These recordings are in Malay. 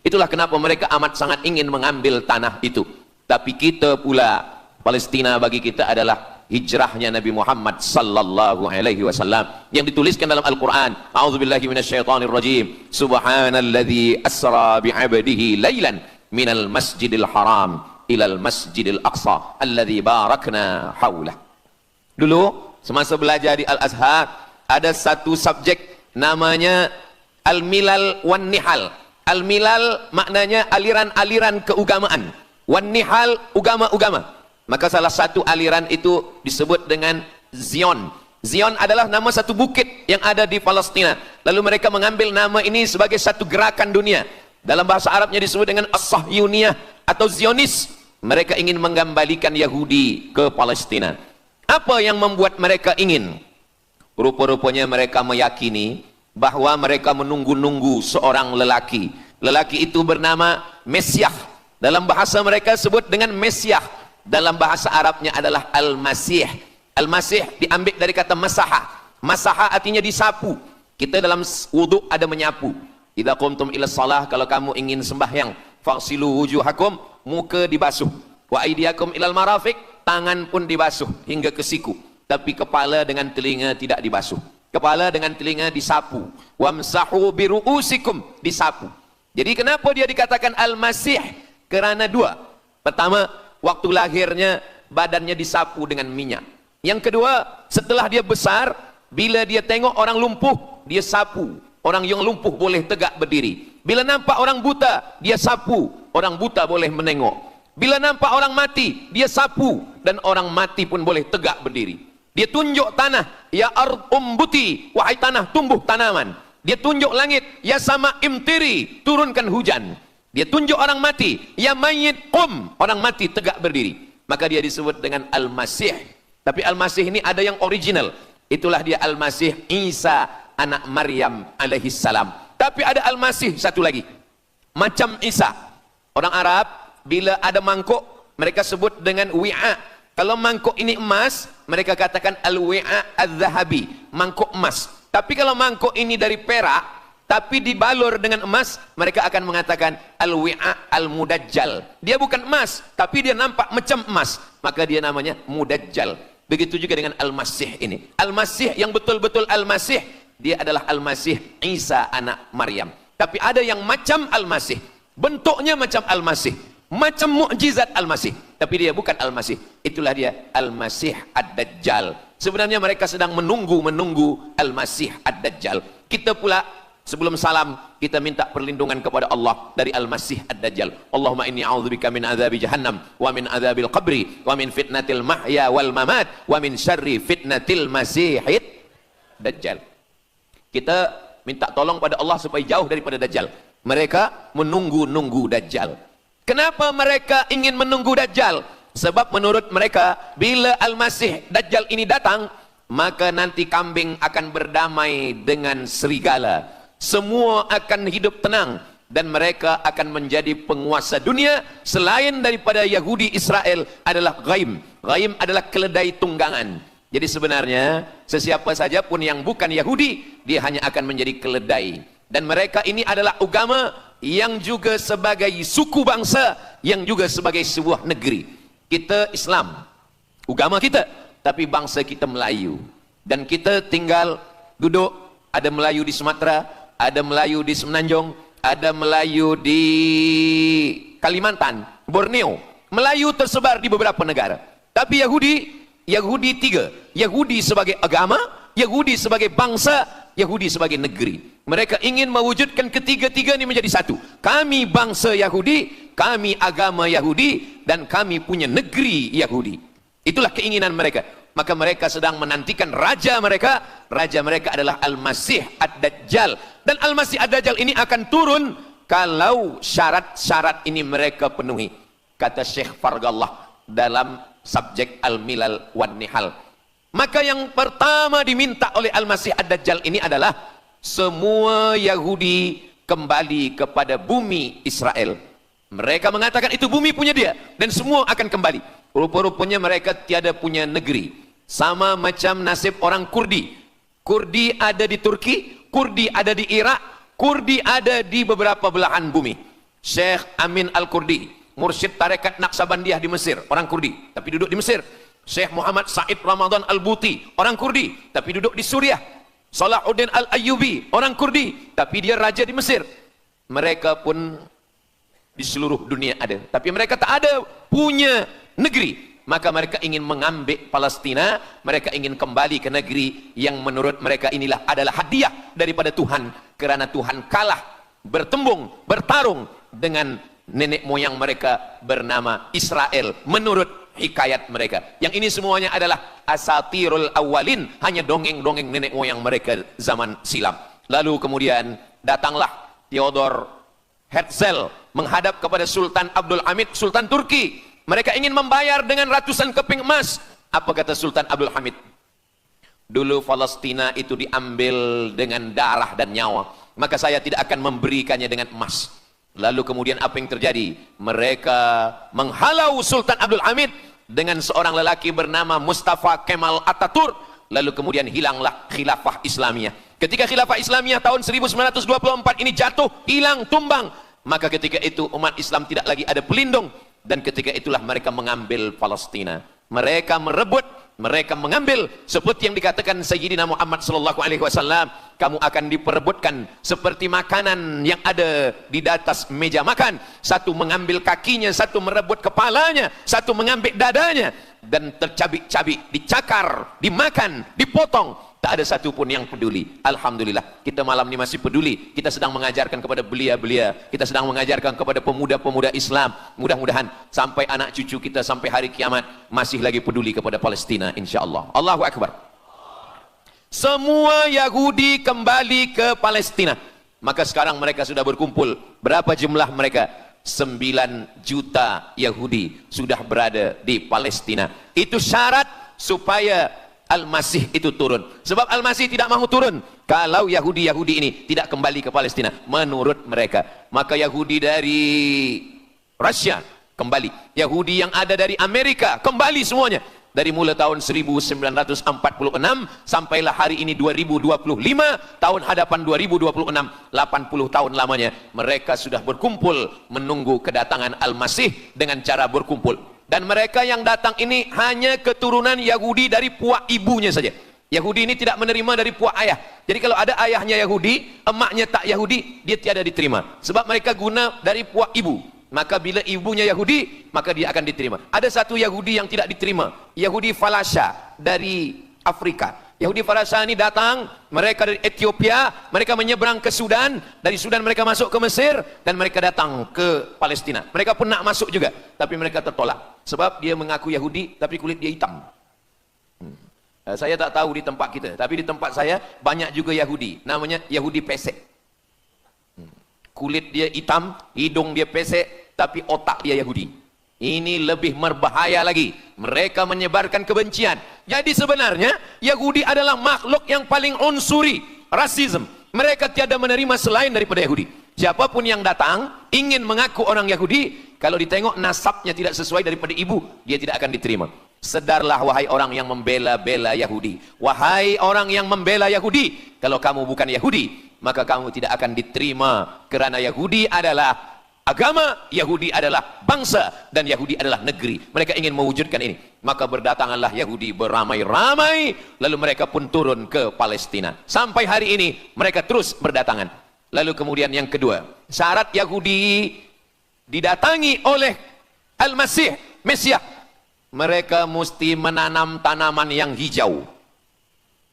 Itulah kenapa mereka amat sangat ingin mengambil tanah itu. Tapi kita pula, Palestina bagi kita adalah hijrahnya Nabi Muhammad sallallahu alaihi wasallam yang dituliskan dalam Al-Quran. A'udzubillahi minasyaitonir rajim. Subhanalladzi asra bi'abdihi lailan minal masjidil haram ilal masjidil aqsa alladzi barakna haulah. Dulu semasa belajar di Al-Azhar ada satu subjek namanya Al-Milal wan Nihal. Al-Milal maknanya aliran-aliran keugamaan. Wan Nihal ugama-ugama. Maka salah satu aliran itu disebut dengan Zion. Zion adalah nama satu bukit yang ada di Palestina. Lalu mereka mengambil nama ini sebagai satu gerakan dunia. Dalam bahasa Arabnya disebut dengan As-Sahyuniyah atau Zionis. Mereka ingin mengembalikan Yahudi ke Palestina. Apa yang membuat mereka ingin? Rupa-rupanya mereka meyakini bahwa mereka menunggu-nunggu seorang lelaki. Lelaki itu bernama Mesiah. Dalam bahasa mereka sebut dengan Mesiah. Dalam bahasa Arabnya adalah Al-Masih. Al-Masih diambil dari kata masaha. Masaha artinya disapu. Kita dalam wudhu ada menyapu. Idza qumtum ila shalah, kalau kamu ingin sembahyang, faghsilu wujuhakum, muka dibasuh. Wa aydiyakum ilal marafiq, tangan pun dibasuh hingga ke siku. Tapi kepala dengan telinga tidak dibasuh. Kepala dengan telinga disapu. Wamsahu biru'usikum, disapu. Jadi kenapa dia dikatakan Al-Masih? Kerana dua. Pertama, waktu lahirnya badannya disapu dengan minyak. Yang kedua, setelah dia besar, bila dia tengok orang lumpuh, dia sapu. Orang yang lumpuh boleh tegak berdiri. Bila nampak orang buta, dia sapu. Orang buta boleh menengok. Bila nampak orang mati, dia sapu. Dan orang mati pun boleh tegak berdiri. Dia tunjuk tanah, ya ard umbuti, wahai tanah tumbuh tanaman. Dia tunjuk langit, ya sama imtiri, turunkan hujan. Dia tunjuk orang mati, ya mayyit qum, orang mati tegak berdiri. Maka dia disebut dengan Al-Masih. Tapi Al-Masih ini ada yang original. Itulah dia Al-Masih Isa anak Maryam alaihi salam. Tapi ada Al-Masih satu lagi. Macam Isa. Orang Arab bila ada mangkuk mereka sebut dengan wi'a. Kalau mangkuk ini emas, mereka katakan al-wi'a az-zahabi, mangkuk emas. Tapi kalau mangkuk ini dari perak, tapi dibalur dengan emas, mereka akan mengatakan al-wi'a al-mudajjal. Dia bukan emas, tapi dia nampak macam emas, maka dia namanya mudajjal. Begitu juga dengan Al-Masih ini. Al-Masih yang betul-betul Al-Masih, dia adalah Al-Masih Isa anak Maryam. Tapi ada yang macam Al-Masih, bentuknya macam Al-Masih, macam mukjizat Al-Masih, tapi dia bukan Al-Masih. Itulah dia Al-Masih Ad-Dajjal. Sebenarnya mereka sedang menunggu Al-Masih Ad-Dajjal. Kita pula sebelum salam kita minta perlindungan kepada Allah dari Al-Masih Ad-Dajjal. Allahumma inni a'udzubika min adzabi jahannam wa min adzabil qabri wa min fitnatil mahya wal mamat wa min syarri fitnatil masihid Dajjal. Kita minta tolong pada Allah supaya jauh daripada Dajjal. Mereka menunggu Dajjal. Kenapa mereka ingin menunggu Dajjal? Sebab menurut mereka, bila Al-Masih Dajjal ini datang, maka nanti kambing akan berdamai dengan serigala. Semua akan hidup tenang. Dan mereka akan menjadi penguasa dunia. Selain daripada Yahudi Israel adalah ghaim. Ghaim adalah keledai tunggangan. Jadi sebenarnya, sesiapa saja pun yang bukan Yahudi, dia hanya akan menjadi keledai. Dan mereka ini adalah agama yang juga sebagai suku bangsa, yang juga sebagai sebuah negeri. Kita Islam, agama kita, tapi bangsa kita Melayu. Dan kita tinggal duduk, ada Melayu di Sumatera, ada Melayu di Semenanjung, ada Melayu di Kalimantan, Borneo. Melayu tersebar di beberapa negara. Tapi Yahudi tiga. Yahudi sebagai agama, Yahudi sebagai bangsa, Yahudi sebagai negeri. Mereka ingin mewujudkan ketiga-tiga ini menjadi satu. Kami bangsa Yahudi, kami agama Yahudi, dan kami punya negeri Yahudi. Itulah keinginan mereka. Maka mereka sedang menantikan raja mereka. Raja mereka adalah Al-Masih Ad-Dajjal. Dan Al-Masih Ad-Dajjal ini akan turun kalau syarat-syarat ini mereka penuhi. Kata Syekh Fargallah dalam subjek Al-Milal wan Nihal. Maka yang pertama diminta oleh Al-Masih Ad-Dajjal ini adalah semua Yahudi kembali kepada bumi Israel. Mereka mengatakan itu bumi punya dia dan semua akan kembali. Rupa-rupanya mereka tiada punya negeri. Sama macam nasib orang Kurdi. Kurdi ada di Turki, Kurdi ada di Irak, Kurdi ada di beberapa belahan bumi. Syekh Amin Al-Kurdi, mursyid tarekat Naqsabandiyah di Mesir, orang Kurdi, tapi duduk di Mesir. Syekh Muhammad Said Ramadan Al-Buti, orang Kurdi, tapi duduk di Suriah. Salahuddin Al-Ayyubi, orang Kurdi, tapi dia raja di Mesir. Mereka pun di seluruh dunia ada, tapi mereka tak ada punya negeri. Maka mereka ingin mengambil Palestina, mereka ingin kembali ke negeri yang menurut mereka inilah adalah hadiah daripada Tuhan, kerana Tuhan kalah bertembung, bertarung dengan nenek moyang mereka bernama Israel menurut hikayat mereka. Yang ini semuanya adalah asatirul awalin, hanya dongeng-dongeng nenek moyang mereka zaman silam. Lalu kemudian datanglah Theodor Herzl menghadap kepada Sultan Abdul Hamid, Sultan Turki. Mereka ingin membayar dengan ratusan keping emas. Apa kata Sultan Abdul Hamid? Dulu Palestina itu diambil dengan darah dan nyawa, maka saya tidak akan memberikannya dengan emas. Lalu kemudian apa yang terjadi? Mereka menghalau Sultan Abdul Hamid dengan seorang lelaki bernama Mustafa Kemal Ataturk. Lalu kemudian hilanglah khilafah Islamiyah. Ketika khilafah Islamiyah tahun 1924 ini jatuh, hilang, tumbang, maka ketika itu umat Islam tidak lagi ada pelindung. Dan ketika itulah mereka mengambil Palestina. Mereka merebut, mereka mengambil, seperti yang dikatakan Sayyidina Muhammad sallallahu alaihi wasallam, kamu akan diperebutkan seperti makanan yang ada di atas meja makan. Satu mengambil kakinya, satu merebut kepalanya, satu mengambil dadanya, dan tercabik-cabik, dicakar, dimakan, dipotong. Tak ada satu pun yang peduli. Alhamdulillah, kita malam ini masih peduli. Kita sedang mengajarkan kepada belia-belia, kita sedang mengajarkan kepada pemuda-pemuda Islam. Mudah-mudahan sampai anak cucu kita sampai hari kiamat masih lagi peduli kepada Palestina, insyaAllah. Allahu Akbar. Semua Yahudi kembali ke Palestina. Maka sekarang mereka sudah berkumpul. Berapa jumlah mereka? 9 juta Yahudi sudah berada di Palestina. Itu syarat supaya Al-Masih itu turun. Sebab Al-Masih tidak mahu turun kalau Yahudi-Yahudi ini tidak kembali ke Palestina menurut mereka. Maka Yahudi dari Rusia kembali, Yahudi yang ada dari Amerika kembali semuanya. Dari mulai tahun 1946 sampailah hari ini 2025, tahun hadapan 2026, 80 tahun lamanya mereka sudah berkumpul menunggu kedatangan Al-Masih dengan cara berkumpul. Dan mereka yang datang ini hanya keturunan Yahudi dari puak ibunya saja. Yahudi ini tidak menerima dari puak ayah. Jadi kalau ada ayahnya Yahudi, emaknya tak Yahudi, dia tiada diterima. Sebab mereka guna dari puak ibu. Maka bila ibunya Yahudi, maka dia akan diterima. Ada satu Yahudi yang tidak diterima, Yahudi Falasha dari Afrika. Yahudi Falasha ini datang, mereka dari Ethiopia, mereka menyeberang ke Sudan, dari Sudan mereka masuk ke Mesir, dan mereka datang ke Palestina. Mereka pun nak masuk juga, tapi mereka tertolak. Sebab dia mengaku Yahudi, tapi kulit dia hitam. Saya tak tahu di tempat kita, tapi di tempat saya banyak juga Yahudi, namanya Yahudi pesek. Kulit dia hitam, hidung dia pesek, tapi otak dia Yahudi. Ini lebih berbahaya lagi. Mereka menyebarkan kebencian. Jadi sebenarnya Yahudi adalah makhluk yang paling unsuri, rasisme. Mereka tiada menerima selain daripada Yahudi. Siapapun yang datang ingin mengaku orang Yahudi, kalau ditengok nasabnya tidak sesuai daripada ibu, dia tidak akan diterima. Sedarlah wahai orang yang membela-bela Yahudi. Wahai orang yang membela Yahudi, kalau kamu bukan Yahudi, maka kamu tidak akan diterima, kerana Yahudi adalah agama, Yahudi adalah bangsa, dan Yahudi adalah negeri. Mereka ingin mewujudkan ini. Maka berdatanganlah Yahudi beramai-ramai, lalu mereka pun turun ke Palestina. Sampai hari ini mereka terus berdatangan. Lalu kemudian yang kedua, syarat Yahudi didatangi oleh Al-Masih, Mesias, mereka mesti menanam tanaman yang hijau.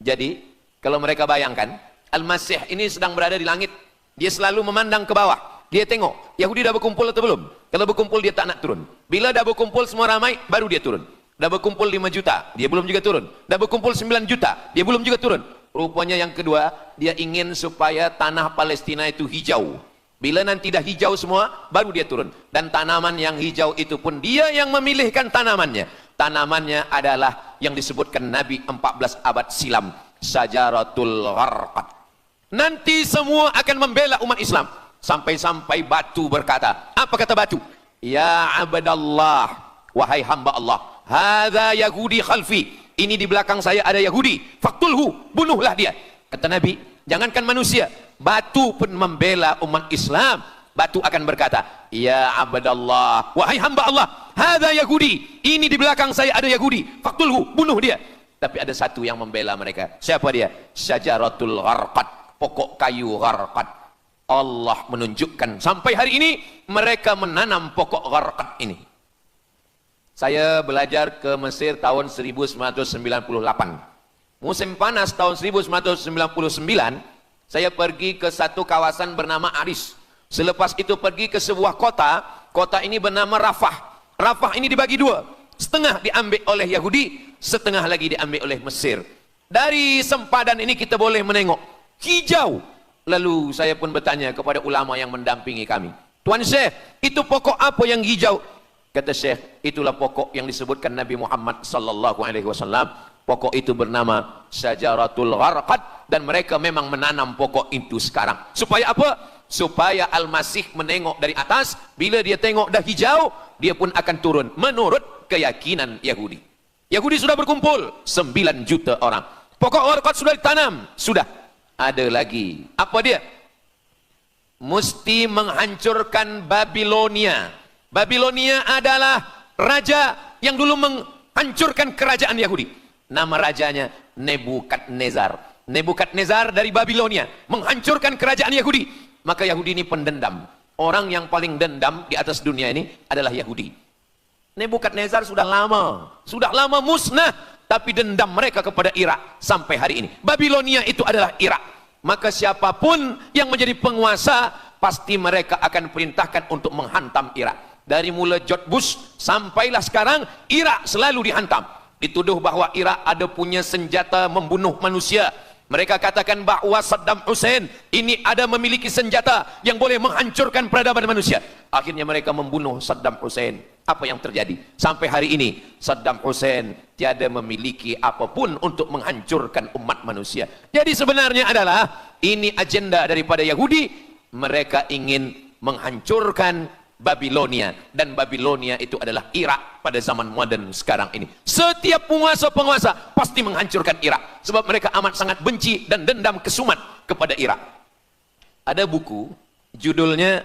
Jadi kalau mereka bayangkan, Al-Masih ini sedang berada di langit, dia selalu memandang ke bawah. Dia tengok, Yahudi dah berkumpul atau belum? Kalau berkumpul dia tak nak turun. Bila dah berkumpul semua ramai, baru dia turun. Dah berkumpul 5 juta, dia belum juga turun. Dah berkumpul 9 juta, dia belum juga turun. Rupanya yang kedua, dia ingin supaya tanah Palestina itu hijau. Bila nanti dah hijau semua, baru dia turun. Dan tanaman yang hijau itu pun dia yang memilihkan tanamannya. Tanamannya adalah yang disebutkan Nabi 14 abad silam, Syajaratul Gharqad. Nanti semua akan membela umat Islam. Sampai-sampai batu berkata, apa kata batu? Ya abdallah, wahai hamba Allah, hadza Yahudi khalfi, ini di belakang saya ada Yahudi, faktulhu, bunuhlah dia. Kata Nabi, jangankan manusia, batu pun membela umat Islam. Batu akan berkata, ya abdallah, wahai hamba Allah, hadza Yahudi, ini di belakang saya ada Yahudi, faktulhu, bunuh dia. Tapi ada satu yang membela mereka. Siapa dia? Syajaratul gharqad, pokok kayu gharqad. Allah menunjukkan sampai hari ini mereka menanam pokok gharqad ini. Saya belajar ke Mesir tahun 1998. Musim panas tahun 1999, saya pergi ke satu kawasan bernama Aris. Selepas itu pergi ke sebuah kota, kota ini bernama Rafah. Rafah ini dibagi dua, setengah diambil oleh Yahudi, setengah lagi diambil oleh Mesir. Dari sempadan ini kita boleh menengok hijau. Lalu saya pun bertanya kepada ulama yang mendampingi kami, Tuan Syekh, itu pokok apa yang hijau? Kata Syekh, itulah pokok yang disebutkan Nabi Muhammad sallallahu alaihi wasallam. Pokok itu bernama Syajaratul Gharqad, dan mereka memang menanam pokok itu sekarang. Supaya apa? Supaya Al-Masih menengok dari atas, bila dia tengok dah hijau, dia pun akan turun menurut keyakinan Yahudi. Yahudi sudah berkumpul 9 juta orang. Pokok Gharqad sudah ditanam, sudah. Ada lagi. Apa dia? Mesti menghancurkan Babilonia. Babilonia adalah raja yang dulu menghancurkan kerajaan Yahudi. Nama rajanya Nebukadnezar. Nebukadnezar dari Babilonia menghancurkan kerajaan Yahudi. Maka Yahudi ini pendendam. Orang yang paling dendam di atas dunia ini adalah Yahudi. Nebukadnezar sudah lama musnah, tapi dendam mereka kepada Irak sampai hari ini. Babilonia itu adalah Irak. Maka siapapun yang menjadi penguasa, pasti mereka akan perintahkan untuk menghantam Irak. Dari mula George Bush sampailah sekarang, Irak selalu dihantam. Dituduh bahwa Irak ada punya senjata membunuh manusia. Mereka katakan bahwa Saddam Hussein ini ada memiliki senjata yang boleh menghancurkan peradaban manusia. Akhirnya mereka membunuh Saddam Hussein. Apa yang terjadi? Sampai hari ini Saddam Hussein tiada memiliki apapun untuk menghancurkan umat manusia. Jadi sebenarnya adalah ini agenda daripada Yahudi. Mereka ingin menghancurkan Babilonia, dan Babilonia itu adalah Irak pada zaman modern sekarang ini. Setiap penguasa-penguasa pasti menghancurkan Irak, sebab mereka amat sangat benci dan dendam kesumat kepada Irak. Ada buku judulnya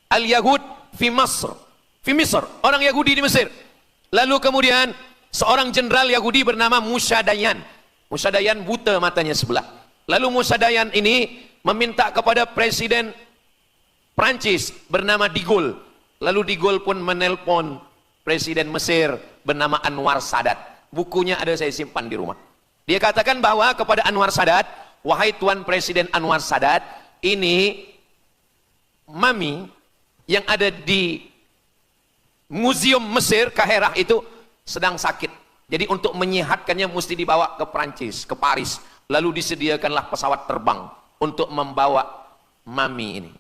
Al-Yahud fi Masr, fi Misr, orang Yahudi di Mesir. Lalu kemudian seorang jenderal Yahudi bernama Musa Dayan. Musa Dayan buta matanya sebelah. Lalu Musa Dayan ini meminta kepada Presiden Prancis bernama De Gaulle. Lalu De Gaulle pun menelpon Presiden Mesir bernama Anwar Sadat. Bukunya ada, saya simpan di rumah. Dia katakan bahwa kepada Anwar Sadat, wahai Tuan Presiden Anwar Sadat, ini mami yang ada di Museum Mesir Kaherah itu sedang sakit. Jadi untuk menyehatkannya mesti dibawa ke Prancis, ke Paris. Lalu disediakanlah pesawat terbang untuk membawa mami ini.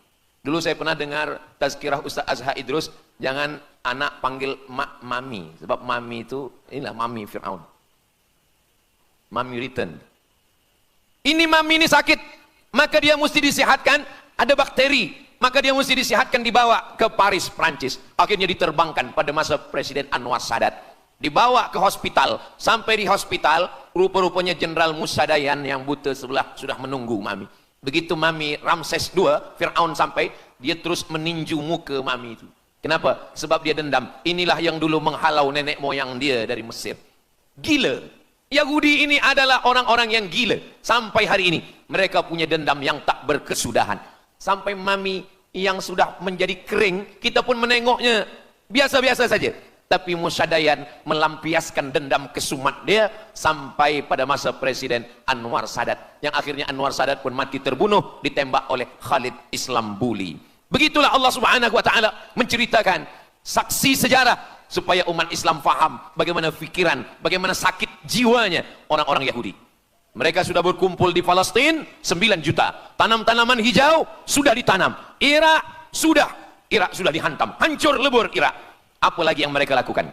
Dulu saya pernah dengar tazkirah Ustaz Azhar Idrus, jangan anak panggil mak mami, sebab mami itu inilah mami Fir'aun. Mami return. Ini mami ini sakit, maka dia mesti disihatkan, ada bakteri, maka dia mesti disihatkan, dibawa ke Paris, Prancis. Akhirnya diterbangkan pada masa Presiden Anwar Sadat. Dibawa ke hospital, sampai di hospital, rupa-rupanya Jenderal Musa Dayan yang buta sebelah sudah menunggu mami. Begitu mami Ramses II, Fir'aun sampai, dia terus meninju muka mami itu. Kenapa? Sebab dia dendam. Inilah yang dulu menghalau nenek moyang dia dari Mesir. Gila. Yahudi ini adalah orang-orang yang gila. Sampai hari ini, mereka punya dendam yang tak berkesudahan. Sampai mami yang sudah menjadi kering, kita pun menengoknya biasa-biasa saja. Tapi Musa Dayan melampiaskan dendam kesumat dia sampai pada masa Presiden Anwar Sadat, yang akhirnya Anwar Sadat pun mati terbunuh ditembak oleh Khalid Islambuli. Begitulah Allah Subhanahu wa taala menceritakan saksi sejarah supaya umat Islam faham bagaimana fikiran, bagaimana sakit jiwanya orang-orang Yahudi. Mereka sudah berkumpul di Palestina 9 juta. Tanam-tanaman hijau sudah ditanam. Irak sudah dihantam, hancur lebur Irak. Apa lagi yang mereka lakukan?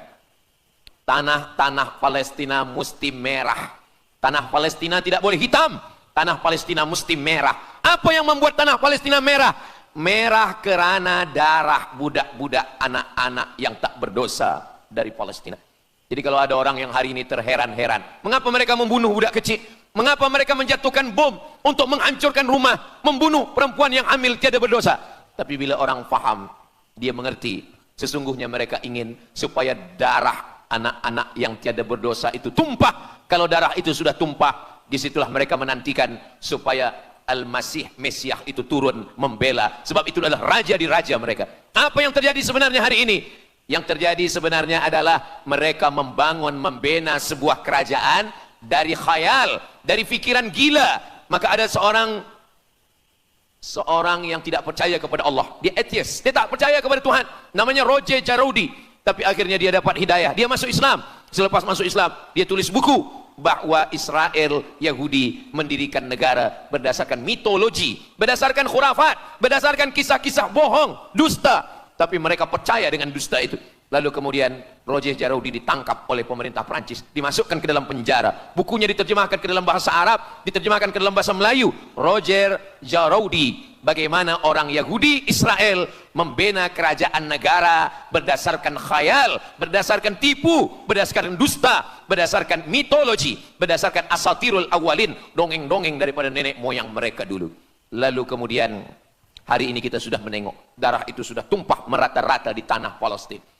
Tanah-tanah Palestina mesti merah. Tanah Palestina tidak boleh hitam. Tanah Palestina mesti merah. Apa yang membuat tanah Palestina merah? Merah kerana darah budak-budak, anak-anak yang tak berdosa dari Palestina. Jadi kalau ada orang yang hari ini terheran-heran, mengapa mereka membunuh budak kecil? Mengapa mereka menjatuhkan bom untuk menghancurkan rumah, membunuh perempuan yang hamil tiada berdosa? Tapi bila orang faham, dia mengerti, sesungguhnya mereka ingin supaya darah anak-anak yang tiada berdosa itu tumpah. Kalau darah itu sudah tumpah, disitulah mereka menantikan supaya Al-Masih, Mesiah itu turun membela. Sebab itu adalah raja di raja mereka. Apa yang terjadi sebenarnya hari ini? Yang terjadi sebenarnya adalah mereka membangun, membina sebuah kerajaan dari khayal, dari fikiran gila. Maka ada seorang yang tidak percaya kepada Allah, dia atheist, dia tak percaya kepada Tuhan, namanya Roger Jarroudi. Tapi akhirnya dia dapat hidayah, dia masuk Islam. Selepas masuk Islam, dia tulis buku bahwa Israel, Yahudi mendirikan negara berdasarkan mitologi, berdasarkan khurafat, berdasarkan kisah-kisah bohong, dusta. Tapi mereka percaya dengan dusta itu. Lalu kemudian Roger Jarroudi ditangkap oleh pemerintah Prancis, dimasukkan ke dalam penjara. Bukunya diterjemahkan ke dalam bahasa Arab, diterjemahkan ke dalam bahasa Melayu. Roger Jarroudi, bagaimana orang Yahudi Israel membina kerajaan negara berdasarkan khayal, berdasarkan tipu, berdasarkan dusta, berdasarkan mitologi, berdasarkan asatirul awalin, dongeng-dongeng daripada nenek moyang mereka dulu. Lalu kemudian hari ini kita sudah menengok, darah itu sudah tumpah merata-rata di tanah Palestina.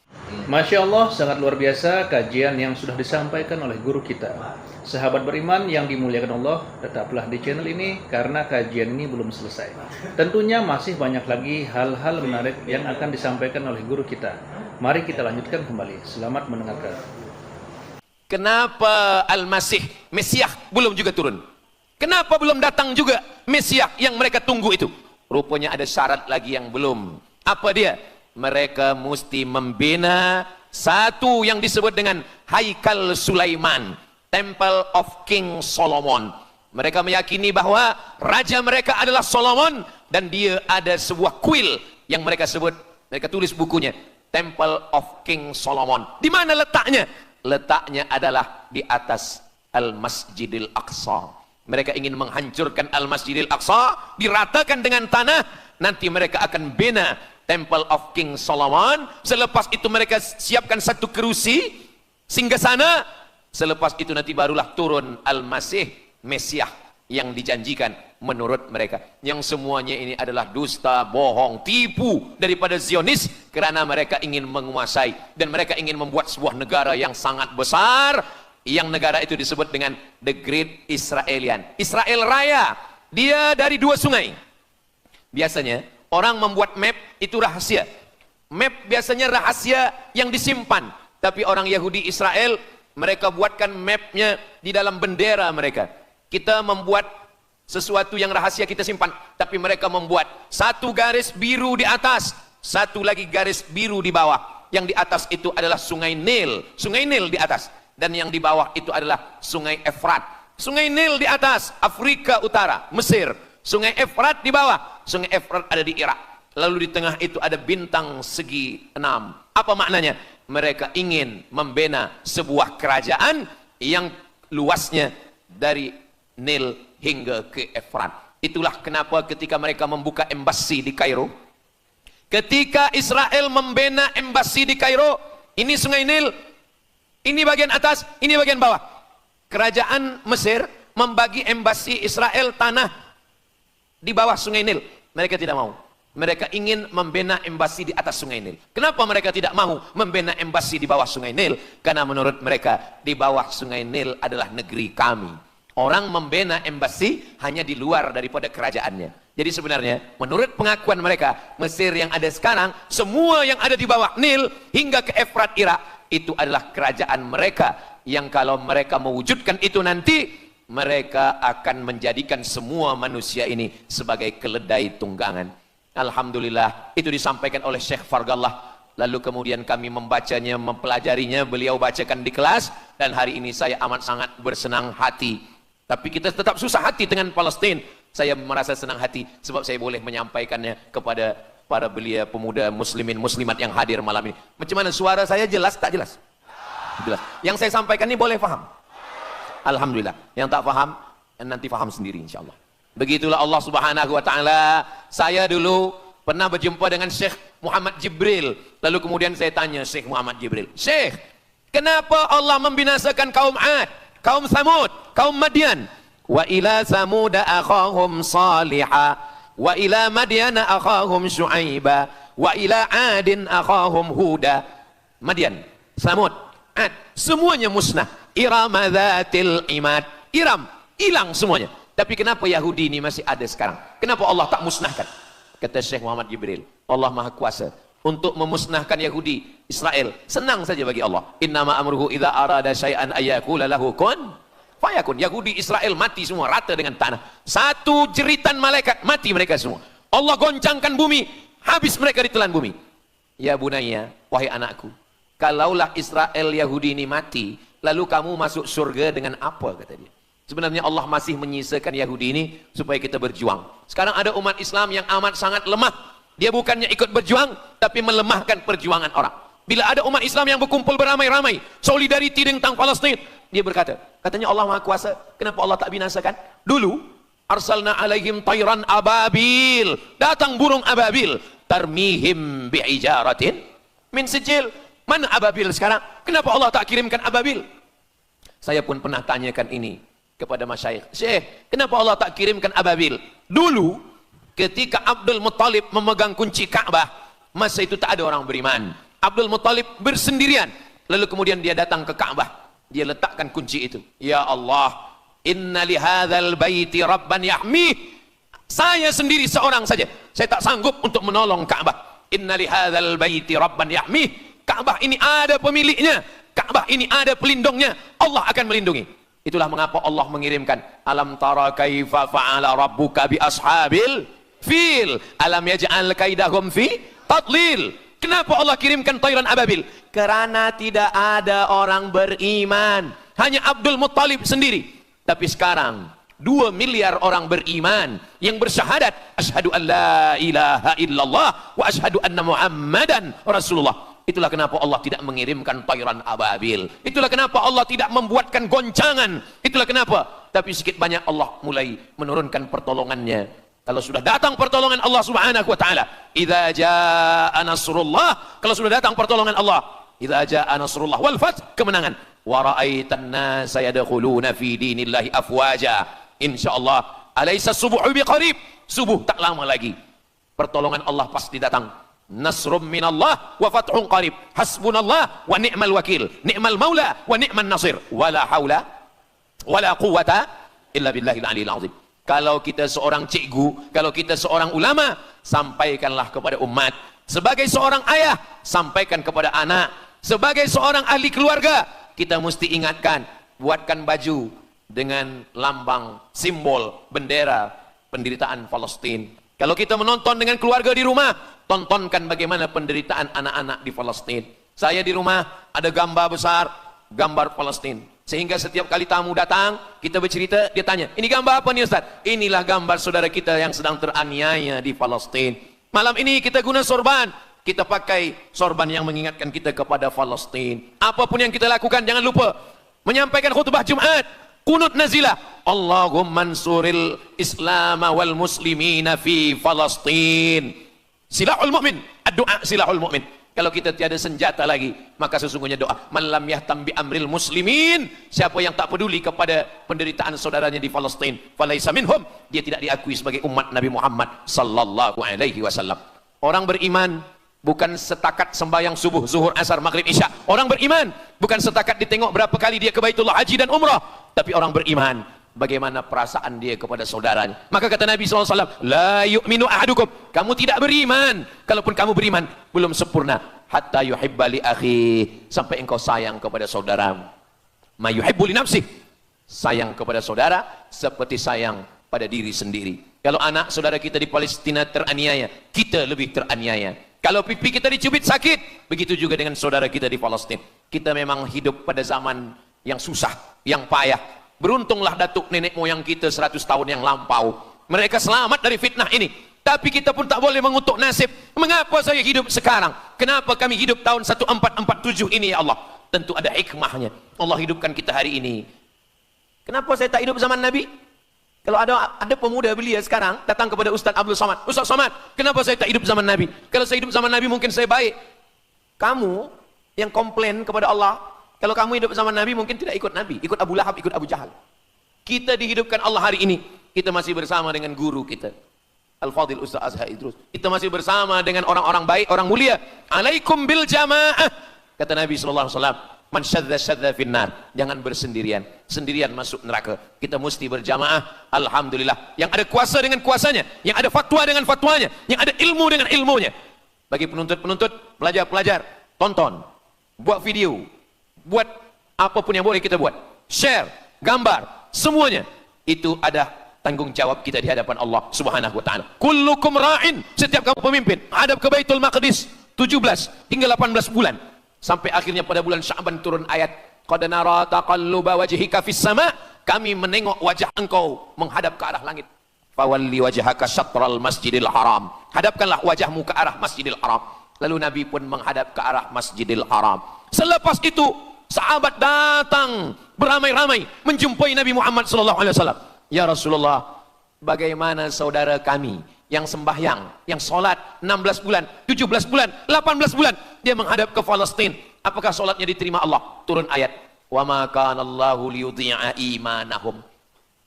Masya Allah, sangat luar biasa kajian yang sudah disampaikan oleh guru kita. Sahabat beriman yang dimuliakan Allah, tetaplah di channel ini karena kajian ini belum selesai. Tentunya masih banyak lagi hal-hal menarik yang akan disampaikan oleh guru kita. Mari kita lanjutkan kembali. Selamat mendengarkan. Kenapa Al-Masih, Mesiah belum juga turun? Kenapa belum datang juga Mesiah yang mereka tunggu itu? Rupanya ada syarat lagi yang belum. Apa dia? Mereka mesti membina satu yang disebut dengan Haikal Sulaiman, Temple of King Solomon. Mereka meyakini bahwa raja mereka adalah Solomon, dan dia ada sebuah kuil yang mereka sebut, mereka tulis bukunya, Temple of King Solomon. Di mana letaknya? Letaknya adalah di atas Al-Masjidil Aqsa. Mereka ingin menghancurkan Al-Masjidil Aqsa, diratakan dengan tanah. Nanti mereka akan bina Temple of King Solomon. Selepas itu mereka siapkan satu kerusi singgasana. Selepas itu nanti barulah turun Al-Masih, Mesiah yang dijanjikan menurut mereka. Yang semuanya ini adalah dusta, bohong, tipu daripada Zionis, kerana mereka ingin menguasai dan mereka ingin membuat sebuah negara yang sangat besar, yang negara itu disebut dengan The Great Israelian, Israel Raya. Dia dari dua sungai. Biasanya orang membuat map itu rahasia. Map biasanya rahasia yang disimpan. Tapi orang Yahudi Israel, mereka buatkan mapnya di dalam bendera mereka. Kita membuat sesuatu yang rahasia kita simpan. Tapi mereka membuat satu garis biru di atas, satu lagi garis biru di bawah. Yang di atas itu adalah sungai Nil. Sungai Nil di atas. Dan yang di bawah itu adalah sungai Efrat. Sungai Nil di atas, Afrika Utara, Mesir. Sungai Efrat di bawah, Sungai Efrat ada di Irak. Lalu di tengah itu ada bintang segi 6. Apa maknanya? Mereka ingin membina sebuah kerajaan yang luasnya dari Nil hingga ke Efrat. Itulah kenapa ketika mereka membuka embasi di Kairo, ketika Israel membina embasi di Kairo, ini Sungai Nil, ini bagian atas, ini bagian bawah. Kerajaan Mesir membagi embasi Israel tanah di bawah Sungai Nil. Mereka tidak mau. Mereka ingin membina embasi di atas Sungai Nil. Kenapa mereka tidak mau membina embasi di bawah Sungai Nil? Karena menurut mereka di bawah Sungai Nil adalah negeri kami. Orang membina embasi hanya di luar daripada kerajaannya. Jadi sebenarnya menurut pengakuan mereka, Mesir yang ada sekarang, semua yang ada di bawah Nil hingga ke Efrat Irak, itu adalah kerajaan mereka. Yang kalau mereka mewujudkan itu nanti, mereka akan menjadikan semua manusia ini sebagai keledai tunggangan. Alhamdulillah, itu disampaikan oleh Syekh Fargallah. Lalu kemudian kami membacanya, mempelajarinya, beliau bacakan di kelas, dan hari ini saya amat sangat bersenang hati. Tapi kita tetap susah hati dengan Palestina. Saya merasa senang hati sebab saya boleh menyampaikannya kepada para belia pemuda muslimin muslimat yang hadir malam ini. Macam mana suara saya, jelas tak jelas? Jelas. Yang saya sampaikan ini boleh faham? Alhamdulillah. Yang tak faham, nanti faham sendiri insyaAllah. Begitulah Allah Subhanahu wa ta'ala. Saya dulu pernah berjumpa dengan Syekh Muhammad Jibril. Lalu kemudian saya tanya Syekh Muhammad Jibril, Syekh, kenapa Allah membinasakan kaum Ad, kaum Samud, kaum Madian? wa ila samud akhahum salihah, wa ila madyana akhahum syuaiba, wa ila adin akhahum huda. Madian, Samud, Ad, semuanya musnah. Iram dzatil imad, Iram hilang semuanya. Tapi kenapa Yahudi ini masih ada sekarang? Kenapa Allah tak musnahkan? Kata Syekh Muhammad Jibril, Allah Maha Kuasa untuk memusnahkan Yahudi, Israel. Senang saja bagi Allah. Innama amruhu idza arada syai'an ayyakula lahu kun fayakun. Yahudi Israel mati semua rata dengan tanah. Satu jeritan malaikat mati mereka semua. Allah goncangkan bumi, habis mereka ditelan bumi. Ya bunayya, wahai anakku, kalaulah Israel Yahudi ini mati, lalu kamu masuk surga dengan apa, kata dia. Sebenarnya Allah masih menyisakan Yahudi ini supaya kita berjuang. Sekarang ada umat Islam yang amat sangat lemah. Dia bukannya ikut berjuang, tapi melemahkan perjuangan orang. Bila ada umat Islam yang berkumpul beramai-ramai, solidariti tentang Palestin, dia berkata, katanya Allah Maha Kuasa, kenapa Allah tak binasakan? Dulu, arsalna alaihim tayran ababil, datang burung ababil, tarmihim bi'ijaratin min sijil. Mana ababil sekarang? Kenapa Allah tak kirimkan ababil? Saya pun pernah tanyakan ini kepada masyayikh. Syekh, kenapa Allah tak kirimkan ababil? Dulu, ketika Abdul Muttalib memegang kunci Ka'bah, masa itu tak ada orang beriman. Abdul Muttalib bersendirian. Lalu kemudian dia datang ke Ka'bah. Dia letakkan kunci itu. Ya Allah, inna lihadzal baiti rabban yahmih. Saya sendiri seorang saja. Saya tak sanggup untuk menolong Ka'bah. Inna lihadzal baiti rabban yahmih. Ka'bah ini ada pemiliknya. Ka'bah ini ada pelindungnya. Allah akan melindungi. Itulah mengapa Allah mengirimkan alam tara kaifa fa'ala rabbuka bi ashabil fil alam yaj'al kaidahum fi tadlil. Kenapa Allah kirimkan tayran ababil? Karena tidak ada orang beriman, hanya Abdul Muttalib sendiri. Tapi sekarang 2 miliar orang beriman yang bersyahadat asyhadu an la ilaha illallah wa asyhadu anna muhammadan rasulullah. Itulah kenapa Allah tidak mengirimkan tayran ababil. Itulah kenapa Allah tidak membuatkan goncangan. Itulah kenapa. Tapi sedikit banyak Allah mulai menurunkan pertolongannya. Kalau sudah datang pertolongan Allah Subhanahu wa taala, idza jaa nasrullah, kalau sudah datang pertolongan Allah, idza jaa nasrullah wal fath, kemenangan. Wa ra'aitan nasa yadkhuluna fi dinillahi afwaja. Insyaallah, alaysa subuhu biqarib. Subuh tak lama lagi. Pertolongan Allah pasti datang. Nasrum minallah wa fathun qarib. Hasbunallah wa ni'mal wakil. Ni'mal maula wa ni'man nasir. Wala haula wala quwata illa billahil aliyil azim. Kalau kita seorang cikgu, kalau kita seorang ulama, sampaikanlah kepada umat. Sebagai seorang ayah, sampaikan kepada anak. Sebagai seorang ahli keluarga, kita mesti ingatkan, buatkan baju dengan lambang, simbol, bendera penderitaan Palestin. Kalau kita menonton dengan keluarga di rumah, tontonkan bagaimana penderitaan anak-anak di Palestin. Saya di rumah ada gambar besar, gambar Palestin. Sehingga setiap kali tamu datang, kita bercerita, dia tanya, ini gambar apa nih Ustaz? Inilah gambar saudara kita yang sedang teraniaya di Palestin. Malam ini kita guna sorban, kita pakai sorban yang mengingatkan kita kepada Palestin. Apapun yang kita lakukan, jangan lupa menyampaikan khutbah Jumat, kunut nazilah, Allahumma ansuril Islam wal muslimina fi Palestin. Silahul mu'min, ad-du'a silahul mu'min. Kalau kita tiada senjata lagi, maka sesungguhnya doa. Man lam yahtam bi amril muslimin, siapa yang tak peduli kepada penderitaan saudaranya di Palestin, falaisa minhum, dia tidak diakui sebagai umat Nabi Muhammad sallallahu alaihi wasallam. Orang beriman bukan setakat sembahyang subuh, zuhur, asar, maghrib, isya. Orang beriman bukan setakat ditengok berapa kali dia ke Baitullah haji dan umrah, tapi orang beriman bagaimana perasaan dia kepada saudaranya. Maka kata Nabi SAW, la yu'minu ahadukum, kamu tidak beriman, kalaupun kamu beriman, belum sempurna, hatta yuhibba li akhi, sampai engkau sayang kepada saudaramu. Ma yuhibbu li nafsih, sayang kepada saudara seperti sayang pada diri sendiri. Kalau anak saudara kita di Palestina teraniaya, kita lebih teraniaya. Kalau pipi kita dicubit sakit, begitu juga dengan saudara kita di Palestina. Kita memang hidup pada zaman yang susah, yang payah. Beruntunglah datuk nenek moyang kita 100 tahun yang lampau. Mereka selamat dari fitnah ini. Tapi kita pun tak boleh mengutuk nasib. Mengapa saya hidup sekarang? Kenapa kami hidup tahun 1447 ini ya Allah? Tentu ada hikmahnya. Allah hidupkan kita hari ini. Kenapa saya tak hidup zaman Nabi? Kalau ada pemuda belia sekarang datang kepada Ustaz Abdul Somad. Ustaz Somad, kenapa saya tak hidup zaman Nabi? Kalau saya hidup zaman Nabi mungkin saya baik. Kamu yang komplain kepada Allah, kalau kamu hidup zaman Nabi mungkin tidak ikut Nabi, ikut Abu Lahab, ikut Abu Jahal. Kita dihidupkan Allah hari ini. Kita masih bersama dengan guru kita, Al-Fadhil Ustaz Azhar Idrus. Kita masih bersama dengan orang-orang baik, orang mulia. Alaikum bil jamaah. Kata Nabi SAW, man syadza syadza finnar. Jangan bersendirian. Sendirian masuk neraka. Kita mesti berjamaah. Alhamdulillah. Yang ada kuasa dengan kuasanya. Yang ada fatwa dengan fatwanya. Yang ada ilmu dengan ilmunya. Bagi penuntut-penuntut, pelajar-pelajar, tonton. Buat video. Buat apapun yang boleh kita buat. Share, gambar, semuanya. Itu ada tanggung jawab kita di hadapan Allah Subhanahu wa taala. Kullukum ra'in. Setiap kamu pemimpin hadap ke Baitul Maqdis 17 hingga 18 bulan. Sampai akhirnya pada bulan Sya'ban turun ayat, qad nara taqalluba wajhika fis sama'. Kami menengok wajah engkau menghadap ke arah langit. Fawalli wajhaka syatral Masjidil Haram. Hadapkanlah wajahmu ke arah Masjidil Haram. Lalu Nabi pun menghadap ke arah Masjidil Haram. Selepas itu sahabat datang beramai-ramai menjumpai Nabi Muhammad SAW. Ya Rasulullah, bagaimana saudara kami yang sembahyang, yang solat 16 bulan, 17 bulan, 18 bulan, dia menghadap ke Palestina. Apakah solatnya diterima Allah? Turun ayat, wa ma kana Allahu liyudhi'a imanahum.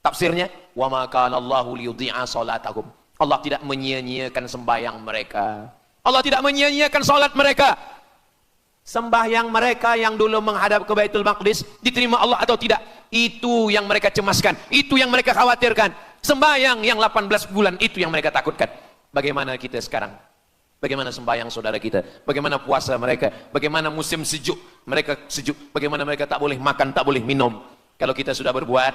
Tafsirnya, wa ma kana Allahu liyudhi'a salatahum. Allah tidak menyia-nyiakan sembahyang mereka. Allah tidak menyia-nyiakan solat mereka. Sembahyang mereka yang dulu menghadap ke Baitul Maqdis diterima Allah atau tidak? Itu yang mereka cemaskan, itu yang mereka khawatirkan. Sembahyang yang 18 bulan itu yang mereka takutkan. Bagaimana kita sekarang? Bagaimana sembahyang saudara kita? Bagaimana puasa mereka? Bagaimana musim sejuk? Mereka sejuk. Bagaimana mereka tak boleh makan, tak boleh minum? Kalau kita sudah berbuat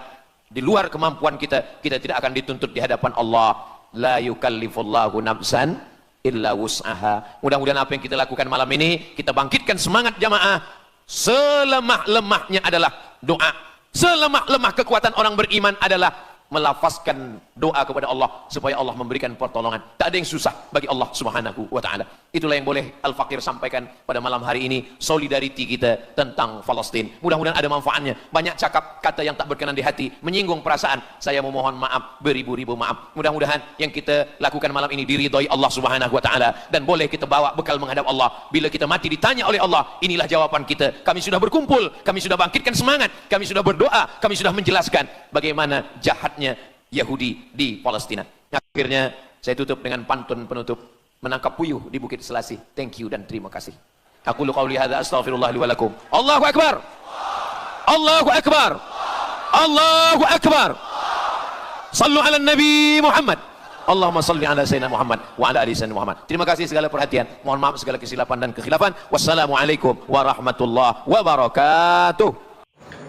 di luar kemampuan kita, kita tidak akan dituntut di hadapan Allah. La yukallifullahu nafsan illa wus'aha. Mudah-mudahan apa yang kita lakukan malam ini, kita bangkitkan semangat jamaah. Selemah-lemahnya adalah doa. Selemah-lemah kekuatan orang beriman adalah melafazkan doa kepada Allah supaya Allah memberikan pertolongan. Tak ada yang susah bagi Allah Subhanahu wa taala. Itulah yang boleh Al-Faqir sampaikan pada malam hari ini, solidariti kita tentang Palestina. Mudah-mudahan ada manfaatnya. Banyak cakap kata yang tak berkenan di hati, menyinggung perasaan. Saya memohon maaf, beribu-ribu maaf. Mudah-mudahan yang kita lakukan malam ini diridhoi Allah Subhanahu wa taala dan boleh kita bawa bekal menghadap Allah. Bila kita mati ditanya oleh Allah, inilah jawaban kita. Kami sudah berkumpul, kami sudah bangkitkan semangat, kami sudah berdoa, kami sudah menjelaskan bagaimana jahatnya Yahudi di Palestina. Akhirnya saya tutup dengan pantun penutup, menangkap puyuh di Bukit Selasih. Thank you dan terima kasih. Aku lu qauli hadza astaghfirullah li wa lakum. Allahu akbar. Allahu akbar. Allahu akbar. Sallu ala Nabi Muhammad. Allahumma salli ala Sayyidina Muhammad wa ala ali Sayyidina Muhammad. Terima kasih segala perhatian. Mohon maaf segala kesilapan dan kekhilafan. Wassalamualaikum warahmatullahi wabarakatuh.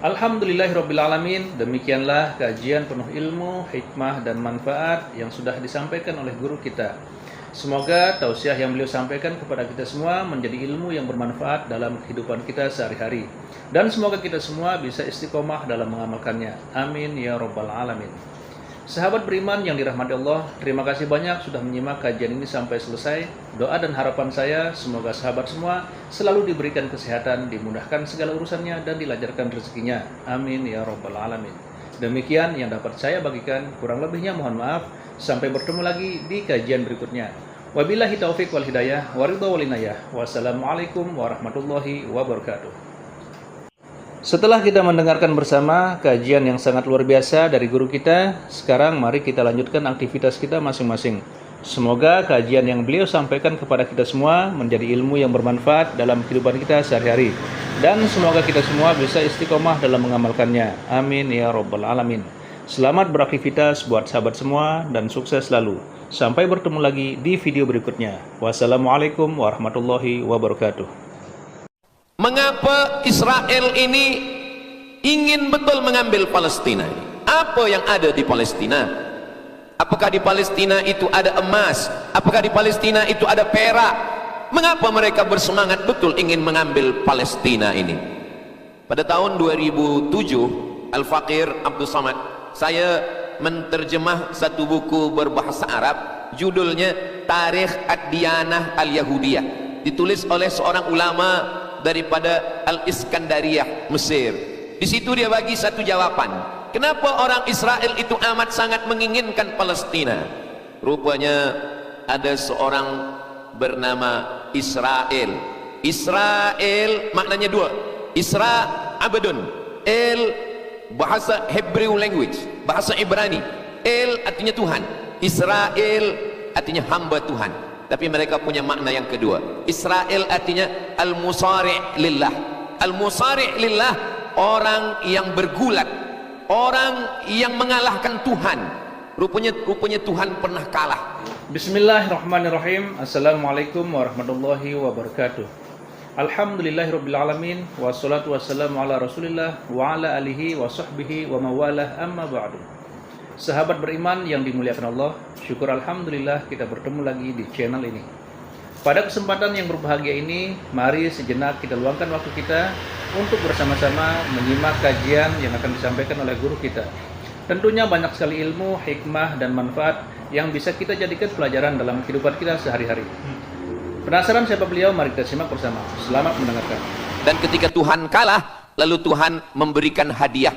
Alhamdulillahirrabbilalamin. Demikianlah kajian penuh ilmu, hikmah dan manfaat yang sudah disampaikan oleh guru kita. Semoga tausiah yang beliau sampaikan kepada kita semua menjadi ilmu yang bermanfaat dalam kehidupan kita sehari-hari. Dan semoga kita semua bisa istiqomah dalam mengamalkannya. Amin ya rabbal alamin. Sahabat beriman yang dirahmati Allah, terima kasih banyak sudah menyimak kajian ini sampai selesai. Doa dan harapan saya, semoga sahabat semua selalu diberikan kesehatan, dimudahkan segala urusannya, dan dilancarkan rezekinya. Amin ya rabbal alamin. Demikian yang dapat saya bagikan, kurang lebihnya mohon maaf. Sampai bertemu lagi di kajian berikutnya. Wabillahi taufiq wal hidayah, waridha wal inayah. Wassalamualaikum warahmatullahi wabarakatuh. Setelah kita mendengarkan bersama kajian yang sangat luar biasa dari guru kita, sekarang mari kita lanjutkan aktivitas kita masing-masing. Semoga kajian yang beliau sampaikan kepada kita semua menjadi ilmu yang bermanfaat dalam kehidupan kita sehari-hari. Dan semoga kita semua bisa istiqomah dalam mengamalkannya. Amin ya rabbal alamin. Selamat beraktivitas buat sahabat semua dan sukses selalu. Sampai bertemu lagi di video berikutnya. Wassalamualaikum warahmatullahi wabarakatuh. Mengapa Israel ini ingin betul mengambil Palestina ini? Apa yang ada di Palestina? Apakah di Palestina itu ada emas? Apakah di Palestina itu ada perak? Mengapa mereka bersemangat betul ingin mengambil Palestina ini? Pada tahun 2007, Al-Faqir Abdul Samad, saya menterjemah satu buku berbahasa Arab, judulnya Tarikh Ad-Diyanah Al-Yahudiyah, ditulis oleh seorang ulama daripada Al-Iskandariyah, Mesir. Di situ dia bagi satu jawaban. Kenapa orang Israel itu amat sangat menginginkan Palestina? Rupanya ada seorang bernama Israel. Israel maknanya dua. Isra abdun, el bahasa Hebrew language, bahasa Ibrani. El artinya Tuhan, Israel artinya hamba Tuhan. Tapi mereka punya makna yang kedua. Israel artinya al-musari' lillah. Al-musari' lillah, orang yang bergulat, orang yang mengalahkan Tuhan. Rupanya Tuhan pernah kalah. Bismillahirrahmanirrahim. Assalamualaikum warahmatullahi wabarakatuh. Alhamdulillahirabbil alamin, wassalatu wassalamu ala Rasulillah wa ala alihi wa sahbihi wa mawalah, amma ba'du. Sahabat beriman yang dimuliakan Allah, syukur alhamdulillah kita bertemu lagi di channel ini. Pada kesempatan yang berbahagia ini, mari sejenak kita luangkan waktu kita untuk bersama-sama menyimak kajian yang akan disampaikan oleh guru kita. Tentunya banyak sekali ilmu, hikmah, dan manfaat yang bisa kita jadikan pelajaran dalam kehidupan kita sehari-hari. Penasaran siapa beliau? Mari kita simak bersama. Selamat mendengarkan. Dan ketika Tuhan kalah, lalu Tuhan memberikan hadiah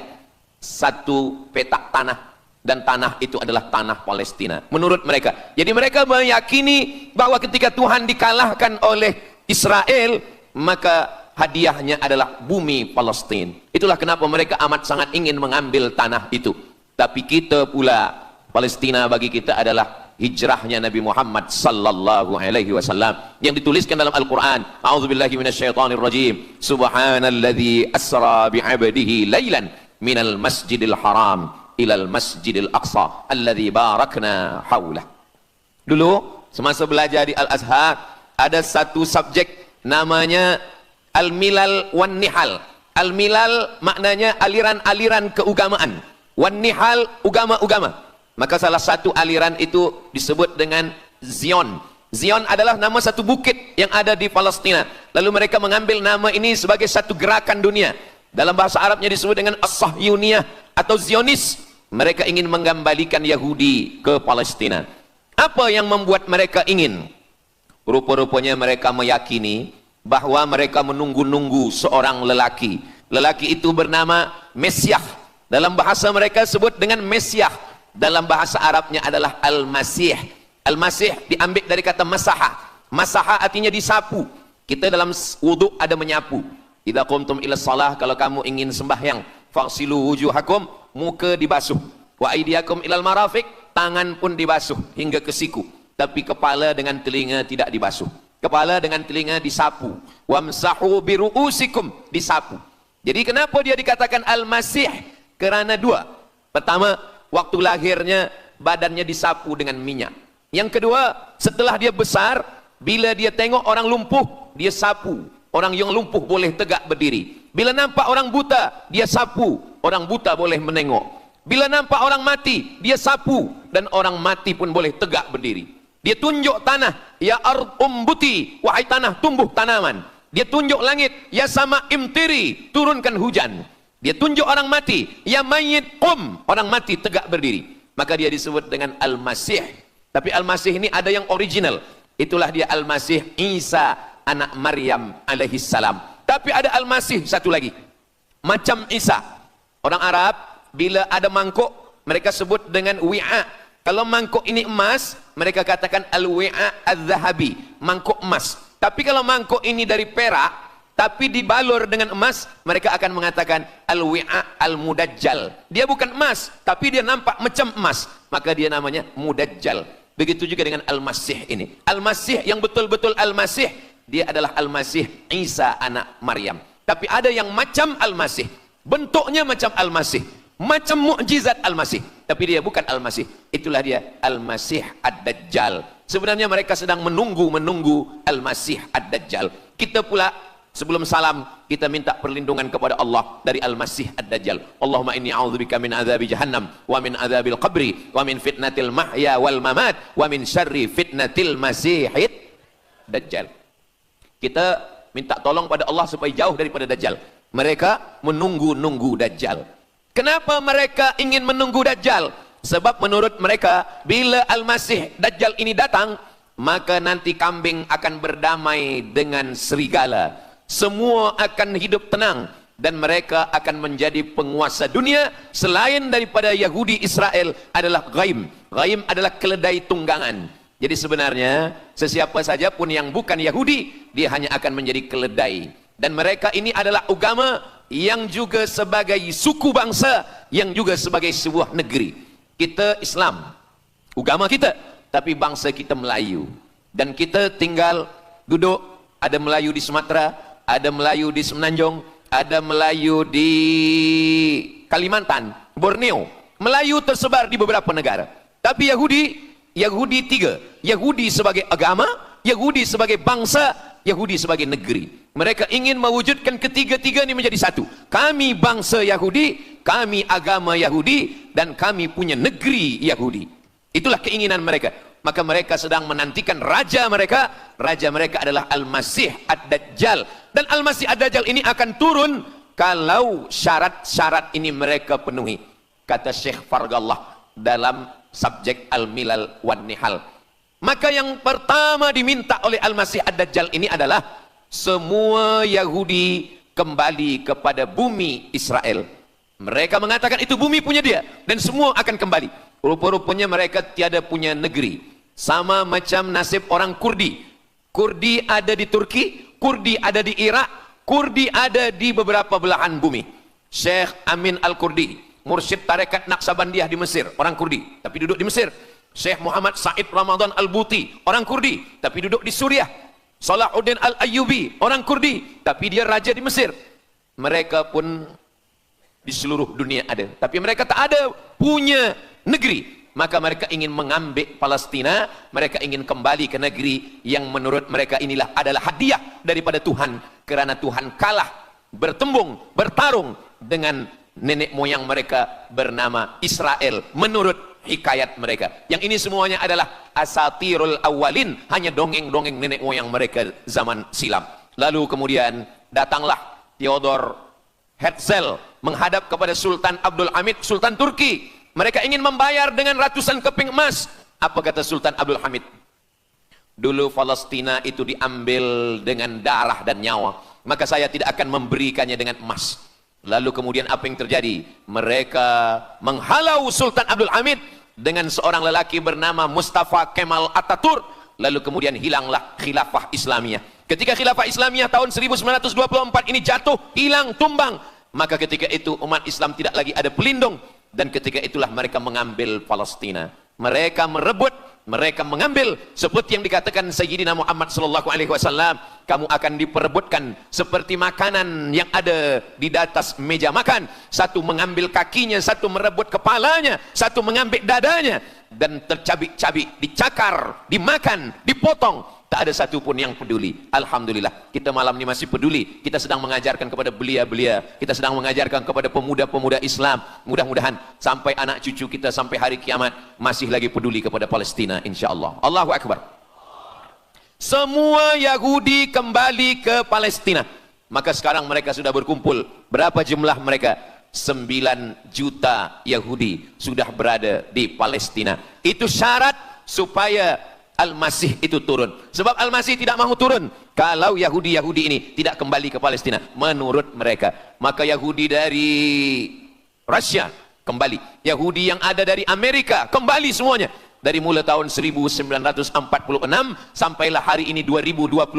satu petak tanah. Dan tanah itu adalah tanah Palestina menurut mereka. Jadi mereka meyakini bahwa ketika Tuhan dikalahkan oleh Israel, maka hadiahnya adalah bumi Palestina. Itulah kenapa mereka amat sangat ingin mengambil tanah itu. Tapi kita pula, Palestina bagi kita adalah hijrahnya Nabi Muhammad sallallahu alaihi wasallam yang dituliskan dalam Al-Qur'an. A'udzubillahi minasyaitonir rajim. Subhanalladzi asra bi'abdihi lailan minal masjidil haram ilal masjidil aqsa alladzi barakna haulah. Dulu semasa belajar di Al-Azhar ada satu subjek namanya al-milal wan nihal. Al-milal maknanya aliran-aliran keagamaan, wan nihal agama-agama. Maka salah satu aliran itu disebut dengan Zion. Zion adalah nama satu bukit yang ada di Palestina. Lalu mereka mengambil nama ini sebagai satu gerakan dunia. Dalam bahasa Arabnya disebut dengan As-Sahyuniyah atau Zionis. Mereka ingin mengembalikan Yahudi ke Palestina. Apa yang membuat mereka ingin? Rupa-rupanya mereka meyakini bahwa mereka menunggu-nunggu seorang lelaki. Lelaki itu bernama Mesiah. Dalam bahasa mereka sebut dengan Mesiah. Dalam bahasa Arabnya adalah Al-Masih. Al-Masih diambil dari kata masaha. Masaha artinya disapu. Kita dalam wudhu ada menyapu. Idza qumtum ila shalah, kalau kamu ingin sembahyang, faghsilu wujuhakum, muka dibasuh, wa aydiyakum ilal marafiq, tangan pun dibasuh hingga ke siku, tapi kepala dengan telinga tidak dibasuh. Kepala dengan telinga disapu. Wamsahu biru'usikum, disapu. Jadi kenapa dia dikatakan Al-Masih? Kerana dua. Pertama, waktu lahirnya badannya disapu dengan minyak. Yang kedua, setelah dia besar, bila dia tengok orang lumpuh, dia sapu. Orang yang lumpuh boleh tegak berdiri. Bila nampak orang buta, dia sapu. Orang buta boleh menengok. Bila nampak orang mati, dia sapu. Dan orang mati pun boleh tegak berdiri. Dia tunjuk tanah, ya ard umbuti, wahai tanah tumbuh tanaman. Dia tunjuk langit, ya sama imtiri, turunkan hujan. Dia tunjuk orang mati, ya mayyit qum, orang mati tegak berdiri. Maka dia disebut dengan Al-Masih. Tapi Al-Masih ini ada yang original. Itulah dia Al-Masih Isa anak Maryam alaihi salam. Tapi ada Al-Masih satu lagi, macam Isa. Orang Arab bila ada mangkuk, mereka sebut dengan wi'a. Kalau mangkuk ini emas, mereka katakan al-wi'a az-zahabi, mangkuk emas. Tapi kalau mangkuk ini dari perak tapi dibalur dengan emas, mereka akan mengatakan al-wi'a al-mudajjal. Dia bukan emas, tapi dia nampak macam emas, maka dia namanya mudajjal. Begitu juga dengan Al-Masih ini. Al-Masih yang betul-betul Al-Masih, dia adalah Al-Masih Isa anak Maryam. Tapi ada yang macam Al-Masih, bentuknya macam Al-Masih, macam mukjizat Al-Masih, tapi dia bukan Al-Masih. Itulah dia Al-Masih Ad-Dajjal. Sebenarnya mereka sedang menunggu Al-Masih Ad-Dajjal. Kita pula sebelum salam, kita minta perlindungan kepada Allah dari Al-Masih Ad-Dajjal. Allahumma inni a'udzubika min adzabi jahannam wa min adzabil qabri wa min fitnatil mahya wal mamat wa min syarri fitnatil masihid Dajjal. Kita minta tolong pada Allah supaya jauh daripada Dajjal. Mereka menunggu-nunggu Dajjal. Kenapa mereka ingin menunggu Dajjal? Sebab menurut mereka, bila Al-Masih Dajjal ini datang, maka nanti kambing akan berdamai dengan serigala. Semua akan hidup tenang. Dan mereka akan menjadi penguasa dunia. Selain daripada Yahudi Israel adalah ghaim. Ghaim adalah keledai tunggangan. Jadi sebenarnya sesiapa saja pun yang bukan Yahudi, dia hanya akan menjadi keledai. Dan mereka ini adalah agama yang juga sebagai suku bangsa, yang juga sebagai sebuah negeri. Kita Islam, agama kita, tapi bangsa kita Melayu. Dan kita tinggal duduk, ada Melayu di Sumatera, ada Melayu di Semenanjung, ada Melayu di Kalimantan, Borneo. Melayu tersebar di beberapa negara. Tapi Yahudi tiga. Yahudi sebagai agama, Yahudi sebagai bangsa, Yahudi sebagai negeri. Mereka ingin mewujudkan ketiga-tiga ini menjadi satu. Kami bangsa Yahudi, kami agama Yahudi, dan kami punya negeri Yahudi. Itulah keinginan mereka. Maka mereka sedang menantikan raja mereka. Raja mereka adalah Al-Masih Ad-Dajjal. Dan Al-Masih Ad-Dajjal ini akan turun kalau syarat-syarat ini mereka penuhi. Kata Syekh Fargallah dalam subjek Al-Milal wan Nihal. Maka yang pertama diminta oleh Al-Masih Ad-Dajjal ini adalah semua Yahudi kembali kepada bumi Israel. Mereka mengatakan itu bumi punya dia dan semua akan kembali. Rupa-rupanya mereka tiada punya negeri. Sama macam nasib orang Kurdi. Kurdi ada di Turki, Kurdi ada di Irak, Kurdi ada di beberapa belahan bumi. Syekh Amin Al-Kurdi, mursyid tarekat Naqsabandiyah di Mesir, orang Kurdi, tapi duduk di Mesir. Syekh Muhammad Said Ramadan Al-Buti, orang Kurdi, tapi duduk di Suriah. Salahuddin Al-Ayyubi, orang Kurdi, tapi dia raja di Mesir. Mereka pun di seluruh dunia ada, tapi mereka tak ada punya negeri. Maka mereka ingin mengambil Palestina, mereka ingin kembali ke negeri yang menurut mereka inilah adalah hadiah daripada Tuhan, kerana Tuhan kalah bertembung, bertarung dengan nenek moyang mereka bernama Israel menurut hikayat mereka. Yang ini semuanya adalah asatirul awalin, hanya dongeng-dongeng nenek moyang mereka zaman silam. Lalu kemudian datanglah Theodor Herzl menghadap kepada Sultan Abdul Hamid, Sultan Turki. Mereka ingin membayar dengan ratusan keping emas. Apa kata Sultan Abdul Hamid? Dulu Palestina itu diambil dengan darah dan nyawa, maka saya tidak akan memberikannya dengan emas. Lalu kemudian apa yang terjadi? Mereka menghalau Sultan Abdul Hamid dengan seorang lelaki bernama Mustafa Kemal Ataturk. Lalu kemudian hilanglah khilafah Islamiyah. Ketika khilafah Islamiyah tahun 1924 ini jatuh, hilang, tumbang, maka ketika itu umat Islam tidak lagi ada pelindung. Dan ketika itulah mereka mengambil Palestina. Mereka merebut, mereka mengambil, seperti yang dikatakan Sayyidina Muhammad sallallahu alaihi wasallam, kamu akan diperebutkan seperti makanan yang ada di atas meja makan. Satu mengambil kakinya, satu merebut kepalanya, satu mengambil dadanya, dan tercabik-cabik, dicakar, dimakan, dipotong. Tak ada satu pun yang peduli. Alhamdulillah, kita malam ini masih peduli. Kita sedang mengajarkan kepada belia-belia, kita sedang mengajarkan kepada pemuda-pemuda Islam. Mudah-mudahan sampai anak cucu kita sampai hari kiamat masih lagi peduli kepada Palestina, insya-Allah. Allahu Akbar. Semua Yahudi kembali ke Palestina. Maka sekarang mereka sudah berkumpul. Berapa jumlah mereka? 9 juta Yahudi sudah berada di Palestina. Itu syarat supaya Al-Masih itu turun. Sebab Al-Masih tidak mahu turun kalau Yahudi-Yahudi ini tidak kembali ke Palestina menurut mereka. Maka Yahudi dari Rusia kembali, Yahudi yang ada dari Amerika kembali semuanya. Dari mulai tahun 1946 sampailah hari ini 2025,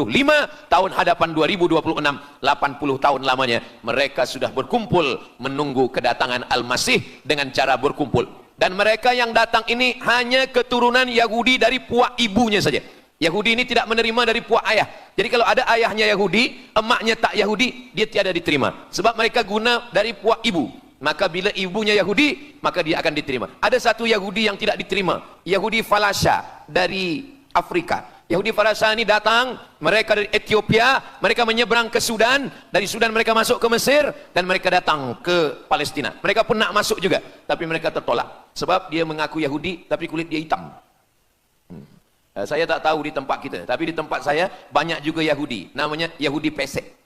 tahun hadapan 2026, 80 tahun lamanya mereka sudah berkumpul menunggu kedatangan Al-Masih dengan cara berkumpul. Dan mereka yang datang ini hanya keturunan Yahudi dari puak ibunya saja. Yahudi ini tidak menerima dari puak ayah. Jadi kalau ada ayahnya Yahudi, emaknya tak Yahudi, dia tiada diterima. Sebab mereka guna dari puak ibu. Maka bila ibunya Yahudi, maka dia akan diterima. Ada satu Yahudi yang tidak diterima, Yahudi Falasha dari Afrika. Yahudi Falasha ini datang, mereka dari Ethiopia, mereka menyeberang ke Sudan, dari Sudan mereka masuk ke Mesir, dan mereka datang ke Palestina. Mereka pun nak masuk juga, tapi mereka tertolak. Sebab dia mengaku Yahudi, tapi kulit dia hitam. Saya tak tahu di tempat kita, tapi di tempat saya banyak juga Yahudi, namanya Yahudi pesek.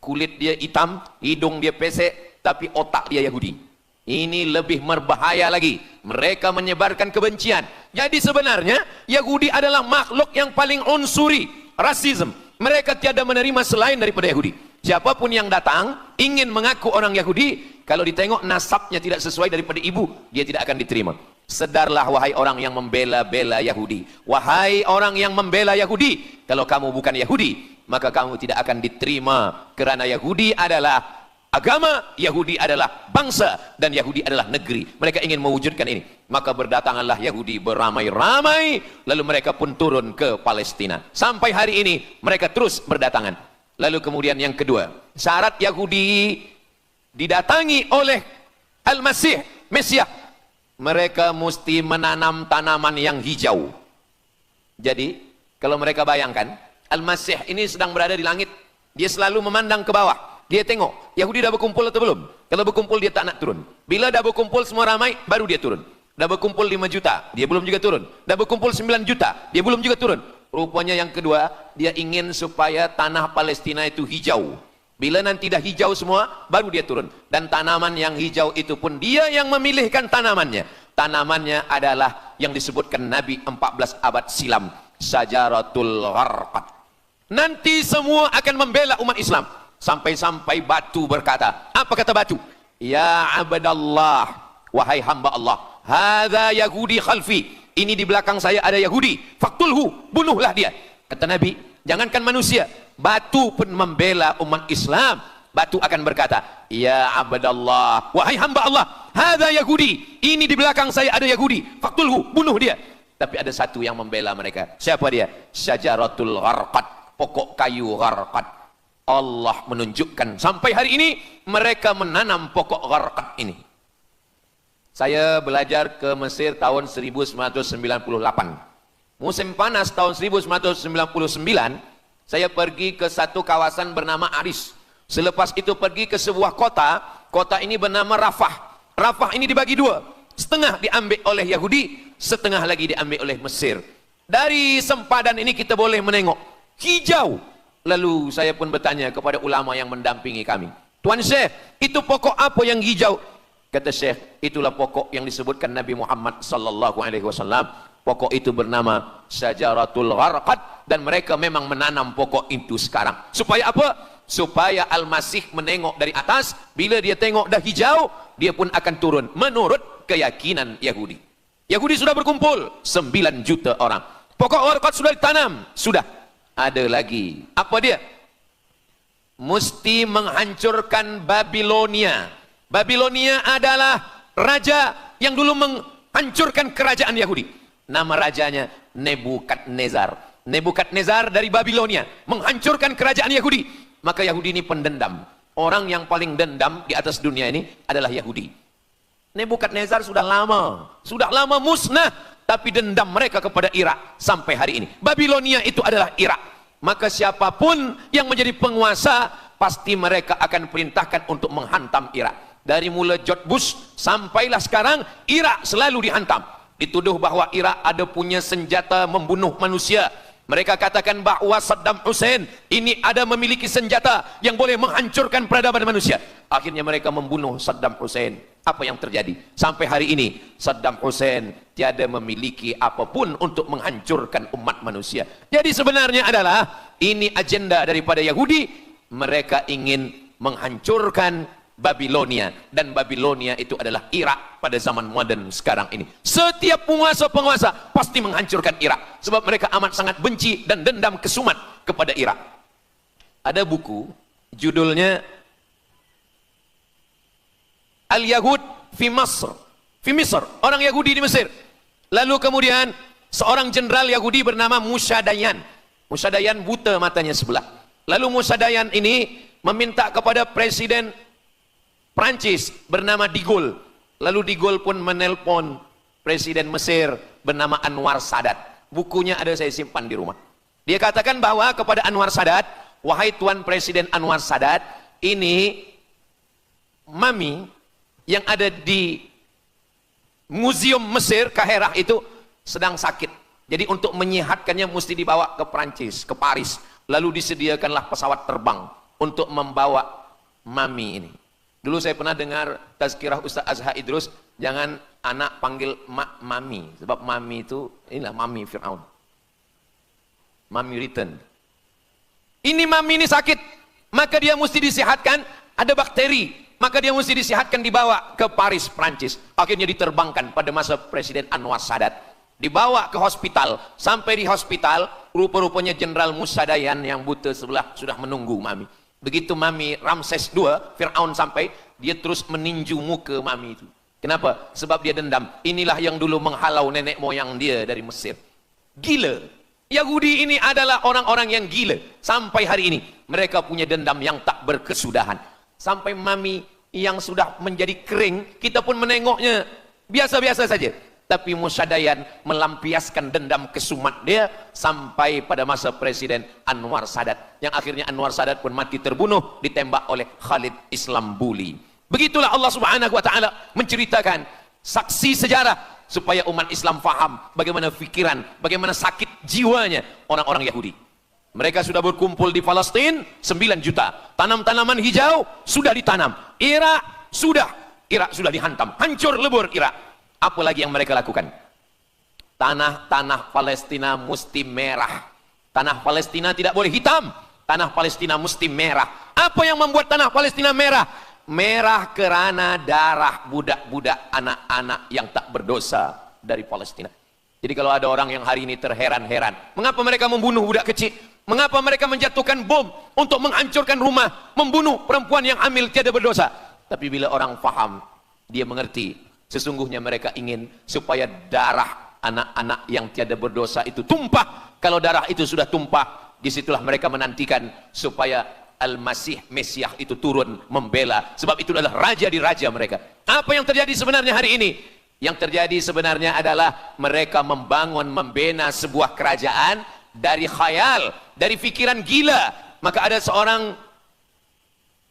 Kulit dia hitam, hidung dia pesek, tapi otak dia Yahudi. Ini lebih berbahaya lagi. Mereka menyebarkan kebencian. Jadi sebenarnya Yahudi adalah makhluk yang paling unsuri, rasisme. Mereka tiada menerima selain daripada Yahudi. Siapapun yang datang ingin mengaku orang Yahudi, kalau ditengok nasabnya tidak sesuai daripada ibu, dia tidak akan diterima. Sedarlah wahai orang yang membela-bela Yahudi. Wahai orang yang membela Yahudi, kalau kamu bukan Yahudi, maka kamu tidak akan diterima, karena Yahudi adalah agama, Yahudi adalah bangsa, dan Yahudi adalah negeri. Mereka ingin mewujudkan ini. Maka berdatanganlah Yahudi beramai-ramai, lalu mereka pun turun ke Palestina. Sampai hari ini mereka terus berdatangan. Lalu kemudian yang kedua, syarat Yahudi didatangi oleh Al-Masih, Mesias, mereka mesti menanam tanaman yang hijau. Jadi kalau mereka bayangkan, Al-Masih ini sedang berada di langit, dia selalu memandang ke bawah. Dia tengok, Yahudi dah berkumpul atau belum? Kalau berkumpul dia tak nak turun. Bila dah berkumpul semua ramai, baru dia turun. Dah berkumpul 5 juta, dia belum juga turun. Dah berkumpul 9 juta, dia belum juga turun. Rupanya yang kedua, dia ingin supaya tanah Palestina itu hijau. Bila nanti dah hijau semua, baru dia turun. Dan tanaman yang hijau itu pun dia yang memilihkan tanamannya. Tanamannya adalah yang disebutkan Nabi 14 abad silam, Syajaratul Gharqad. Nanti semua akan membela umat Islam. Sampai-sampai batu berkata, apa kata batu? Ya abdallah, wahai hamba Allah, hadza Yahudi khalfi, ini di belakang saya ada Yahudi, faktulhu, bunuhlah dia. Kata Nabi, jangankan manusia, batu pun membela umat Islam. Batu akan berkata, ya abdallah, wahai hamba Allah, hadza Yahudi, ini di belakang saya ada Yahudi, faktulhu, bunuh dia. Tapi ada satu yang membela mereka. Siapa dia? Syajaratul Gharqad, pokok kayu Gharqad. Allah menunjukkan sampai hari ini mereka menanam pokok Gharqad ini. Saya belajar ke Mesir tahun 1998. Musim panas tahun 1999, saya pergi ke satu kawasan bernama Aris. Selepas itu pergi ke sebuah kota, kota ini bernama Rafah. Rafah ini dibagi dua, setengah diambil oleh Yahudi, setengah lagi diambil oleh Mesir. Dari sempadan ini kita boleh menengok hijau. Lalu saya pun bertanya kepada ulama yang mendampingi kami, Tuan Syekh, itu pokok apa yang hijau? Kata Syekh, itulah pokok yang disebutkan Nabi Muhammad sallallahu alaihi wasallam. Pokok itu bernama Syajaratul Gharqad, dan mereka memang menanam pokok itu sekarang. Supaya apa? Supaya Al-Masih menengok dari atas, bila dia tengok dah hijau, dia pun akan turun menurut keyakinan Yahudi. Yahudi sudah berkumpul 9 juta orang. Pokok Gharqad sudah ditanam, sudah. Ada lagi, apa dia? Mesti menghancurkan Babilonia. Babilonia adalah raja yang dulu menghancurkan kerajaan Yahudi. Nama rajanya Nebukadnezar. Nebukadnezar dari Babilonia menghancurkan kerajaan Yahudi. Maka Yahudi ini pendendam. Orang yang paling dendam di atas dunia ini adalah Yahudi. Nebukadnezar sudah lama musnah, tapi dendam mereka kepada Irak sampai hari ini. Babilonia itu adalah Irak. Maka siapapun yang menjadi penguasa, pasti mereka akan perintahkan untuk menghantam Irak. Dari mula George Bush sampailah sekarang, Irak selalu dihantam. Dituduh bahwa Irak ada punya senjata membunuh manusia. Mereka katakan bahwa Saddam Hussein ini ada memiliki senjata yang boleh menghancurkan peradaban manusia. Akhirnya mereka membunuh Saddam Hussein. Apa yang terjadi? Sampai hari ini Saddam Hussein tiada memiliki apapun untuk menghancurkan umat manusia. Jadi sebenarnya adalah ini agenda daripada Yahudi. Mereka ingin menghancurkan Babilonia, dan Babilonia itu adalah Irak pada zaman modern sekarang ini. Setiap penguasa-penguasa pasti menghancurkan Irak, sebab mereka amat sangat benci dan dendam kesumat kepada Irak. Ada buku judulnya Al-Yahud fi Masr, fi Misr, orang Yahudi di Mesir. Lalu kemudian seorang jenderal Yahudi bernama Musa Dayan. Musa Dayan buta matanya sebelah. Lalu Musa Dayan ini meminta kepada Presiden Prancis bernama De Gaulle. Lalu De Gaulle pun menelpon Presiden Mesir bernama Anwar Sadat. Bukunya ada, saya simpan di rumah. Dia katakan bahwa kepada Anwar Sadat, wahai Tuan Presiden Anwar Sadat, ini mami yang ada di Museum Mesir Kaherah itu sedang sakit. Jadi untuk menyehatkannya mesti dibawa ke Prancis, ke Paris. Lalu disediakanlah pesawat terbang untuk membawa mami ini. Dulu saya pernah dengar tazkirah Ustaz Azhar Idrus, jangan anak panggil mak mami, sebab mami itu inilah mami Fir'aun. Mami return. Ini mami ini sakit, maka dia mesti disehatkan, ada bakteri, maka dia mesti disehatkan, dibawa ke Paris, Prancis. Akhirnya diterbangkan pada masa Presiden Anwar Sadat. dibawa ke hospital. Sampai di hospital, rupa-rupanya Jenderal Musa Dayan yang buta sebelah sudah menunggu Mami. Begitu Mami Ramses II, Fir'aun sampai, dia terus meninju muka Mami itu. Kenapa? Sebab dia dendam. Inilah yang dulu menghalau nenek moyang dia dari Mesir. Gila. Yahudi ini adalah orang-orang yang gila. Sampai hari ini, mereka punya dendam yang tak berkesudahan. Sampai Mami yang sudah menjadi kering, kita pun menengoknya biasa-biasa saja. Tapi Musa Dayan melampiaskan dendam kesumat dia sampai pada masa Presiden Anwar Sadat, yang akhirnya Anwar Sadat pun mati terbunuh ditembak oleh Khalid Islambuli. Begitulah Allah Subhanahu wa taala menceritakan saksi sejarah supaya umat Islam faham bagaimana pikiran, bagaimana sakit jiwanya orang-orang Yahudi. Mereka sudah berkumpul di Palestina 9 juta. Tanam-tanaman hijau sudah ditanam. Irak sudah dihantam. Hancur lebur Irak. Apa lagi yang mereka lakukan? Tanah Palestina mesti merah. Tanah Palestina tidak boleh hitam. Tanah Palestina mesti merah. Apa yang membuat tanah Palestina merah? Merah kerana darah budak-budak, anak-anak yang tak berdosa dari Palestina. Jadi kalau ada orang yang hari ini terheran-heran, mengapa mereka membunuh budak kecil? Mengapa mereka menjatuhkan bom untuk menghancurkan rumah, membunuh perempuan yang hamil tiada berdosa? Tapi bila orang faham, dia mengerti. Sesungguhnya mereka ingin supaya darah anak-anak yang tiada berdosa itu tumpah. Kalau darah itu sudah tumpah, disitulah mereka menantikan supaya Al-Masih, Mesiah itu turun membela. Sebab itu adalah raja di raja mereka. Apa yang terjadi sebenarnya hari ini? Yang terjadi sebenarnya adalah mereka membangun, membina sebuah kerajaan dari khayal, dari fikiran gila. Maka ada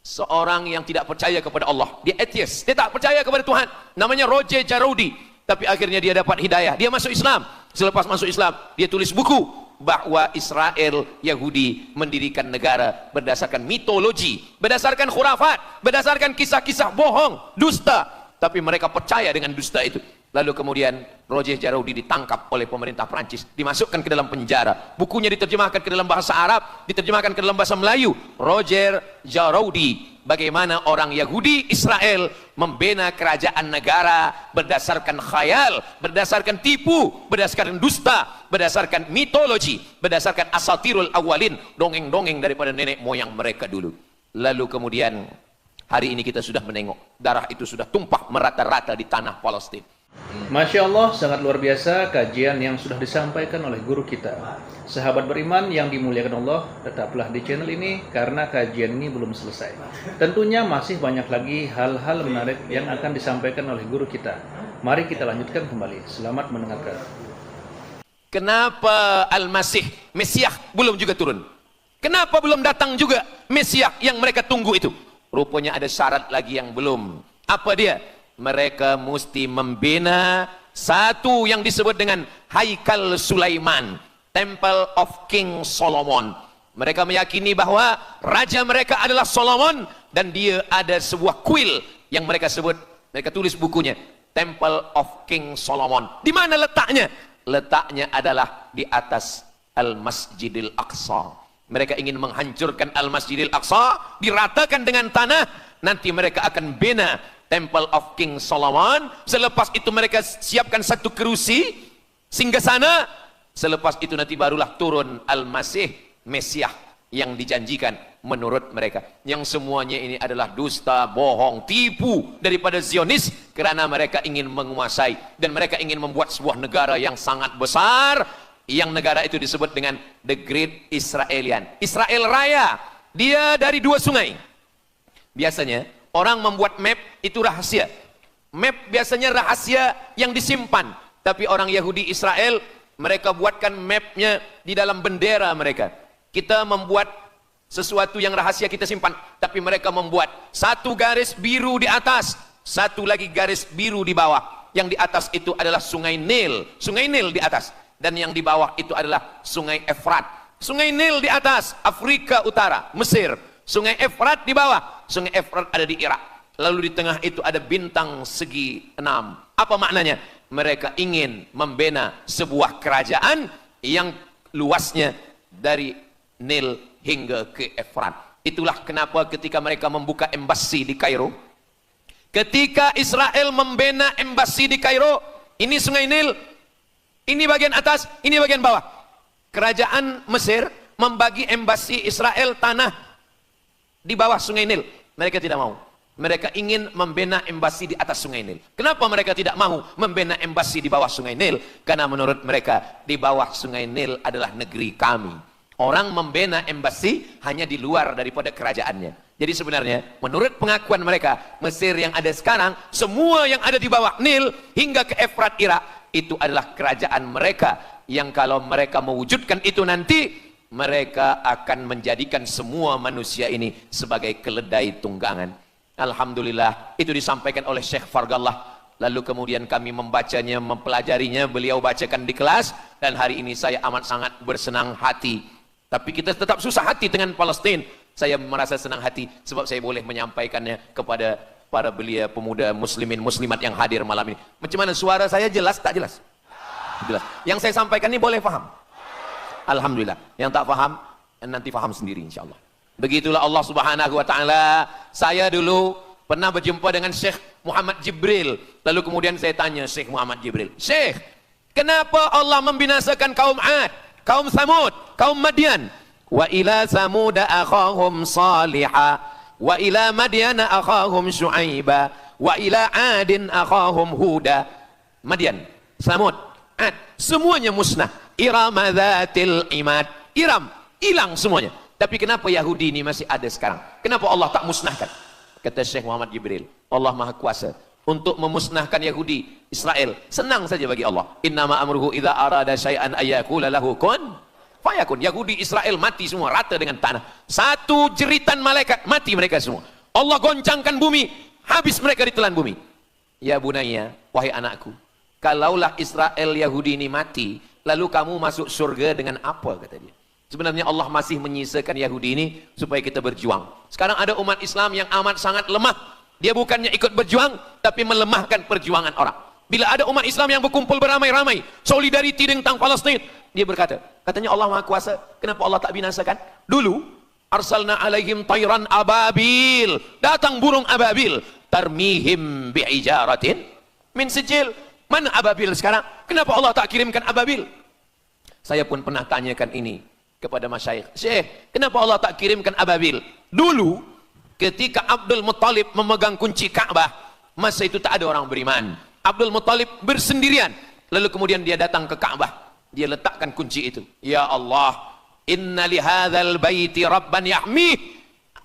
seorang yang tidak percaya kepada Allah, dia atheist, dia tak percaya kepada Tuhan, namanya Roger Jarudi, tapi akhirnya dia dapat hidayah, dia masuk Islam. Selepas masuk Islam, dia tulis buku bahwa Israel Yahudi mendirikan negara berdasarkan mitologi, berdasarkan khurafat, berdasarkan kisah-kisah bohong, dusta, tapi mereka percaya dengan dusta itu. Lalu kemudian Roger Jarudi ditangkap oleh pemerintah Prancis, dimasukkan ke dalam penjara. Bukunya diterjemahkan ke dalam bahasa Arab, diterjemahkan ke dalam bahasa Melayu. Roger Jarudi, bagaimana orang Yahudi Israel membina kerajaan negara berdasarkan khayal, berdasarkan tipu, berdasarkan dusta, berdasarkan mitologi, berdasarkan asatirul awalin, dongeng-dongeng daripada nenek moyang mereka dulu. Lalu kemudian hari ini kita sudah menengok, darah itu sudah tumpah merata-rata di tanah Palestina. Masya Allah, sangat luar biasa kajian yang sudah disampaikan oleh guru kita. Sahabat beriman yang dimuliakan Allah, tetaplah di channel ini karena kajian ini belum selesai. Tentunya masih banyak lagi hal-hal menarik yang akan disampaikan oleh guru kita. Mari kita lanjutkan kembali. Selamat mendengarkan. Kenapa Al-Masih, Mesiah belum juga turun? Kenapa belum datang juga Mesiah yang mereka tunggu itu? Rupanya ada syarat lagi yang belum. Apa dia? Mereka mesti membina satu yang disebut dengan Haikal Sulaiman, Temple of King Solomon. Mereka meyakini bahwa raja mereka adalah Solomon, dan dia ada sebuah kuil yang mereka sebut, mereka tulis bukunya, Temple of King Solomon. Di mana letaknya? Letaknya adalah di atas Al-Masjidil Aqsa. Mereka ingin menghancurkan Al-Masjidil Aqsa, diratakan dengan tanah, nanti mereka akan bina Temple of King Solomon. Selepas itu mereka siapkan satu kerusi singgasana. Selepas itu nanti barulah turun Al-Masih, Mesiah yang dijanjikan menurut mereka. Yang semuanya ini adalah dusta, bohong, tipu daripada Zionis, kerana mereka ingin menguasai dan mereka ingin membuat sebuah negara yang sangat besar, yang negara itu disebut dengan The Great Israelian, Israel Raya. Dia dari 2 sungai. Biasanya orang membuat map itu rahasia. Map biasanya rahasia yang disimpan. Tapi orang Yahudi Israel, mereka buatkan mapnya di dalam bendera mereka. Kita membuat sesuatu yang rahasia kita simpan. Tapi mereka membuat satu garis biru di atas, satu lagi garis biru di bawah. Yang di atas itu adalah sungai Nil. Sungai Nil di atas. Dan yang di bawah itu adalah sungai Efrat. Sungai Nil di atas, Afrika Utara, Mesir. Sungai Efrat di bawah, Sungai Efrat ada di Irak. Lalu di tengah itu ada bintang segi 6. Apa maknanya? Mereka ingin membina sebuah kerajaan yang luasnya dari Nil hingga ke Efrat. Itulah kenapa ketika mereka membuka embasi di Kairo, ketika Israel membina embasi di Kairo, ini Sungai Nil, Ini bagian atas, ini bagian bawah. Kerajaan Mesir membagi embasi Israel tanah di bawah Sungai Nil. Mereka tidak mau. Mereka ingin membina embasi di atas Sungai Nil. Kenapa mereka tidak mau membina embasi di bawah Sungai Nil? Karena menurut mereka di bawah Sungai Nil adalah negeri kami. Orang membina embasi hanya di luar daripada kerajaannya. Jadi sebenarnya menurut pengakuan mereka, Mesir yang ada sekarang, semua yang ada di bawah Nil hingga ke Efrat Irak, itu adalah kerajaan mereka. Yang kalau mereka mewujudkan itu nanti, mereka akan menjadikan semua manusia ini sebagai keledai tunggangan. Alhamdulillah, itu disampaikan oleh Syekh Fargallah. Lalu kemudian kami membacanya, mempelajarinya, beliau bacakan di kelas, dan hari ini saya amat sangat bersenang hati. Tapi kita tetap susah hati dengan Palestina. Saya merasa senang hati sebab saya boleh menyampaikannya kepada para belia pemuda muslimin muslimat yang hadir malam ini. Macam mana suara saya, jelas tak jelas? Jelas. Yang saya sampaikan ini boleh faham? Alhamdulillah. Yang tak faham, nanti faham sendiri insyaAllah. Begitulah Allah Subhanahu wa ta'ala. Saya dulu pernah berjumpa dengan Syekh Muhammad Jibril. Lalu kemudian saya tanya Syekh Muhammad Jibril, Syekh, kenapa Allah membinasakan kaum Ad, kaum Samud, kaum Madian? Wa ila Samud akhahum Salihah, wa ila Madian akhahum Syuaiba, wa ila Adin akhahum Huda. Madian, Samud, Ad, semuanya musnah. Iram dzatil imad. Iram, hilang semuanya. Tapi kenapa Yahudi ini masih ada sekarang? Kenapa Allah tak musnahkan? Kata Syekh Muhammad Jibril, Allah Maha Kuasa untuk memusnahkan Yahudi, Israel. Senang saja bagi Allah. Innama amruhu idza arada syai'an ayyaqula lahu kun fayakun. Yahudi, Israel mati semua rata dengan tanah. Satu jeritan malaikat mati mereka semua. Allah goncangkan bumi, habis mereka ditelan bumi. Ya bunayya, wahai anakku, kalaulah Israel Yahudi ini mati, lalu kamu masuk surga dengan apa, kata dia. Sebenarnya Allah masih menyisakan Yahudi ini supaya kita berjuang. Sekarang ada umat Islam yang amat sangat lemah. Dia bukannya ikut berjuang, tapi melemahkan perjuangan orang. Bila ada umat Islam yang berkumpul beramai-ramai, solidariti tentang Palestina, dia berkata, katanya Allah Maha Kuasa, kenapa Allah tak binasakan? Dulu, arsalna alaihim tayran ababil, datang burung ababil, tarmihim bi'ijaratin min sijil. Mana ababil sekarang? Kenapa Allah tak kirimkan ababil? Saya pun pernah tanyakan ini kepada masyayikh, Syekh, kenapa Allah tak kirimkan ababil? Dulu ketika Abdul Muttalib memegang kunci Ka'bah, masa itu tak ada orang beriman. Abdul Muttalib bersendirian, lalu kemudian dia datang ke Ka'bah, dia letakkan kunci itu. Ya Allah, inna li hadzal baiti rabban yahmih.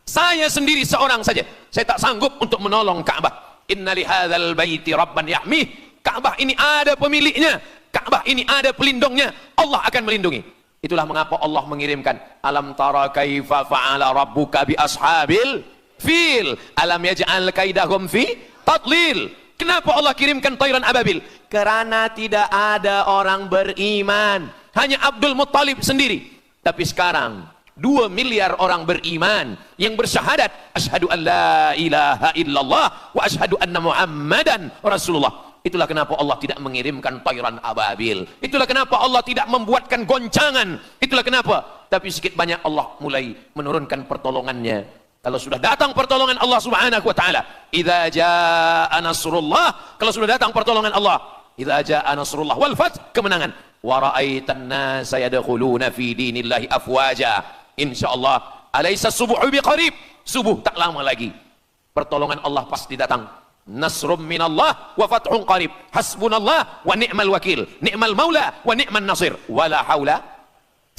Saya sendiri seorang saja, saya tak sanggup untuk menolong Ka'bah. Inna li hadzal baiti rabban yahmih. Ka'bah ini ada pemiliknya, Ka'bah ini ada pelindungnya, Allah akan melindungi. Itulah mengapa Allah mengirimkan alam tara kaifa fa'ala rabbuka bi ashabil fil alam yaj'al kaidahum fi tadlil. Kenapa Allah kirimkan tayran ababil? Karena tidak ada orang beriman, hanya Abdul Muttalib sendiri. Tapi sekarang 2 miliar orang beriman yang bersyahadat asyhadu an la ilaha illallah wa asyhadu anna muhammadan rasulullah. Itulah kenapa Allah tidak mengirimkan tayran ababil. Itulah kenapa Allah tidak membuatkan goncangan. Itulah kenapa. Tapi sedikit banyak Allah mulai menurunkan pertolongannya. Kalau sudah datang pertolongan Allah Subhanahu wa taala, idza jaa nasrullah, kalau sudah datang pertolongan Allah, idza jaa nasrullah wal fath, kemenangan. Wa ra'aitan nasa yadkhuluna fi dinillahi afwaja. Insyaallah, alaysa subuhu biqarib. Subuh tak lama lagi. Pertolongan Allah pasti datang. Nasrum minallah wa fathun qarib. Hasbunallah wa ni'mal wakil. Ni'mal maula wa ni'man nasir. Wala haula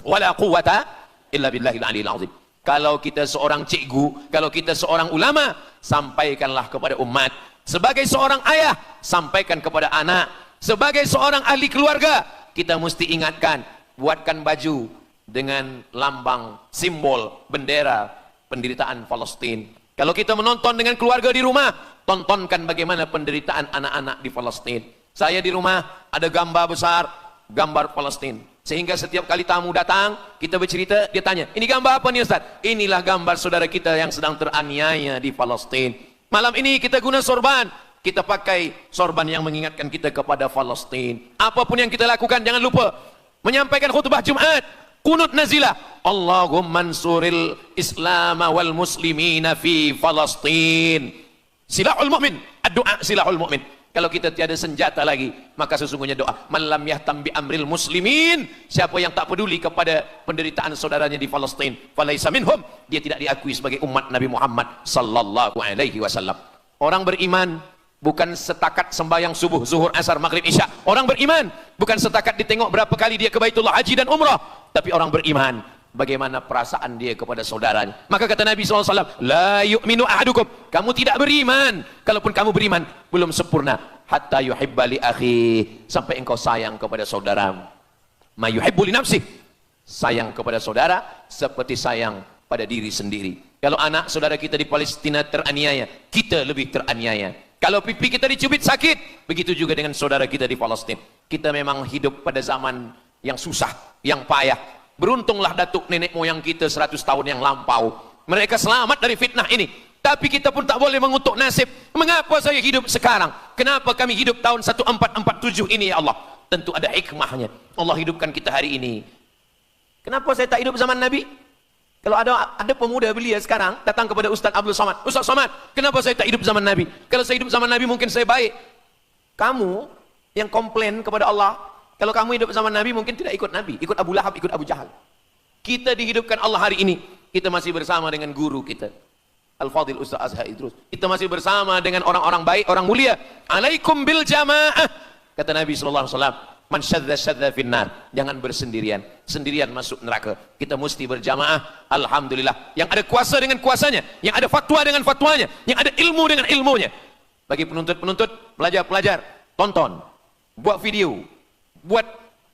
wala quwata illa billahil aliyil azim. Kalau kita seorang cikgu, kalau kita seorang ulama, sampaikanlah kepada umat. Sebagai seorang ayah, sampaikan kepada anak. Sebagai seorang ahli keluarga, kita mesti ingatkan, buatkan baju dengan lambang, simbol, bendera penderitaan Palestina. Kalau kita menonton dengan keluarga di rumah, tontonkan bagaimana penderitaan anak-anak di Palestina. Saya di rumah ada gambar besar, gambar Palestina. Sehingga setiap kali tamu datang, kita bercerita, dia tanya, ini gambar apa nih Ustaz? Inilah gambar saudara kita yang sedang teraniaya di Palestina. Malam ini kita guna sorban, kita pakai sorban yang mengingatkan kita kepada Palestina. Apapun yang kita lakukan, jangan lupa menyampaikan khutbah Jumat, kunut nazilah, Allahumma ansuril Islam wal muslimina fi Palestin. Silahul mu'min, ad-du'a silahul mu'min. Kalau kita tiada senjata lagi, maka sesungguhnya doa, man lam yahtam bi amril muslimin, siapa yang tak peduli kepada penderitaan saudaranya di Palestin, falaisa minhum, dia tidak diakui sebagai umat Nabi Muhammad sallallahu alaihi wasallam. Orang beriman bukan setakat sembahyang subuh, zuhur, asar, maghrib, isya. Orang beriman bukan setakat ditengok berapa kali dia ke Baitullah haji dan umrah, tapi orang beriman bagaimana perasaan dia kepada saudaranya. Maka kata Nabi SAW, la yu'minu ahadukum, kamu tidak beriman, kalaupun kamu beriman belum sempurna, hatta yuhibba li akhi, sampai engkau sayang kepada saudaramu. Ma yuhibbu li nafsih, sayang kepada saudara seperti sayang pada diri sendiri. Kalau anak saudara kita di Palestina teraniaya, kita lebih teraniaya. Kalau pipi kita dicubit sakit, begitu juga dengan saudara kita di Palestina. Kita memang hidup pada zaman yang susah, yang payah. Beruntunglah datuk nenek moyang kita 100 tahun yang lampau, mereka selamat dari fitnah ini. Tapi kita pun tak boleh mengutuk nasib. Mengapa saya hidup sekarang? Kenapa kami hidup tahun 1447 ini ya Allah? Tentu ada hikmahnya. Allah hidupkan kita hari ini. Kenapa saya tak hidup zaman Nabi? Kalau ada pemuda belia sekarang datang kepada Ustaz Abdul Somad, Ustaz Somad, kenapa saya tak hidup zaman Nabi? Kalau saya hidup zaman Nabi mungkin saya baik. Kamu yang komplain kepada Allah, kalau kamu hidup zaman Nabi mungkin tidak ikut Nabi, ikut Abu Lahab, ikut Abu Jahal. Kita dihidupkan Allah hari ini, kita masih bersama dengan guru kita, Al-Fadhil Ustaz Azhar Idrus. Kita masih bersama dengan orang-orang baik, orang mulia. Alaikum bil jamaah. Kata Nabi SAW, man syadza syadza finnar, jangan bersendirian, sendirian masuk neraka. Kita mesti berjamaah. Alhamdulillah, yang ada kuasa dengan kuasanya, yang ada fatwa dengan fatwanya, yang ada ilmu dengan ilmunya. Bagi penuntut-penuntut, pelajar-pelajar, tonton, buat video, buat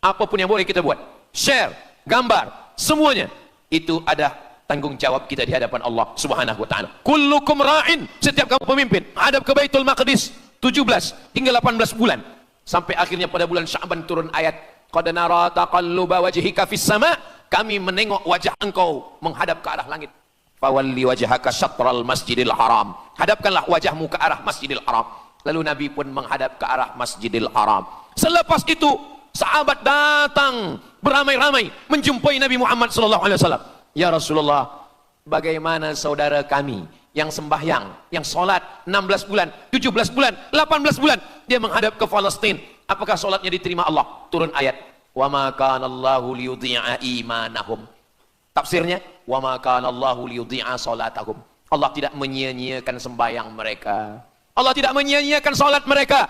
apapun yang boleh kita buat, share, gambar, semuanya itu ada tanggung jawab kita di hadapan Allah Subhanahu wa taala. Kullukum ra'in, setiap kamu pemimpin, hadap ke Baitul Maqdis 17 hingga 18 bulan. Sampai akhirnya pada bulan Sya'ban turun ayat, qad nara taqalluba wajhika fis sama', kami menengok wajah engkau menghadap ke arah langit. Fawalli wajhaka syatral masjidil haram, hadapkanlah wajahmu ke arah Masjidil Haram. Lalu Nabi pun menghadap ke arah Masjidil Haram. Selepas itu sahabat datang beramai-ramai menjumpai Nabi Muhammad SAW. Ya Rasulullah, bagaimana saudara kami yang sembahyang, yang solat 16 bulan, 17 bulan, 18 bulan, dia menghadap ke Palestina, apakah solatnya diterima Allah? Turun ayat, wa ma kana Allahu liyudhi'a imanahum. Tafsirnya, wa ma kana Allahu liyudhi'a salatahum. Allah tidak menyia-nyiakan sembahyang mereka, Allah tidak menyia-nyiakan solat mereka.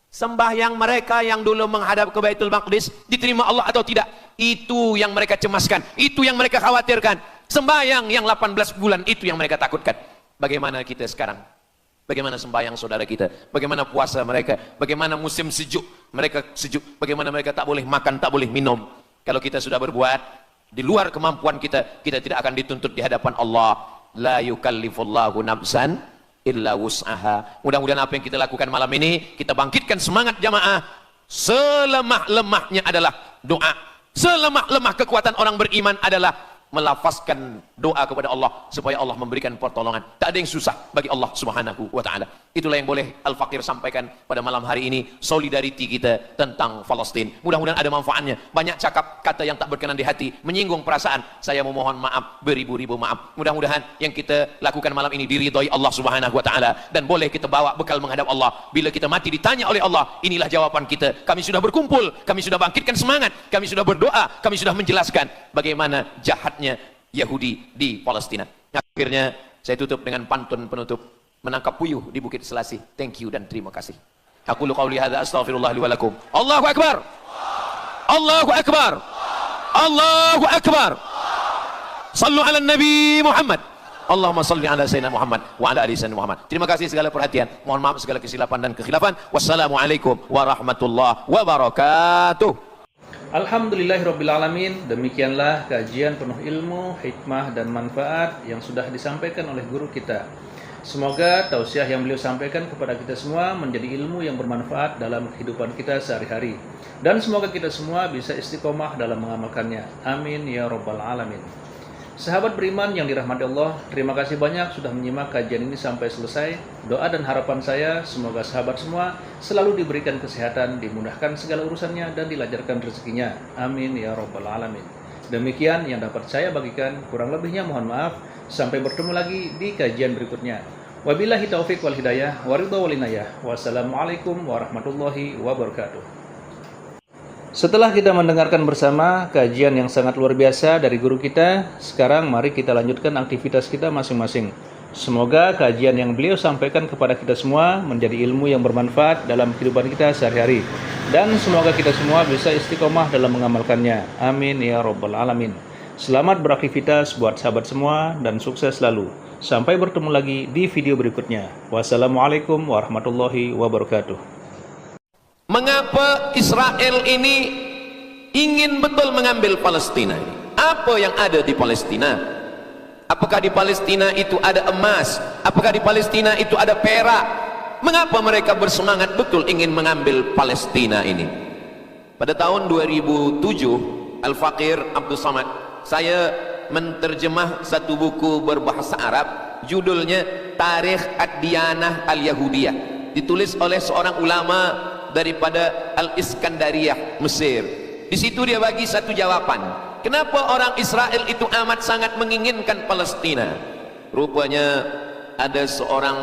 Sembahyang mereka yang dulu menghadap ke Baitul Maqdis diterima Allah atau tidak, itu yang mereka cemaskan, itu yang mereka khawatirkan. Sembahyang yang 18 bulan itu yang mereka takutkan. Bagaimana kita sekarang? Bagaimana sembahyang saudara kita? Bagaimana puasa mereka? Bagaimana musim sejuk? Mereka sejuk. Bagaimana mereka tak boleh makan, tak boleh minum? Kalau kita sudah berbuat di luar kemampuan kita, kita tidak akan dituntut di hadapan Allah. La yukallifullahu nafsan illa wus'aha. Mudah-mudahan apa yang kita lakukan malam ini, kita bangkitkan semangat jamaah. Selemah-lemahnya adalah doa. Selemah-lemah kekuatan orang beriman adalah melafazkan doa kepada Allah supaya Allah memberikan pertolongan. Tak ada yang susah bagi Allah Subhanahu wa taala. Itulah yang boleh Al-Fakir sampaikan pada malam hari ini, solidariti kita tentang Palestina. Mudah-mudahan ada manfaatnya. Banyak cakap kata yang tak berkenan di hati, menyinggung perasaan, saya memohon maaf, beribu-ribu maaf. Mudah-mudahan yang kita lakukan malam ini diridhai Allah Subhanahu wa taala dan boleh kita bawa bekal menghadap Allah. Bila kita mati ditanya oleh Allah, inilah jawaban kita. Kami sudah berkumpul, kami sudah bangkitkan semangat, kami sudah berdoa, kami sudah menjelaskan bagaimana jahatnya Yahudi di Palestina. Akhirnya saya tutup dengan pantun penutup, menangkap puyuh di Bukit Selasih. Thank you dan terima kasih. Aqulu qauli hadza astaghfirullah li wa lakum. Allahu akbar. Allahu akbar. Allahu akbar. Sallu ala Nabi Muhammad. Allahumma salli ala Sayyidina Muhammad wa ala ali Sayyidina Muhammad. Terima kasih segala perhatian. Mohon maaf segala kesilapan dan kekhilafan. Wassalamualaikum warahmatullahi wabarakatuh. Alhamdulillahirrabbilalamin. Demikianlah kajian penuh ilmu, hikmah dan manfaat yang sudah disampaikan oleh guru kita. Semoga tausiah yang beliau sampaikan kepada kita semua menjadi ilmu yang bermanfaat dalam kehidupan kita sehari-hari. Dan semoga kita semua bisa istiqomah dalam mengamalkannya. Amin ya rabbal alamin. Sahabat beriman yang dirahmati Allah, terima kasih banyak sudah menyimak kajian ini sampai selesai. Doa dan harapan saya, semoga sahabat semua selalu diberikan kesehatan, dimudahkan segala urusannya, dan dilancarkan rezekinya. Amin ya rabbal alamin. Demikian yang dapat saya bagikan, kurang lebihnya mohon maaf. Sampai bertemu lagi di kajian berikutnya. Wabillahi taufik wal hidayah, waridha wal inayah. Wassalamualaikum warahmatullahi wabarakatuh. Setelah kita mendengarkan bersama kajian yang sangat luar biasa dari guru kita, sekarang mari kita lanjutkan aktivitas kita masing-masing. Semoga kajian yang beliau sampaikan kepada kita semua menjadi ilmu yang bermanfaat dalam kehidupan kita sehari-hari. Dan semoga kita semua bisa istiqomah dalam mengamalkannya. Amin ya rabbal alamin. Selamat beraktivitas buat sahabat semua dan sukses selalu. Sampai bertemu lagi di video berikutnya. Wassalamualaikum warahmatullahi wabarakatuh. Mengapa Israel ini ingin betul mengambil Palestina? Apa yang ada di Palestina? Apakah di Palestina itu ada emas? Apakah di Palestina itu ada perak? Mengapa mereka bersemangat betul ingin mengambil Palestina ini? Pada tahun 2007, Al-Faqir Abdul Samad, saya menterjemah satu buku berbahasa Arab, judulnya Tarikh Ad-Diyanah Al-Yahudiyah, ditulis oleh seorang ulama daripada Al-Iskandariyah, Mesir. Di situ dia bagi satu jawaban, kenapa orang Israel itu amat sangat menginginkan Palestina. Rupanya ada seorang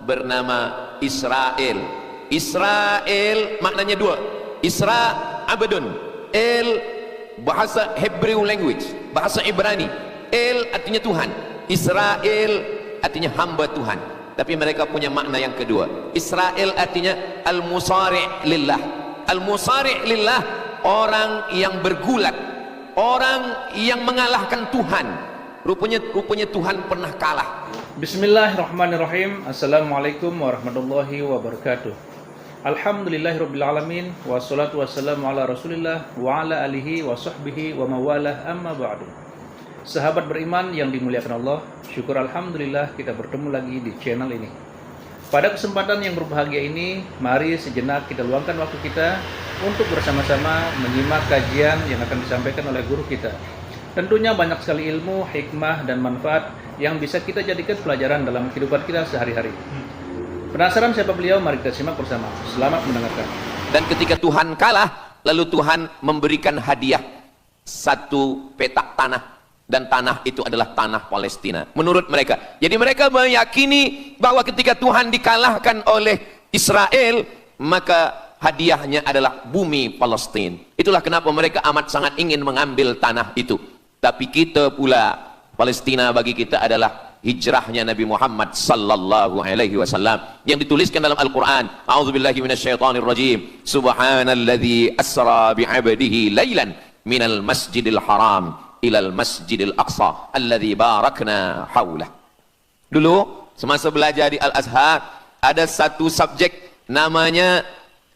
bernama Israel. Israel maknanya dua, Isra Abdun, El bahasa Hebrew language, bahasa Ibrani. El artinya Tuhan, Israel artinya hamba Tuhan. Tapi mereka punya makna yang kedua. Israel artinya al-musari' lillah. Al-musari' lillah, orang yang bergulat, orang yang mengalahkan Tuhan. Rupanya Tuhan pernah kalah. Bismillahirrahmanirrahim. Assalamualaikum warahmatullahi wabarakatuh. Alhamdulillahirabbil alamin, wassalatu wassalamu ala Rasulillah wa ala alihi wa sahbihi wa mawalah, amma ba'du. Sahabat beriman yang dimuliakan Allah, syukur alhamdulillah kita bertemu lagi di channel ini. Pada kesempatan yang berbahagia ini, mari sejenak kita luangkan waktu kita untuk bersama-sama menyimak kajian yang akan disampaikan oleh guru kita. Tentunya banyak sekali ilmu, hikmah dan manfaat yang bisa kita jadikan pelajaran dalam kehidupan kita sehari-hari. Penasaran siapa beliau? Mari kita simak bersama. Selamat mendengarkan. Dan ketika Tuhan kalah, lalu Tuhan memberikan hadiah satu petak tanah, dan tanah itu adalah tanah Palestina menurut mereka. Jadi mereka meyakini bahwa ketika Tuhan dikalahkan oleh Israel, maka hadiahnya adalah bumi Palestina. Itulah kenapa mereka amat sangat ingin mengambil tanah itu. Tapi kita pula, Palestina bagi kita adalah hijrahnya Nabi Muhammad sallallahu alaihi wasallam yang dituliskan dalam Al-Qur'an. A'udzubillahi minasyaitonir rajim. Subhanalladzi asra bi'abdihi lailan minal masjidil haram ilal masjidil aqsa alladzi barakna haulah. Dulu semasa belajar di Al-Azhar ada satu subjek namanya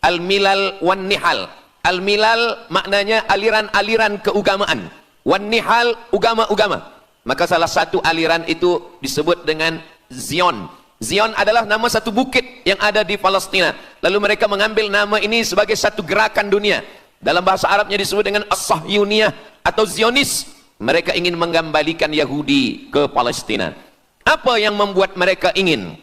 Al-Milal wan Nihal. Al-Milal maknanya aliran-aliran keagamaan, wan Nihal agama-agama. Maka salah satu aliran itu disebut dengan Zion. Zion adalah nama satu bukit yang ada di Palestina. Lalu mereka mengambil nama ini sebagai satu gerakan dunia. Dalam bahasa Arabnya disebut dengan As-Sahyuniyah atau Zionis. Mereka ingin mengembalikan Yahudi ke Palestina. Apa yang membuat mereka ingin?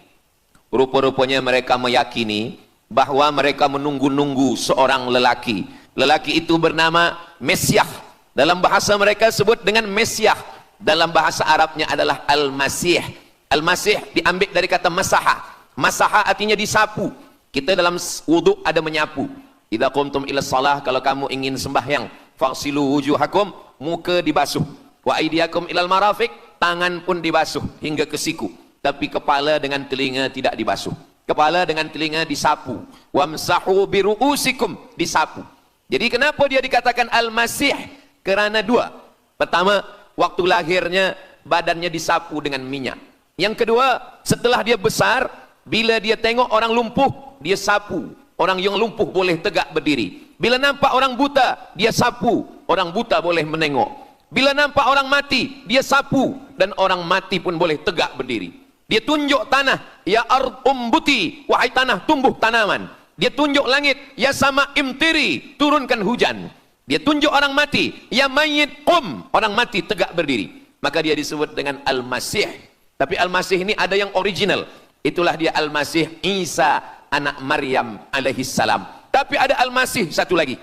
Rupa-rupanya mereka meyakini bahwa mereka menunggu-nunggu seorang lelaki. Lelaki itu bernama Mesiah. Dalam bahasa mereka sebut dengan Mesiah. Dalam bahasa Arabnya adalah Al-Masih. Al-Masih diambil dari kata masaha. Masaha artinya disapu. Kita dalam wudhu ada menyapu. Idza qumtum ila shalah, kalau kamu ingin sembahyang, faghsilu wujuhakum, muka dibasuh. Wa aydiyakum ilal marafiq, tangan pun dibasuh hingga ke siku. Tapi kepala dengan telinga tidak dibasuh. Kepala dengan telinga disapu. Wamsahu biru'usikum, disapu. Jadi kenapa dia dikatakan Al-Masih? Kerana dua. Pertama, waktu lahirnya badannya disapu dengan minyak. Yang kedua, setelah dia besar, bila dia tengok orang lumpuh, dia sapu. Orang yang lumpuh boleh tegak berdiri. Bila nampak orang buta, dia sapu. Orang buta boleh menengok. Bila nampak orang mati, dia sapu. Dan orang mati pun boleh tegak berdiri. Dia tunjuk tanah, ya ard umbuti, wahai tanah tumbuh tanaman. Dia tunjuk langit, ya sama imtiri, turunkan hujan. Dia tunjuk orang mati, ya mayyit qum, orang mati tegak berdiri. Maka dia disebut dengan Al-Masih. Tapi Al-Masih ini ada yang original. Itulah dia Al-Masih Isa anak Maryam alaihi salam. Tapi ada Al-Masih satu lagi.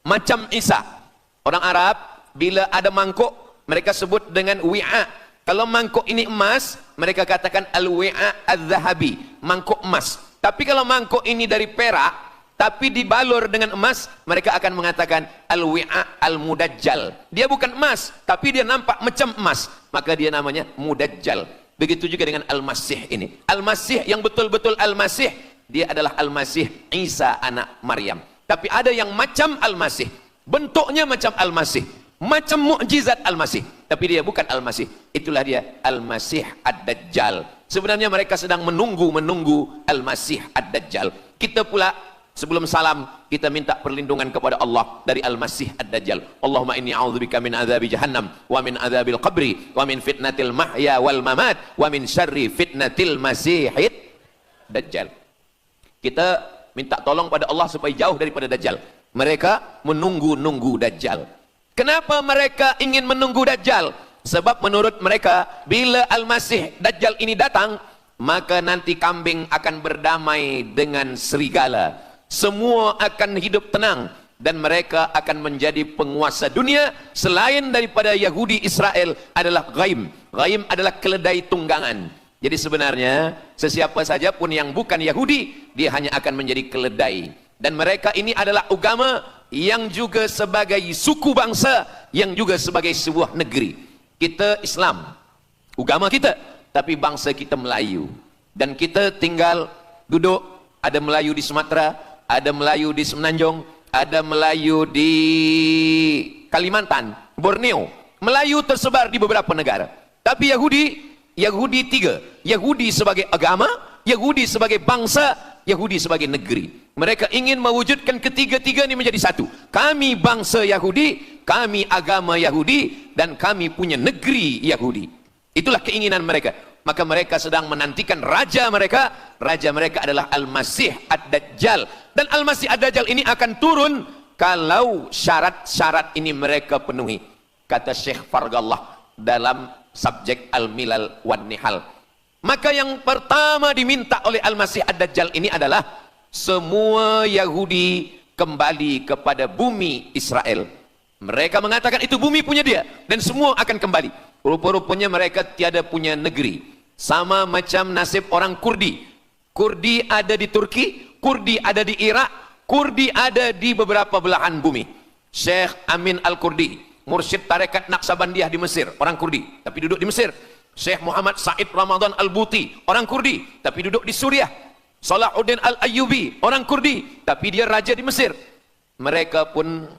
Macam Isa. Orang Arab bila ada mangkuk, mereka sebut dengan wi'a. Kalau mangkuk ini emas, mereka katakan al-wi'a adz-dzahabi, mangkuk emas. Tapi kalau mangkuk ini dari perak, tapi dibalur dengan emas, mereka akan mengatakan al-wi'a al-mudajjal. Dia bukan emas, tapi dia nampak macam emas, maka dia namanya mudajjal. Begitu juga dengan Al-Masih ini. Al-Masih yang betul-betul Al-Masih, dia adalah Al-Masih Isa anak Maryam. Tapi ada yang macam Al-Masih, bentuknya macam Al-Masih, macam mukjizat Al-Masih, tapi dia bukan Al-Masih. Itulah dia Al-Masih Ad-Dajjal. Sebenarnya mereka sedang menunggu Al-Masih Ad-Dajjal. Kita pula sebelum salam, kita minta perlindungan kepada Allah dari Al-Masih Ad-Dajjal. Allahumma inni a'udzubika min adzabi jahannam wa min adzabil qabri wa min fitnatil mahya wal mamat wa min syarri fitnatil masihid Dajjal. Kita minta tolong pada Allah supaya jauh daripada Dajjal. Mereka menunggu Dajjal. Kenapa mereka ingin menunggu Dajjal? Sebab menurut mereka, bila Al-Masih Dajjal ini datang, maka nanti kambing akan berdamai dengan serigala. Semua akan hidup tenang dan mereka akan menjadi penguasa dunia. Selain daripada Yahudi Israel adalah ghaim. Ghaim adalah keledai tunggangan. Jadi sebenarnya sesiapa saja pun yang bukan Yahudi, dia hanya akan menjadi keledai. Dan mereka ini adalah agama yang juga sebagai suku bangsa, yang juga sebagai sebuah negeri. Kita Islam, agama kita, tapi bangsa kita Melayu. Dan kita tinggal duduk, ada Melayu di Sumatera, ada Melayu di Semenanjung, ada Melayu di Kalimantan, Borneo. Melayu tersebar di beberapa negara. Tapi Yahudi tiga. Yahudi sebagai agama, Yahudi sebagai bangsa, Yahudi sebagai negeri. Mereka ingin mewujudkan ketiga-tiga ini menjadi satu. Kami bangsa Yahudi, kami agama Yahudi, dan kami punya negeri Yahudi. Itulah keinginan mereka. Maka mereka sedang menantikan raja mereka. Raja mereka adalah Al-Masih Ad-Dajjal. Dan Al-Masih Ad-Dajjal ini akan turun kalau syarat-syarat ini mereka penuhi. Kata Syekh Fargallah dalam subjek Al-Milal wan Nihal. Maka yang pertama diminta oleh Al-Masih Ad-Dajjal ini adalah semua Yahudi kembali kepada bumi Israel. Mereka mengatakan itu bumi punya dia dan semua akan kembali. Rupa-rupanya mereka tiada punya negeri. Sama macam nasib orang Kurdi. Kurdi ada di Turki, Kurdi ada di Irak, Kurdi ada di beberapa belahan bumi. Syekh Amin Al-Kurdi, mursyid tarekat Naqsabandiyah di Mesir, orang Kurdi, tapi duduk di Mesir. Syekh Muhammad Said Ramadan Al-Buti, orang Kurdi, tapi duduk di Suriah. Salahuddin Al-Ayyubi, orang Kurdi, tapi dia raja di Mesir. Mereka pun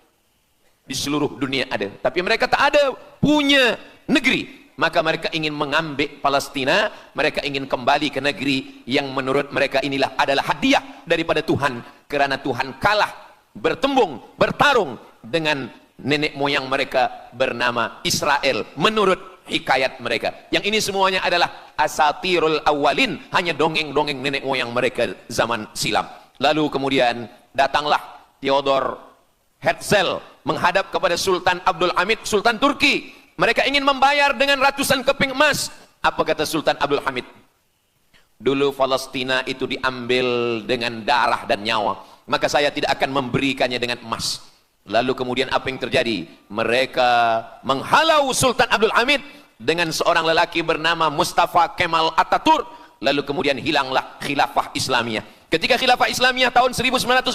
di seluruh dunia ada, tapi mereka tak ada punya negeri. Maka mereka ingin mengambil Palestina, mereka ingin kembali ke negeri yang menurut mereka inilah adalah hadiah daripada Tuhan, kerana Tuhan kalah bertarung dengan nenek moyang mereka bernama Israel menurut hikayat mereka. Yang ini semuanya adalah asatirul awalin, hanya dongeng-dongeng nenek moyang mereka zaman silam. Lalu kemudian datanglah Theodor Herzl menghadap kepada Sultan Abdul Hamid, Sultan Turki. Mereka ingin membayar dengan ratusan keping emas. Apa kata Sultan Abdul Hamid? Dulu Palestina itu diambil dengan darah dan nyawa, maka saya tidak akan memberikannya dengan emas. Lalu kemudian apa yang terjadi? Mereka menghalau Sultan Abdul Hamid dengan seorang lelaki bernama Mustafa Kemal Ataturk. Lalu kemudian hilanglah khilafah Islamiyah. Ketika khilafah Islamiyah tahun 1924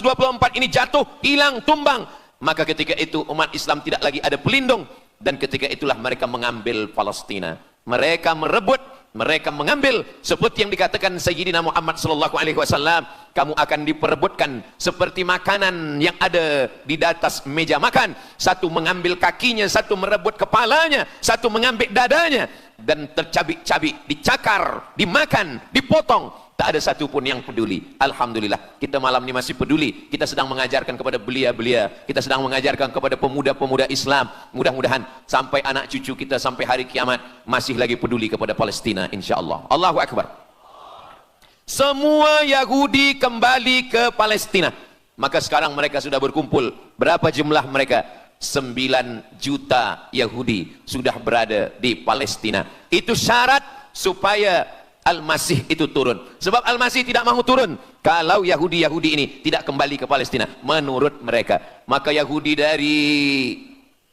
ini jatuh, hilang, tumbang, maka ketika itu umat Islam tidak lagi ada pelindung. Dan ketika itulah mereka mengambil Palestina. Mereka merebut, mereka mengambil, seperti yang dikatakan Sayyidina Muhammad sallallahu alaihi wasallam, kamu akan diperebutkan seperti makanan yang ada di atas meja makan. Satu mengambil kakinya, satu merebut kepalanya, satu mengambil dadanya, dan tercabik-cabik, dicakar, dimakan, dipotong. Tak ada satu pun yang peduli. Alhamdulillah, kita malam ini masih peduli. Kita sedang mengajarkan kepada belia-belia, kita sedang mengajarkan kepada pemuda-pemuda Islam. Mudah-mudahan sampai anak cucu kita sampai hari kiamat masih lagi peduli kepada Palestina, insya-Allah. Allahu Akbar. Semua Yahudi kembali ke Palestina. Maka sekarang mereka sudah berkumpul. Berapa jumlah mereka? 9 juta Yahudi sudah berada di Palestina. Itu syarat supaya Al-Masih itu turun. Sebab Al-Masih tidak mahu turun kalau Yahudi-Yahudi ini tidak kembali ke Palestina menurut mereka. Maka Yahudi dari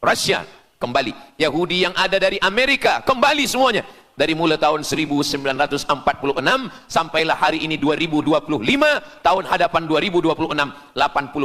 Rusia, kembali. Yahudi yang ada dari Amerika kembali semuanya. Dari mulai tahun 1946 sampailah hari ini 2025, tahun hadapan 2026, 80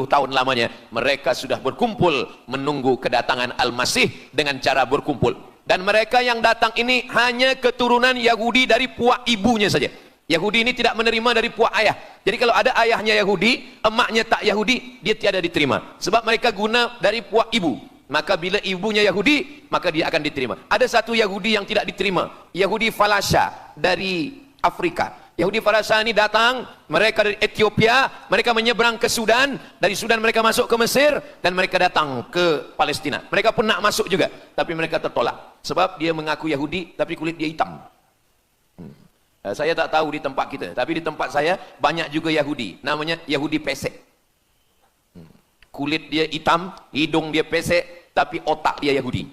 tahun lamanya mereka sudah berkumpul menunggu kedatangan Al-Masih dengan cara berkumpul. Dan mereka yang datang ini hanya keturunan Yahudi dari puak ibunya saja. Yahudi ini tidak menerima dari puak ayah. Jadi kalau ada ayahnya Yahudi, emaknya tak Yahudi, dia tiada diterima. Sebab mereka guna dari puak ibu. Maka bila ibunya Yahudi, maka dia akan diterima. Ada satu Yahudi yang tidak diterima, Yahudi Falasha dari Afrika. Yahudi Falasha ini datang, mereka dari Ethiopia, mereka menyeberang ke Sudan, dari Sudan mereka masuk ke Mesir, dan mereka datang ke Palestina. Mereka pun nak masuk juga, tapi mereka tertolak. Sebab dia mengaku Yahudi, tapi kulit dia hitam. Saya tak tahu di tempat kita, tapi di tempat saya banyak juga Yahudi, namanya Yahudi pesek. Kulit dia hitam, hidung dia pesek, tapi otak dia Yahudi.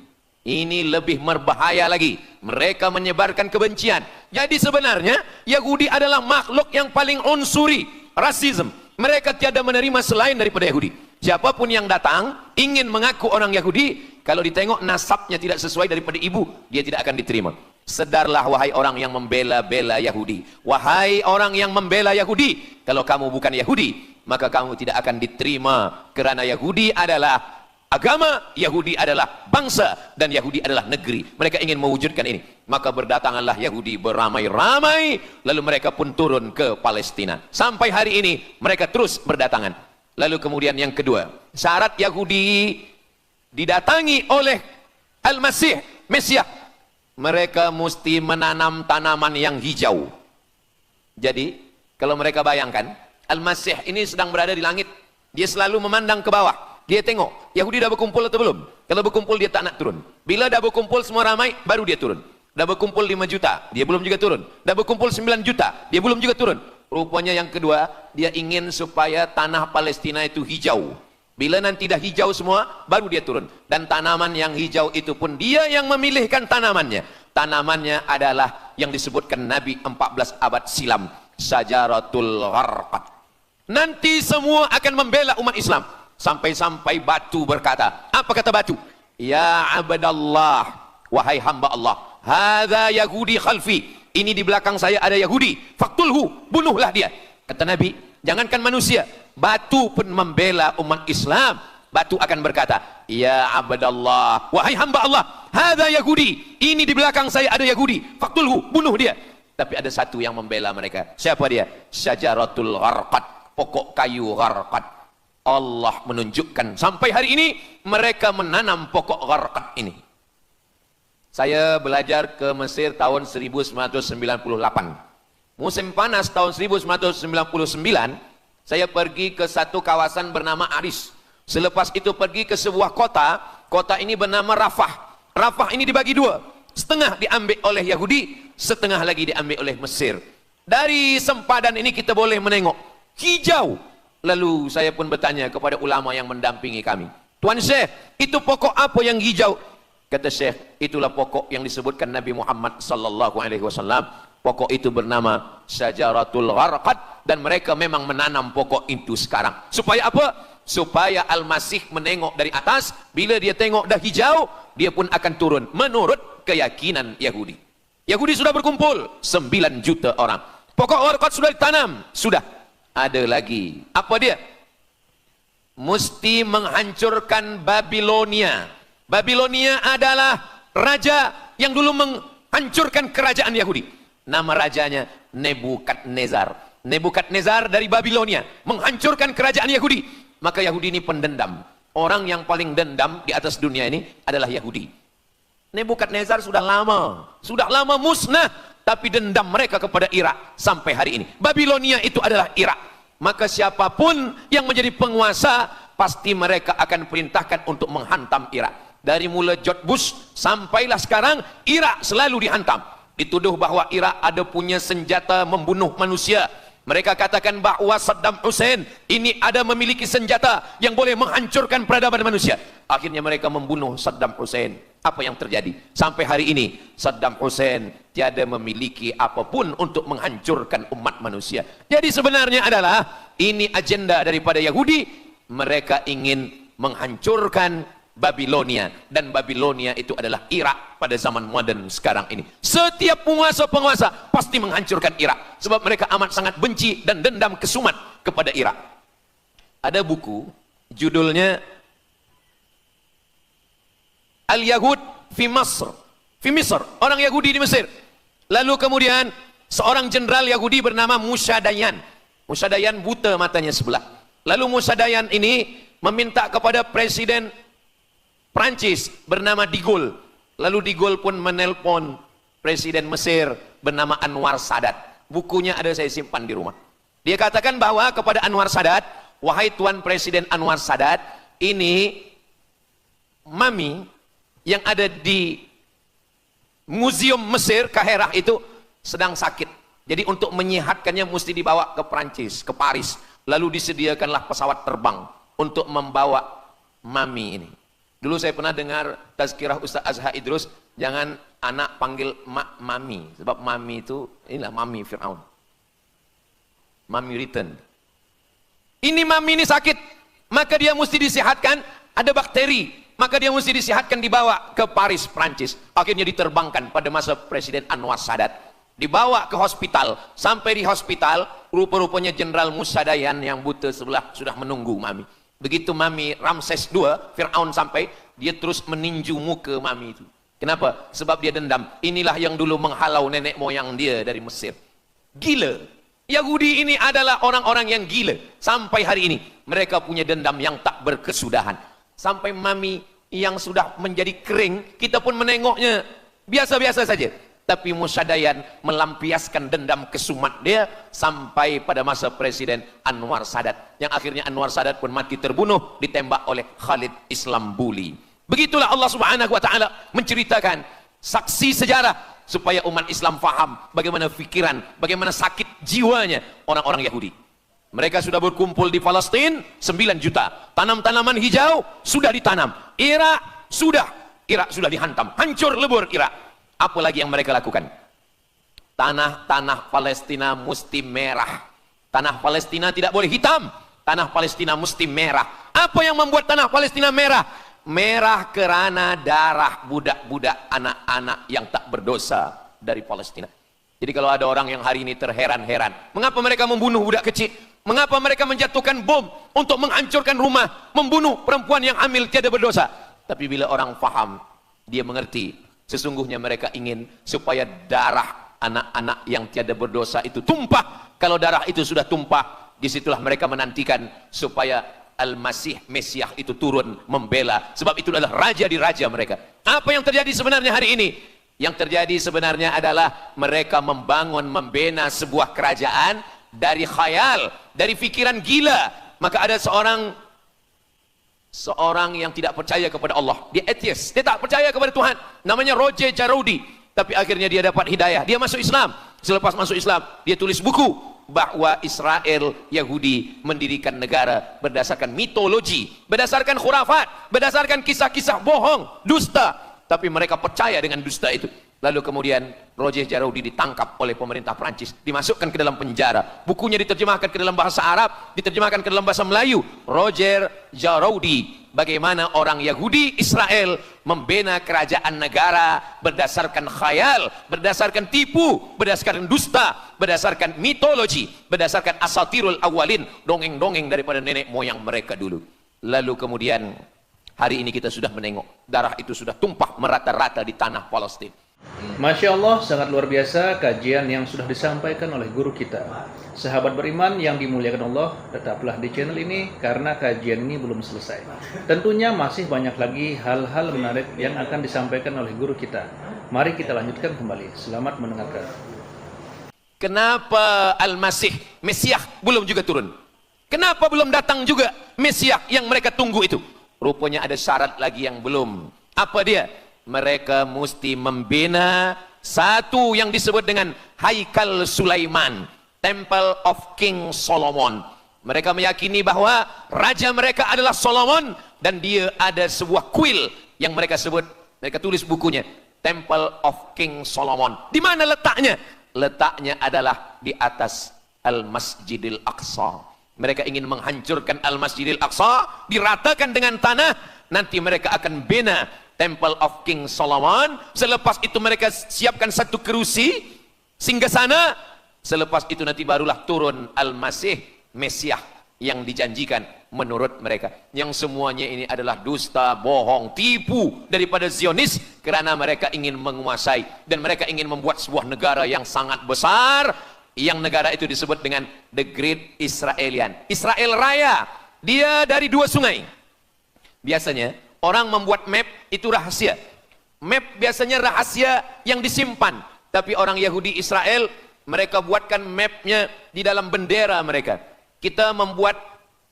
Ini lebih berbahaya lagi. Mereka menyebarkan kebencian. Jadi sebenarnya Yahudi adalah makhluk yang paling unsuri, rasisme. Mereka tiada menerima selain daripada Yahudi. Siapapun yang datang ingin mengaku orang Yahudi, kalau ditengok nasabnya tidak sesuai daripada ibu, dia tidak akan diterima. Sedarlah wahai orang yang membela-bela Yahudi. Wahai orang yang membela Yahudi, kalau kamu bukan Yahudi, maka kamu tidak akan diterima. Kerana Yahudi adalah agama, Yahudi adalah bangsa, dan Yahudi adalah negeri. Mereka ingin mewujudkan ini. Maka berdatanganlah Yahudi beramai-ramai, lalu mereka pun turun ke Palestina. Sampai hari ini mereka terus berdatangan. Lalu kemudian yang kedua, syarat Yahudi didatangi oleh Al-Masih, Mesias, mereka mesti menanam tanaman yang hijau. Jadi kalau mereka bayangkan, Al-Masih ini sedang berada di langit, dia selalu memandang ke bawah. Dia tengok, Yahudi dah berkumpul atau belum? Kalau berkumpul dia tak nak turun. Bila dah berkumpul semua ramai, baru dia turun. Dah berkumpul 5 juta, dia belum juga turun. Dah berkumpul 9 juta, dia belum juga turun. Rupanya yang kedua, dia ingin supaya tanah Palestina itu hijau. Bila nanti dah hijau semua, baru dia turun. Dan tanaman yang hijau itu pun dia yang memilihkan tanamannya. Tanamannya adalah yang disebutkan Nabi 14 abad silam, Syajaratul Gharqad. Nanti semua akan membela umat Islam. Sampai-sampai batu berkata, apa kata batu? Ya abdallah, wahai hamba Allah, hadza Yahudi khalfi, ini di belakang saya ada Yahudi, faktulhu, bunuhlah dia. Kata Nabi, jangankan manusia, batu pun membela umat Islam. Batu akan berkata, ya abdallah, wahai hamba Allah, hadza Yahudi, ini di belakang saya ada Yahudi, faktulhu, bunuh dia. Tapi ada satu yang membela mereka. Siapa dia? Syajaratul Gharqad, pokok kayu Gharqad. Allah menunjukkan sampai hari ini mereka menanam pokok Gharqad ini. Saya belajar ke Mesir tahun 1998. Musim panas tahun 1999, saya pergi ke satu kawasan bernama Aris. Selepas itu pergi ke sebuah kota, kota ini bernama Rafah. Rafah ini dibagi dua, setengah diambil oleh Yahudi, setengah lagi diambil oleh Mesir. Dari sempadan ini kita boleh menengok hijau. Lalu saya pun bertanya kepada ulama yang mendampingi kami, Tuan Syekh, itu pokok apa yang hijau? Kata Syekh, itulah pokok yang disebutkan Nabi Muhammad sallallahu alaihi wasallam. Pokok itu bernama Syajaratul Gharqad, dan mereka memang menanam pokok itu sekarang. Supaya apa? Supaya Al-Masih menengok dari atas, bila dia tengok dah hijau, dia pun akan turun menurut keyakinan Yahudi. Yahudi sudah berkumpul 9 juta orang. Pokok Gharqad sudah ditanam, sudah. Ada lagi, apa dia? Mesti menghancurkan Babilonia. Babilonia adalah raja yang dulu menghancurkan kerajaan Yahudi. Nama rajanya Nebukadnezar. Nebukadnezar dari Babilonia menghancurkan kerajaan Yahudi. Maka Yahudi ini pendendam. Orang yang paling dendam di atas dunia ini adalah Yahudi. Nebukadnezar sudah lama musnah, tapi dendam mereka kepada Irak sampai hari ini. Babilonia itu adalah Irak. Maka siapapun yang menjadi penguasa, pasti mereka akan perintahkan untuk menghantam Irak. Dari mula George Bush sampailah sekarang, Irak selalu dihantam. Dituduh bahwa Irak ada punya senjata membunuh manusia. Mereka katakan bahawa Saddam Hussein ini ada memiliki senjata yang boleh menghancurkan peradaban manusia. Akhirnya mereka membunuh Saddam Hussein. Apa yang terjadi? Sampai hari ini Saddam Hussein tiada memiliki apapun untuk menghancurkan umat manusia. Jadi sebenarnya adalah ini agenda daripada Yahudi. Mereka ingin menghancurkan Babilonia, dan Babilonia itu adalah Irak pada zaman modern sekarang ini. Setiap penguasa pasti menghancurkan Irak sebab mereka amat sangat benci dan dendam kesumat kepada Irak. Ada buku judulnya Al-Yahud fi Masr, orang Yahudi di Mesir. Lalu kemudian seorang jenderal Yahudi bernama Musa Dayan buta matanya sebelah. Lalu Musa Dayan ini meminta kepada Presiden Prancis bernama De Gaulle. Lalu De Gaulle pun menelpon Presiden Mesir bernama Anwar Sadat. Bukunya ada, saya simpan di rumah. Dia katakan bahwa kepada Anwar Sadat, wahai Tuan Presiden Anwar Sadat, ini mami yang ada di Museum Mesir Kaherah itu sedang sakit. Jadi untuk menyehatkannya mesti dibawa ke Prancis, ke Paris. Lalu disediakanlah pesawat terbang untuk membawa mami ini. Dulu saya pernah dengar tazkirah Ustaz Azhar Idrus, jangan anak panggil mami, sebab mami itu, inilah mami Fir'aun. Mami return. Ini mami ini sakit, maka dia mesti disehatkan, ada bakteri, maka dia mesti disehatkan, dibawa ke Paris, Prancis. Akhirnya diterbangkan pada masa Presiden Anwar Sadat. Dibawa ke hospital, sampai di hospital, rupa-rupanya Jenderal Musa Dayan yang buta sebelah sudah menunggu mami. Begitu mami Ramses II, Fir'aun sampai, dia terus meninju muka mami itu. Kenapa? Sebab dia dendam. Inilah yang dulu menghalau nenek moyang dia dari Mesir. Gila. Yahudi ini adalah orang-orang yang gila. Sampai hari ini, mereka punya dendam yang tak berkesudahan. Sampai mami yang sudah menjadi kering, kita pun menengoknya biasa-biasa saja. Tapi Musa Dayan melampiaskan dendam kesumat dia sampai pada masa Presiden Anwar Sadat, yang akhirnya Anwar Sadat pun mati terbunuh ditembak oleh Khalid Islambuli. Begitulah Allah Subhanahu wa taala menceritakan saksi sejarah supaya umat Islam faham bagaimana pikiran, bagaimana sakit jiwanya orang-orang Yahudi. Mereka sudah berkumpul di Palestina 9 juta. Tanam-tanaman hijau sudah ditanam. Irak sudah dihantam, hancur lebur Irak. Apa lagi yang mereka lakukan? Tanah Palestina mesti merah. Tanah Palestina tidak boleh hitam. Tanah Palestina mesti merah. Apa yang membuat tanah Palestina merah? Merah kerana darah budak-budak, anak-anak yang tak berdosa dari Palestina. Jadi kalau ada orang yang hari ini terheran-heran, mengapa mereka membunuh budak kecil? Mengapa mereka menjatuhkan bom untuk menghancurkan rumah, membunuh perempuan yang hamil tiada berdosa? Tapi bila orang faham, dia mengerti. Sesungguhnya mereka ingin supaya darah anak-anak yang tiada berdosa itu tumpah. Kalau darah itu sudah tumpah, disitulah mereka menantikan supaya Al-Masih, Mesiah itu turun membela. Sebab itu adalah raja di raja mereka. Apa yang terjadi sebenarnya hari ini? Yang terjadi sebenarnya adalah mereka membangun, membina sebuah kerajaan dari khayal, dari pikiran gila. Maka ada seorang yang tidak percaya kepada Allah, dia atheist, dia tak percaya kepada Tuhan, namanya Roger Jarroudi. Tapi akhirnya dia dapat hidayah, dia masuk Islam. Selepas masuk Islam, dia tulis buku bahwa Israel Yahudi mendirikan negara berdasarkan mitologi, berdasarkan khurafat, berdasarkan kisah-kisah bohong, dusta. Tapi mereka percaya dengan dusta itu. Lalu kemudian Roger Jarroudi ditangkap oleh pemerintah Prancis, dimasukkan ke dalam penjara. Bukunya diterjemahkan ke dalam bahasa Arab, diterjemahkan ke dalam bahasa Melayu. Roger Jarroudi, bagaimana orang Yahudi Israel membina kerajaan negara berdasarkan khayal, berdasarkan tipu, berdasarkan dusta, berdasarkan mitologi, berdasarkan asatirul awalin, dongeng-dongeng daripada nenek moyang mereka dulu. Lalu kemudian hari ini kita sudah menengok darah itu sudah tumpah merata-rata di tanah Palestina. Masya Allah, sangat luar biasa kajian yang sudah disampaikan oleh guru kita. Sahabat beriman yang dimuliakan Allah, tetaplah di channel ini karena kajian ini belum selesai. Tentunya masih banyak lagi hal-hal menarik yang akan disampaikan oleh guru kita. Mari kita lanjutkan kembali. Selamat mendengarkan. Kenapa Al-Masih, Mesiah belum juga turun? Kenapa belum datang juga Mesiah yang mereka tunggu itu? Rupanya ada syarat lagi yang belum. Apa dia? Mereka mesti membina satu yang disebut dengan Haikal Sulaiman, Temple of King Solomon. Mereka meyakini bahwa raja mereka adalah Solomon, dan dia ada sebuah kuil yang mereka sebut, mereka tulis bukunya, Temple of King Solomon. Di mana letaknya? Letaknya adalah di atas Al-Masjidil Aqsa. Mereka ingin menghancurkan Al-Masjidil Aqsa, diratakan dengan tanah, nanti mereka akan bina Temple of King Solomon. Selepas itu mereka siapkan satu kerusi singgasana. Selepas itu nanti barulah turun Al-Masih, Mesiah yang dijanjikan menurut mereka. Yang semuanya ini adalah dusta, bohong, tipu daripada Zionis, karena mereka ingin menguasai dan mereka ingin membuat sebuah negara yang sangat besar, yang negara itu disebut dengan The Great Israelian. Israel Raya, dia dari 2 sungai. Biasanya orang membuat map itu rahasia. Map biasanya rahasia yang disimpan, tapi orang Yahudi Israel, mereka buatkan mapnya di dalam bendera mereka. Kita membuat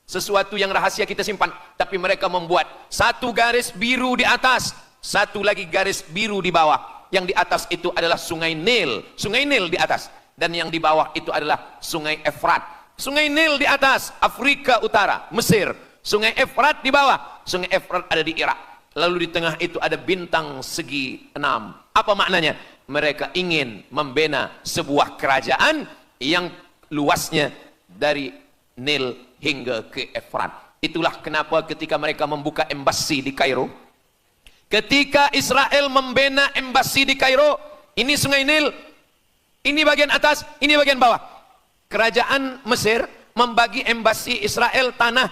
sesuatu yang rahasia kita simpan, tapi mereka membuat satu garis biru di atas, satu lagi garis biru di bawah. Yang di atas itu adalah sungai Nil di atas, dan yang di bawah itu adalah sungai Efrat. Sungai Nil di atas, Afrika Utara, Mesir. Sungai Efrat di bawah, sungai Efrat ada di Irak. Lalu di tengah itu ada bintang segi 6. Apa maknanya? Mereka ingin membina sebuah kerajaan yang luasnya dari Nil hingga ke Efrat. Itulah kenapa ketika mereka membuka embasi di Kairo, ketika Israel membina embasi di Kairo, ini sungai Nil, ini bagian atas, ini bagian bawah. Kerajaan Mesir membagi embasi Israel tanah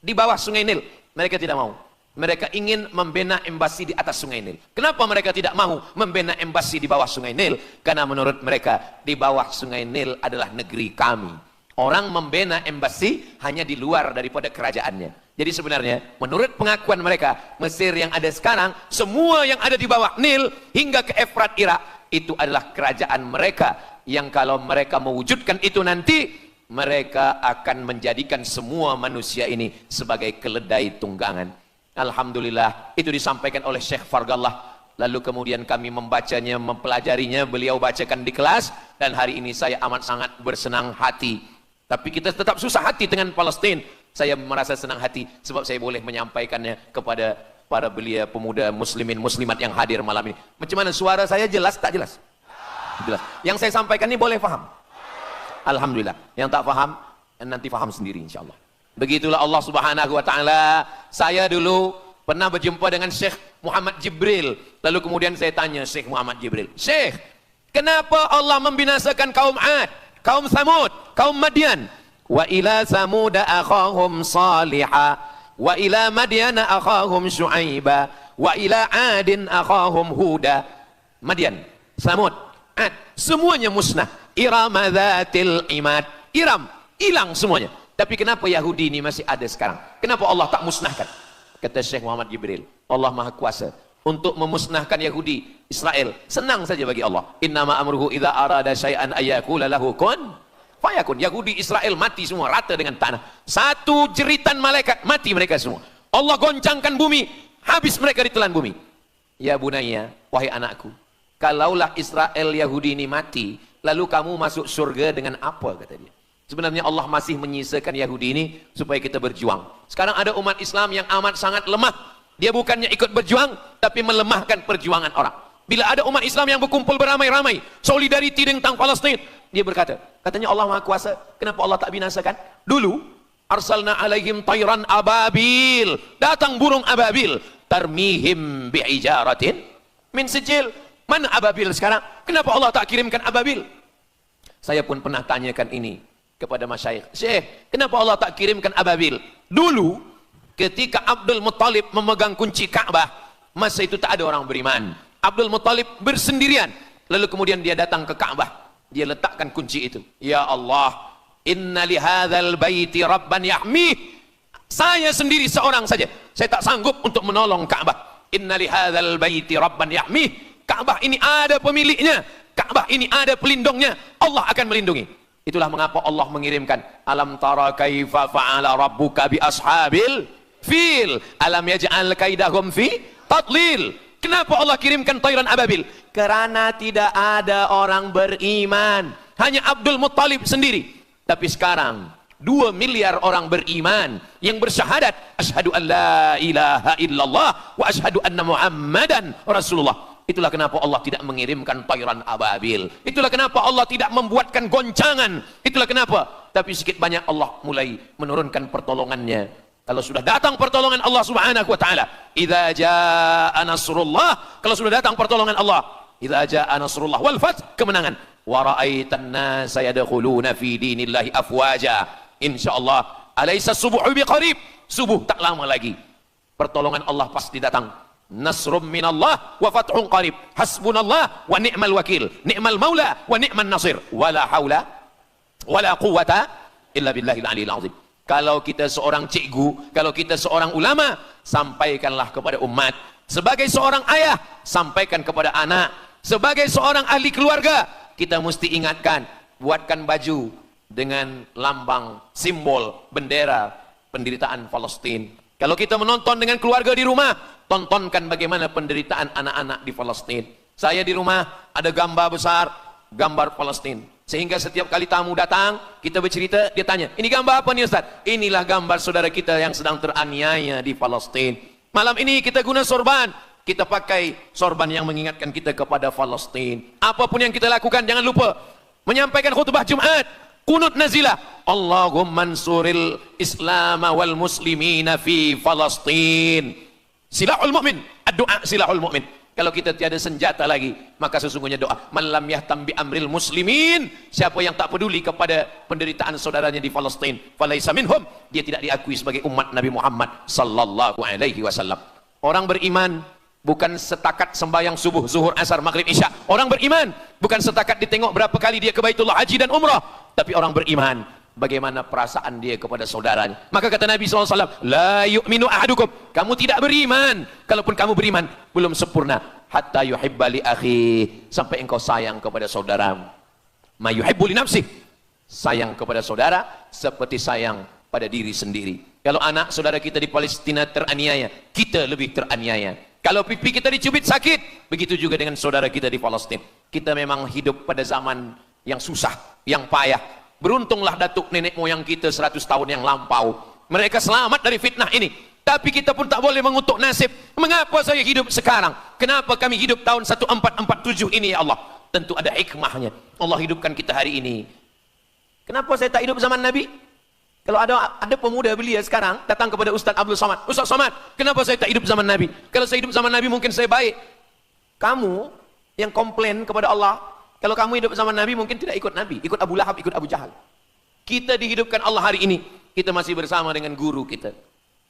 di bawah sungai Nil. Mereka tidak mau. Mereka ingin membina embasi di atas sungai Nil. Kenapa mereka tidak mau membina embasi di bawah sungai Nil? Karena menurut mereka di bawah sungai Nil adalah negeri kami. Orang membina embasi hanya di luar daripada kerajaannya. Jadi sebenarnya menurut pengakuan mereka, Mesir yang ada sekarang, semua yang ada di bawah Nil hingga ke Efrat Irak, itu adalah kerajaan mereka, yang kalau mereka mewujudkan itu nanti, mereka akan menjadikan semua manusia ini sebagai keledai tunggangan. Alhamdulillah, itu disampaikan oleh Syekh Fargallah. Lalu kemudian kami membacanya, mempelajarinya, beliau bacakan di kelas, dan hari ini saya amat sangat bersenang hati. Tapi kita tetap susah hati dengan Palestina. Saya merasa senang hati sebab saya boleh menyampaikannya kepada para belia pemuda muslimin muslimat yang hadir malam ini. Macam mana, suara saya jelas tak jelas? Jelas. Yang saya sampaikan ini boleh faham? Alhamdulillah. Yang tak faham, nanti faham sendiri insyaAllah. Begitulah Allah Subhanahu wa ta'ala. Saya dulu pernah berjumpa dengan Syekh Muhammad Jibril. Lalu kemudian saya tanya Syekh Muhammad Jibril, Syekh, kenapa Allah membinasakan kaum Ad, kaum Samud, kaum Madian? Wa ila Samuda akhahum Salihah, wa ila Madiana akhahum Syuaiba, wa ila Adin akhahum Huda. Madian, Samud, Ad, semuanya musnah. Irama dzatil imad, Iram, hilang semuanya. Tapi kenapa Yahudi ini masih ada sekarang? Kenapa Allah tak musnahkan? Kata Syekh Muhammad Jibril, Allah Maha Kuasa untuk memusnahkan Yahudi Israel. Senang saja bagi Allah. Innama amruhu idza arada syai'an ayyakula lahu kun fayakun. Yahudi Israel mati semua rata dengan tanah. Satu jeritan malaikat mati mereka semua. Allah goncangkan bumi, habis mereka ditelan bumi. Ya bunayya, wahai anakku, kalaulah Israel Yahudi ini mati, lalu kamu masuk surga dengan apa, kata dia. Sebenarnya Allah masih menyisakan Yahudi ini supaya kita berjuang. Sekarang ada umat Islam yang amat sangat lemah. Dia bukannya ikut berjuang, tapi melemahkan perjuangan orang. Bila ada umat Islam yang berkumpul beramai-ramai, solidariti tentang Palestina, dia berkata, katanya Allah Maha Kuasa, kenapa Allah tak binasakan? Dulu, arsalna alaihim tayran ababil, datang burung ababil, tarmihim bi'ijaratin min sijil. Mana ababil sekarang? Kenapa Allah tak kirimkan ababil? Saya pun pernah tanyakan ini kepada masyayikh, Syekh, kenapa Allah tak kirimkan ababil? Dulu ketika Abdul Muttalib memegang kunci Ka'bah, masa itu tak ada orang beriman. Abdul Muttalib bersendirian, lalu kemudian dia datang ke Ka'bah, dia letakkan kunci itu. Ya Allah, inna li hadzal baiti rabban yahmih. Saya sendiri seorang saja, saya tak sanggup untuk menolong Ka'bah. Inna li hadzal baiti rabban yahmih. Ka'bah ini ada pemiliknya, Ka'bah ini ada pelindungnya, Allah akan melindungi. Itulah mengapa Allah mengirimkan alam tara kaifa fa'ala rabbuka bi ashabil fil alam yaj'al kaidahum fi tadlil. Kenapa Allah kirimkan tayran ababil? Karena tidak ada orang beriman, hanya Abdul Muttalib sendiri. Tapi sekarang 2 miliar orang beriman yang bersyahadat asyhadu an la ilaha illallah wa asyhadu anna muhammadan rasulullah. Itulah kenapa Allah tidak mengirimkan tayran ababil. Itulah kenapa Allah tidak membuatkan goncangan. Itulah kenapa. Tapi sedikit banyak Allah mulai menurunkan pertolongannya Kalau sudah datang pertolongan Allah Subhanahu wa taala, idza jaa nasrullah, kalau sudah datang pertolongan Allah, idza jaa nasrullah wal fath, kemenangan, wa ra'aitan nasa yadkhuluna fi dinillahi afwaja, insyaallah alaysa subuhu biqarib, subuh tak lama lagi pertolongan Allah pasti datang. Nasrum minallah wa fathun qarib, hasbunallah wa ni'mal wakil, ni'mal maula wa ni'man nasir, wala haula wala quwata illa billahil aliyil azim. Kalau kita seorang cikgu, kalau kita seorang ulama, sampaikanlah kepada umat. Sebagai seorang ayah, sampaikan kepada anak. Sebagai seorang ahli keluarga, kita mesti ingatkan, buatkan baju dengan lambang, simbol, bendera penderitaan Palestina. Kalau kita menonton dengan keluarga di rumah, tontonkan bagaimana penderitaan anak-anak di Palestina. Saya di rumah ada gambar besar, gambar Palestina. Sehingga setiap kali tamu datang, kita bercerita, dia tanya, ini gambar apa nih Ustaz? Inilah gambar saudara kita yang sedang teraniaya di Palestina. Malam ini kita guna sorban, kita pakai sorban yang mengingatkan kita kepada Palestina. Apapun yang kita lakukan, jangan lupa menyampaikan khutbah Jumat, kunut nazilah, Allahumma ansuril Islam wal muslimina fi Palestina. Silahul mu'min, doa silahul mu'min. Kalau kita tiada senjata lagi, maka sesungguhnya doa. Man lam yahtam bi amril muslimin, siapa yang tak peduli kepada penderitaan saudaranya di Palestina, falaisa minhum, dia tidak diakui sebagai umat Nabi Muhammad sallallahu alaihi wasallam. Orang beriman bukan setakat sembahyang subuh, zuhur, asar, maghrib, isya. Orang beriman bukan setakat ditengok berapa kali dia ke Baitullah haji dan umrah, tapi orang beriman bagaimana perasaan dia kepada saudaranya. Maka kata Nabi SAW, la yu'minu ahadukum, kamu tidak beriman, kalaupun kamu beriman, belum sempurna, hatta yuhibba li akhi, sampai engkau sayang kepada saudaramu. Ma yuhibbu li nafsih, sayang kepada saudara seperti sayang pada diri sendiri. Kalau anak saudara kita di Palestina teraniaya, kita lebih teraniaya. Kalau pipi kita dicubit sakit, begitu juga dengan saudara kita di Palestina. Kita memang hidup pada zaman yang susah, yang payah. Beruntunglah datuk nenek moyang kita 100 tahun yang lampau. Mereka selamat dari fitnah ini. Tapi kita pun tak boleh mengutuk nasib. Mengapa saya hidup sekarang? Kenapa kami hidup tahun 1447 ini ya Allah? Tentu ada hikmahnya. Allah hidupkan kita hari ini. Kenapa saya tak hidup zaman Nabi? Kalau ada pemuda belia sekarang datang kepada Ustaz Abdul Somad. Ustaz Somad, kenapa saya tak hidup zaman Nabi? Kalau saya hidup zaman Nabi mungkin saya baik. Kamu yang komplain kepada Allah, kalau kamu hidup zaman Nabi mungkin tidak ikut Nabi, ikut Abu Lahab, ikut Abu Jahal. Kita dihidupkan Allah hari ini, kita masih bersama dengan guru kita,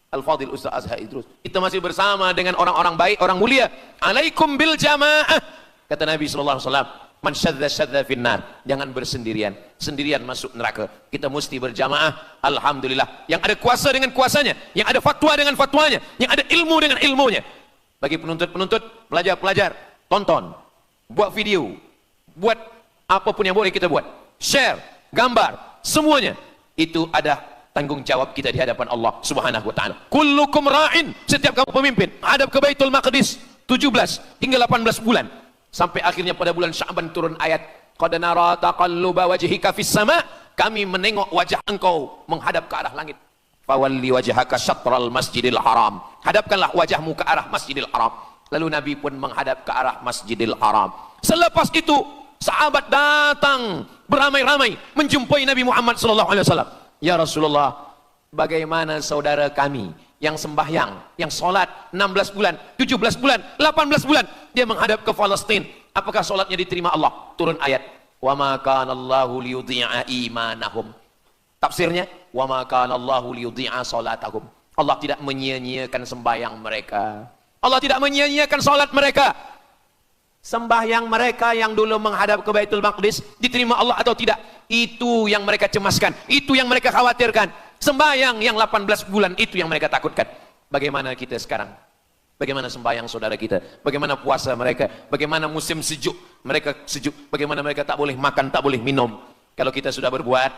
Al-Fadhil Ustaz Azhar Idrus. Kita masih bersama dengan orang-orang baik, orang mulia. Alaikum bil jamaah. Kata Nabi SAW, man syadza syadza finnar, jangan bersendirian, sendirian masuk neraka. Kita mesti berjamaah. Alhamdulillah, yang ada kuasa dengan kuasanya, yang ada fatwa dengan fatwanya, yang ada ilmu dengan ilmunya. Bagi penuntut-penuntut, pelajar-pelajar, tonton, buat video, buat apapun yang boleh kita buat, share, gambar, semuanya itu ada tanggung jawab kita di hadapan Allah Subhanahu wa taala. Kullukum ra'in, setiap kamu pemimpin, hadap ke Baitul Maqdis 17 hingga 18 bulan. Sampai akhirnya pada bulan Sya'ban turun ayat, qad nara taqalluba wajhika fis sama', kami menengok wajah engkau menghadap ke arah langit. Fawalli wajhaka syatral masjidil haram, hadapkanlah wajahmu ke arah Masjidil Haram. Lalu Nabi pun menghadap ke arah Masjidil Haram. Selepas itu sahabat datang beramai-ramai menjumpai Nabi Muhammad SAW. Ya Rasulullah, bagaimana saudara kami yang sembahyang, yang solat 16 bulan, 17 bulan, 18 bulan, dia menghadap ke Palestina. Apakah solatnya diterima Allah? Turun ayat, wa ma kana Allahu liyudhi'a imanahum. Tafsirnya, wa ma kana Allahu liyudhi'a salatahum. Allah tidak menyia-nyiakan sembahyang mereka. Allah tidak menyia-nyiakan solat mereka. Sembahyang mereka yang dulu menghadap ke Baitul Maqdis diterima Allah atau tidak, itu yang mereka cemaskan, itu yang mereka khawatirkan. Sembahyang yang 18 bulan itu yang mereka takutkan. Bagaimana kita sekarang? Bagaimana sembahyang saudara kita? Bagaimana puasa mereka? Bagaimana musim sejuk? Mereka sejuk. Bagaimana mereka tak boleh makan, tak boleh minum? Kalau kita sudah berbuat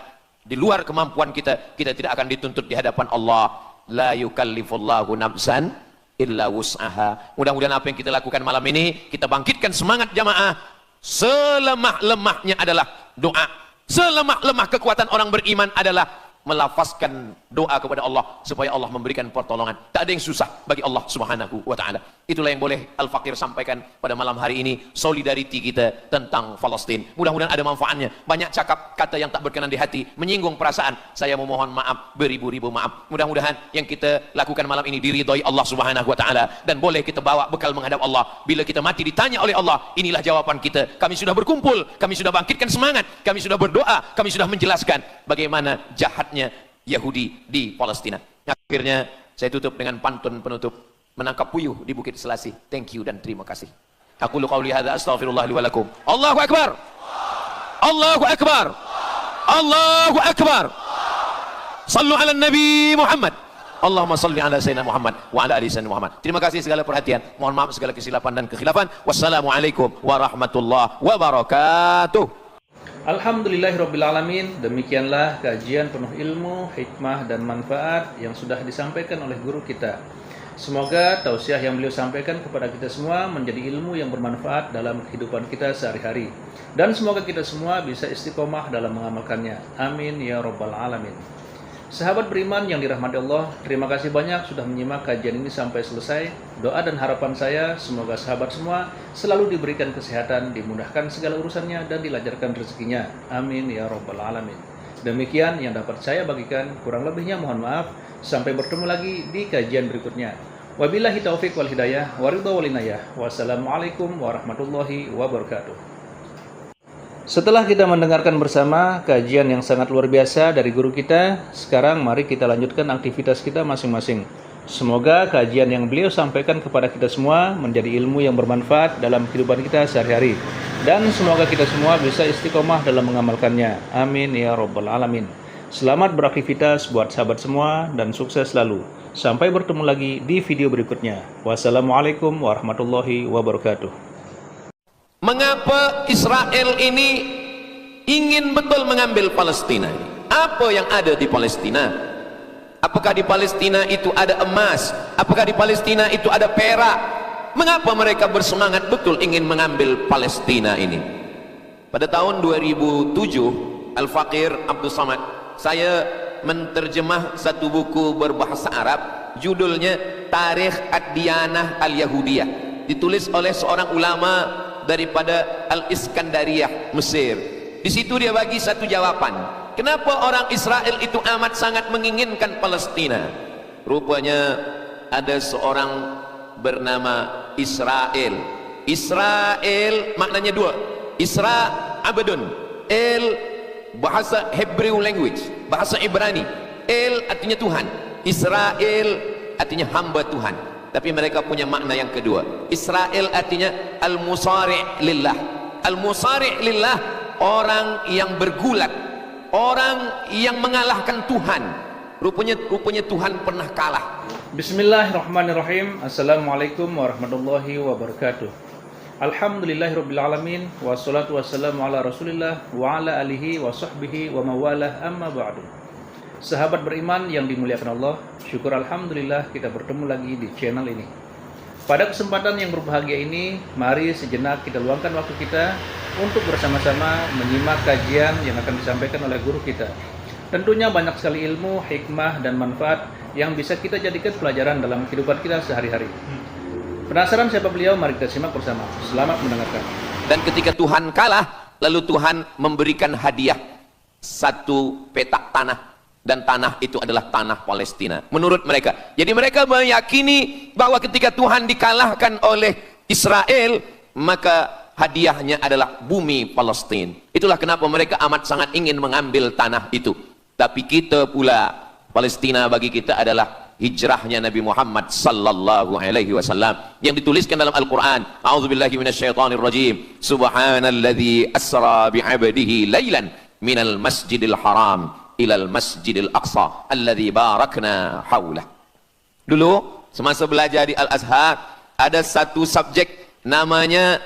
di luar kemampuan kita, kita tidak akan dituntut di hadapan Allah. La yukallifullahu nafsan illa wus'aha. Mudah-mudahan apa yang kita lakukan malam ini, kita bangkitkan semangat jamaah. Selemah-lemahnya adalah doa. Selemah-lemah kekuatan orang beriman adalah melafazkan doa kepada Allah supaya Allah memberikan pertolongan. Tak ada yang susah bagi Allah Subhanahu wa taala. Itulah yang boleh Al-Faqir sampaikan pada malam hari ini, solidariti kita tentang Palestin. Mudah-mudahan ada manfaatnya. Banyak cakap kata yang tak berkenan di hati, menyinggung perasaan. Saya memohon maaf, beribu-ribu maaf. Mudah-mudahan yang kita lakukan malam ini diridhai Allah Subhanahu wa taala dan boleh kita bawa bekal menghadap Allah. Bila kita mati ditanya oleh Allah, inilah jawaban kita. Kami sudah berkumpul, kami sudah bangkitkan semangat, kami sudah berdoa, kami sudah menjelaskan bagaimana jahatnya Yahudi di Palestina. Akhirnya saya tutup dengan pantun penutup, menangkap puyuh di Bukit Selasi. Thank you dan terima kasih. Aku qauli hadza astaghfirullah li wa lakum. Allahu akbar. Allahu akbar. Allahu akbar. Sallu ala Nabi Muhammad. Allahumma salli ala Sayyidina Muhammad wa ala ali Sayyidina Muhammad. Terima kasih segala perhatian. Mohon maaf segala kesilapan dan kekhilafan. Wassalamualaikum warahmatullahi wabarakatuh. Alhamdulillahirrabbilalamin. Demikianlah kajian penuh ilmu, hikmah dan manfaat yang sudah disampaikan oleh guru kita. Semoga tausiah yang beliau sampaikan kepada kita semua menjadi ilmu yang bermanfaat dalam kehidupan kita sehari-hari. Dan semoga kita semua bisa istiqomah dalam mengamalkannya. Amin ya rabbal alamin. Sahabat beriman yang dirahmati Allah, terima kasih banyak sudah menyimak kajian ini sampai selesai. Doa dan harapan saya, semoga sahabat semua selalu diberikan kesehatan, dimudahkan segala urusannya, dan dilancarkan rezekinya. Amin ya rabbal alamin. Demikian yang dapat saya bagikan, kurang lebihnya mohon maaf. Sampai bertemu lagi di kajian berikutnya. Wabillahi taufiq wal hidayah, waridha wal inayah. Wassalamualaikum warahmatullahi wabarakatuh. Setelah kita mendengarkan bersama kajian yang sangat luar biasa dari guru kita, sekarang mari kita lanjutkan aktivitas kita masing-masing. Semoga kajian yang beliau sampaikan kepada kita semua menjadi ilmu yang bermanfaat dalam kehidupan kita sehari-hari. Dan semoga kita semua bisa istiqomah dalam mengamalkannya. Amin ya rabbal alamin. Selamat beraktivitas buat sahabat semua dan sukses selalu. Sampai bertemu lagi di video berikutnya. Wassalamualaikum warahmatullahi wabarakatuh. Mengapa Israel ini ingin betul mengambil Palestina? Apa yang ada di Palestina? Apakah di Palestina itu ada emas? Apakah di Palestina itu ada perak? Mengapa mereka bersemangat betul ingin mengambil Palestina ini? Pada tahun 2007, Al-Faqir Abdul Samad, saya menterjemah satu buku berbahasa Arab, judulnya Tarikh Ad-Diyanah Al-Yahudiyah, ditulis oleh seorang ulama daripada Al-Iskandariyah, Mesir. Di situ dia bagi satu jawaban. Kenapa orang Israel itu amat sangat menginginkan Palestina? Rupanya ada seorang bernama Israel. Israel maknanya dua. Isra abdun. El bahasa Hebrew language, bahasa Ibrani. El artinya Tuhan. Israel artinya hamba Tuhan. Tapi mereka punya makna yang kedua. Israel artinya al-musari' lillah. Al-musari' lillah, orang yang bergulat, orang yang mengalahkan Tuhan. Rupanya Tuhan pernah kalah. Bismillahirrahmanirrahim. Assalamualaikum warahmatullahi wabarakatuh. Alhamdulillahirrabbilalamin. Wassalatu wassalamu ala rasulillah wa ala alihi wa sahbihi wa mawalah, amma ba'du. Sahabat beriman yang dimuliakan Allah, syukur alhamdulillah kita bertemu lagi di channel ini. Pada kesempatan yang berbahagia ini, mari sejenak kita luangkan waktu kita untuk bersama-sama menyimak kajian yang akan disampaikan oleh guru kita. Tentunya banyak sekali ilmu, hikmah, dan manfaat yang bisa kita jadikan pelajaran dalam kehidupan kita sehari-hari. Penasaran siapa beliau? Mari kita simak bersama. Selamat mendengarkan. Dan ketika Tuhan kalah, lalu Tuhan memberikan hadiah satu petak tanah. Dan tanah itu adalah tanah Palestina menurut mereka. Jadi mereka meyakini bahwa ketika Tuhan dikalahkan oleh Israel, maka hadiahnya adalah bumi Palestina. Itulah kenapa mereka amat sangat ingin mengambil tanah itu. Tapi kita pula, Palestina bagi kita adalah hijrahnya Nabi Muhammad sallallahu alaihi wasallam yang dituliskan dalam Al-Qur'an. A'udzubillahi minasyaitonirrajim. Subhanalladzi asra bi'abdihi lailan minal masjidil haram ilal masjidil aqsa alladzi barakna haulah. Dulu semasa belajar di Al-Azhar ada satu subjek namanya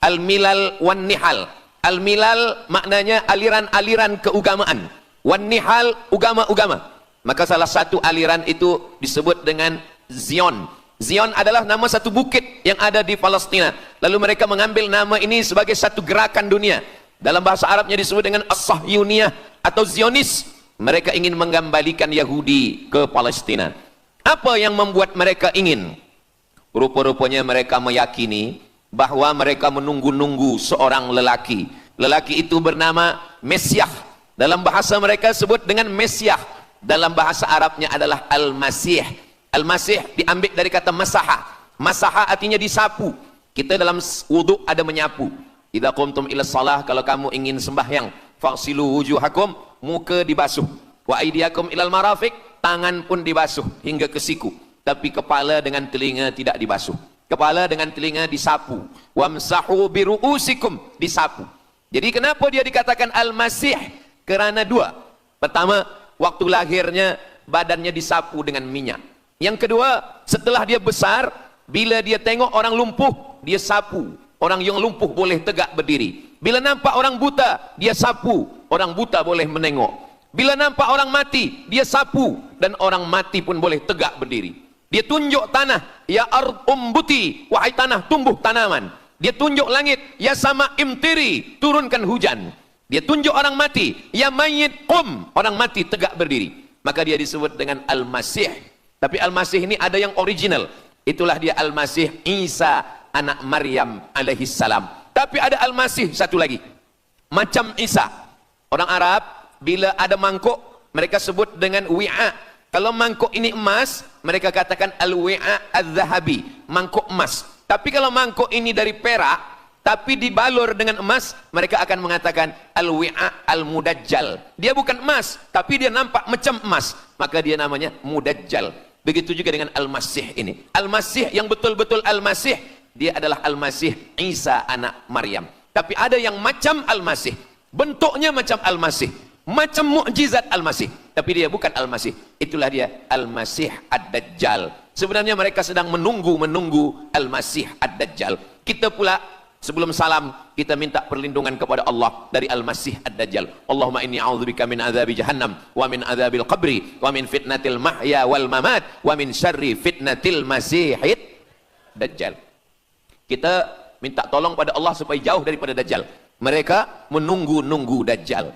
Al-Milal wan Nihal. Al-Milal maknanya aliran-aliran keagamaan, wan Nihal agama-agama. Maka salah satu aliran itu disebut dengan Zion. Zion adalah nama satu bukit yang ada di Palestina. Lalu mereka mengambil nama ini sebagai satu gerakan dunia. Dalam bahasa Arabnya disebut dengan As-Sahyuniyah atau Zionis. Mereka ingin mengembalikan Yahudi ke Palestina. Apa yang membuat mereka ingin? Rupa-rupanya mereka meyakini bahwa mereka menunggu-nunggu seorang lelaki. Lelaki itu bernama Mesyah. Dalam bahasa mereka sebut dengan Mesyah. Dalam bahasa Arabnya adalah Al-Masih. Al-Masih diambil dari kata masaha. Masaha artinya disapu. Kita dalam wudhu ada menyapu. Idza qumtum ila shalah, kalau kamu ingin sembahyang, faghsilu wujuhakum, muka dibasuh. Wa aydiyakum ilal marafiq, tangan pun dibasuh hingga ke siku. Tapi kepala dengan telinga tidak dibasuh. Kepala dengan telinga disapu. Wamsahu biru'usikum, disapu. Jadi kenapa dia dikatakan Al-Masih? Kerana dua. Pertama, waktu lahirnya badannya disapu dengan minyak. Yang kedua, setelah dia besar, bila dia tengok orang lumpuh, dia sapu. Orang yang lumpuh boleh tegak berdiri. Bila nampak orang buta, dia sapu. Orang buta boleh menengok. Bila nampak orang mati, dia sapu. Dan orang mati pun boleh tegak berdiri. Dia tunjuk tanah, ya ard umbuti, wahai tanah tumbuh tanaman. Dia tunjuk langit, ya sama imtiri, turunkan hujan. Dia tunjuk orang mati, ya mayyit qum, orang mati tegak berdiri. Maka dia disebut dengan Al-Masih. Tapi Al-Masih ini ada yang original. Itulah dia Al-Masih Isa anak Maryam alaihi salam. Tapi ada Al-Masih satu lagi. Macam Isa. Orang Arab bila ada mangkuk mereka sebut dengan wi'a. Kalau mangkuk ini emas, mereka katakan al-wi'a az-zahabi, mangkuk emas. Tapi kalau mangkuk ini dari perak, tapi dibalur dengan emas, mereka akan mengatakan al-wi'a al-mudajjal. Dia bukan emas, tapi dia nampak macam emas, maka dia namanya mudajjal. Begitu juga dengan Al-Masih ini. Al-Masih yang betul-betul Al-Masih, dia adalah Al-Masih Isa anak Maryam. Tapi ada yang macam Al-Masih, bentuknya macam Al-Masih, macam mukjizat Al-Masih, tapi dia bukan Al-Masih. Itulah dia Al-Masih Ad-Dajjal. Sebenarnya mereka sedang menunggu Al-Masih Ad-Dajjal. Kita pula sebelum salam kita minta perlindungan kepada Allah dari Al-Masih Ad-Dajjal. Allahumma inni a'udzubika min adzabi jahannam wa min adzabil qabri wa min fitnatil mahya wal mamat wa min syarri fitnatil masihid dajjal. Kita minta tolong pada Allah supaya jauh daripada Dajjal. Mereka menunggu-nunggu Dajjal.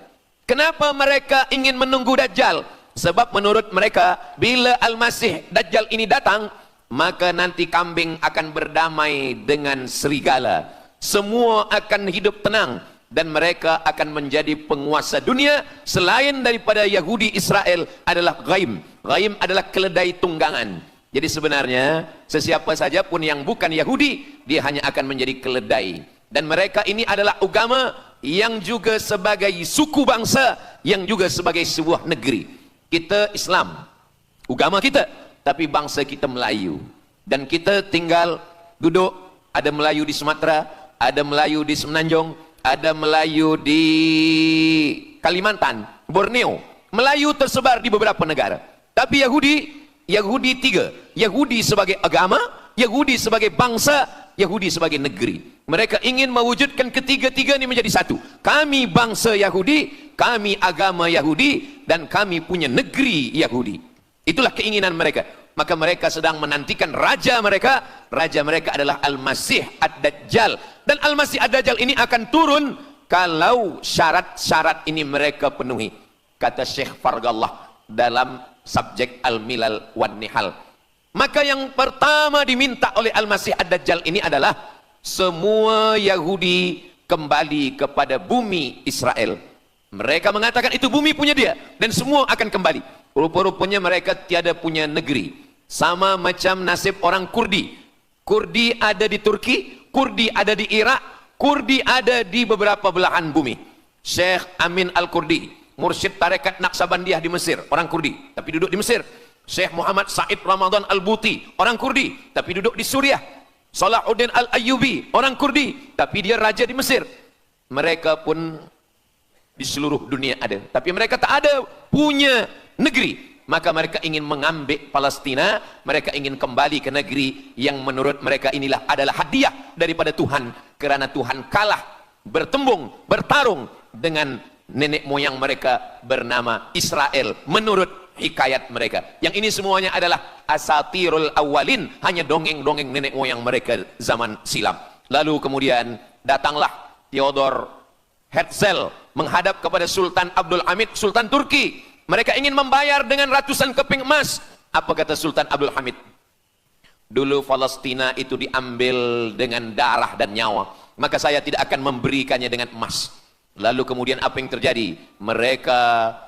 Kenapa mereka ingin menunggu Dajjal? Sebab menurut mereka bila Al-Masih Dajjal ini datang, maka nanti kambing akan berdamai dengan serigala. Semua akan hidup tenang dan mereka akan menjadi penguasa dunia. Selain daripada Yahudi Israel adalah ghaim. Ghaim adalah keledai tunggangan. Jadi sebenarnya sesiapa saja pun yang bukan Yahudi, dia hanya akan menjadi keledai. Dan mereka ini adalah agama yang juga sebagai suku bangsa, yang juga sebagai sebuah negeri. Kita Islam, agama kita, tapi bangsa kita Melayu. Dan kita tinggal duduk, ada Melayu di Sumatera, ada Melayu di Semenanjung, ada Melayu di Kalimantan, Borneo. Melayu tersebar di beberapa negara. Tapi Yahudi tiga. Yahudi sebagai agama, Yahudi sebagai bangsa, Yahudi sebagai negeri. Mereka ingin mewujudkan ketiga-tiga ini menjadi satu. Kami bangsa Yahudi, kami agama Yahudi, dan kami punya negeri Yahudi. Itulah keinginan mereka. Maka mereka sedang menantikan raja mereka. Raja mereka adalah Al-Masih Ad-Dajjal. Dan Al-Masih Ad-Dajjal ini akan turun kalau syarat-syarat ini mereka penuhi. Kata Syekh Fargallah dalam subjek Al-Milal wan Nihal. Maka yang pertama diminta oleh Al-Masih Ad-Dajjal ini adalah semua Yahudi kembali kepada bumi Israel. Mereka mengatakan itu bumi punya dia dan semua akan kembali. Rupa-rupanya mereka tiada punya negeri. Sama macam nasib orang Kurdi. Kurdi ada di Turki, Kurdi ada di Irak, Kurdi ada di beberapa belahan bumi. Syekh Amin Al-Kurdi, mursyid tarekat Naqsabandiyah di Mesir, orang Kurdi, tapi duduk di Mesir. Syekh Muhammad Said Ramadan Al-Buti, orang Kurdi, tapi duduk di Suriah. Salahuddin Al-Ayyubi, orang Kurdi, tapi dia raja di Mesir. Mereka pun di seluruh dunia ada, tapi mereka tak ada punya negeri. Maka mereka ingin mengambil Palestina, mereka ingin kembali ke negeri yang menurut mereka inilah adalah hadiah daripada Tuhan, kerana Tuhan kalah bertarung dengan nenek moyang mereka bernama Israel menurut hikayat mereka. Yang ini semuanya adalah asatirul awalin, hanya dongeng-dongeng nenek moyang mereka zaman silam. Lalu kemudian datanglah Theodor Herzl menghadap kepada Sultan Abdul Hamid, Sultan Turki. Mereka ingin membayar dengan ratusan keping emas. Apa kata Sultan Abdul Hamid? Dulu Palestina itu diambil dengan darah dan nyawa, maka saya tidak akan memberikannya dengan emas. Lalu kemudian apa yang terjadi? Mereka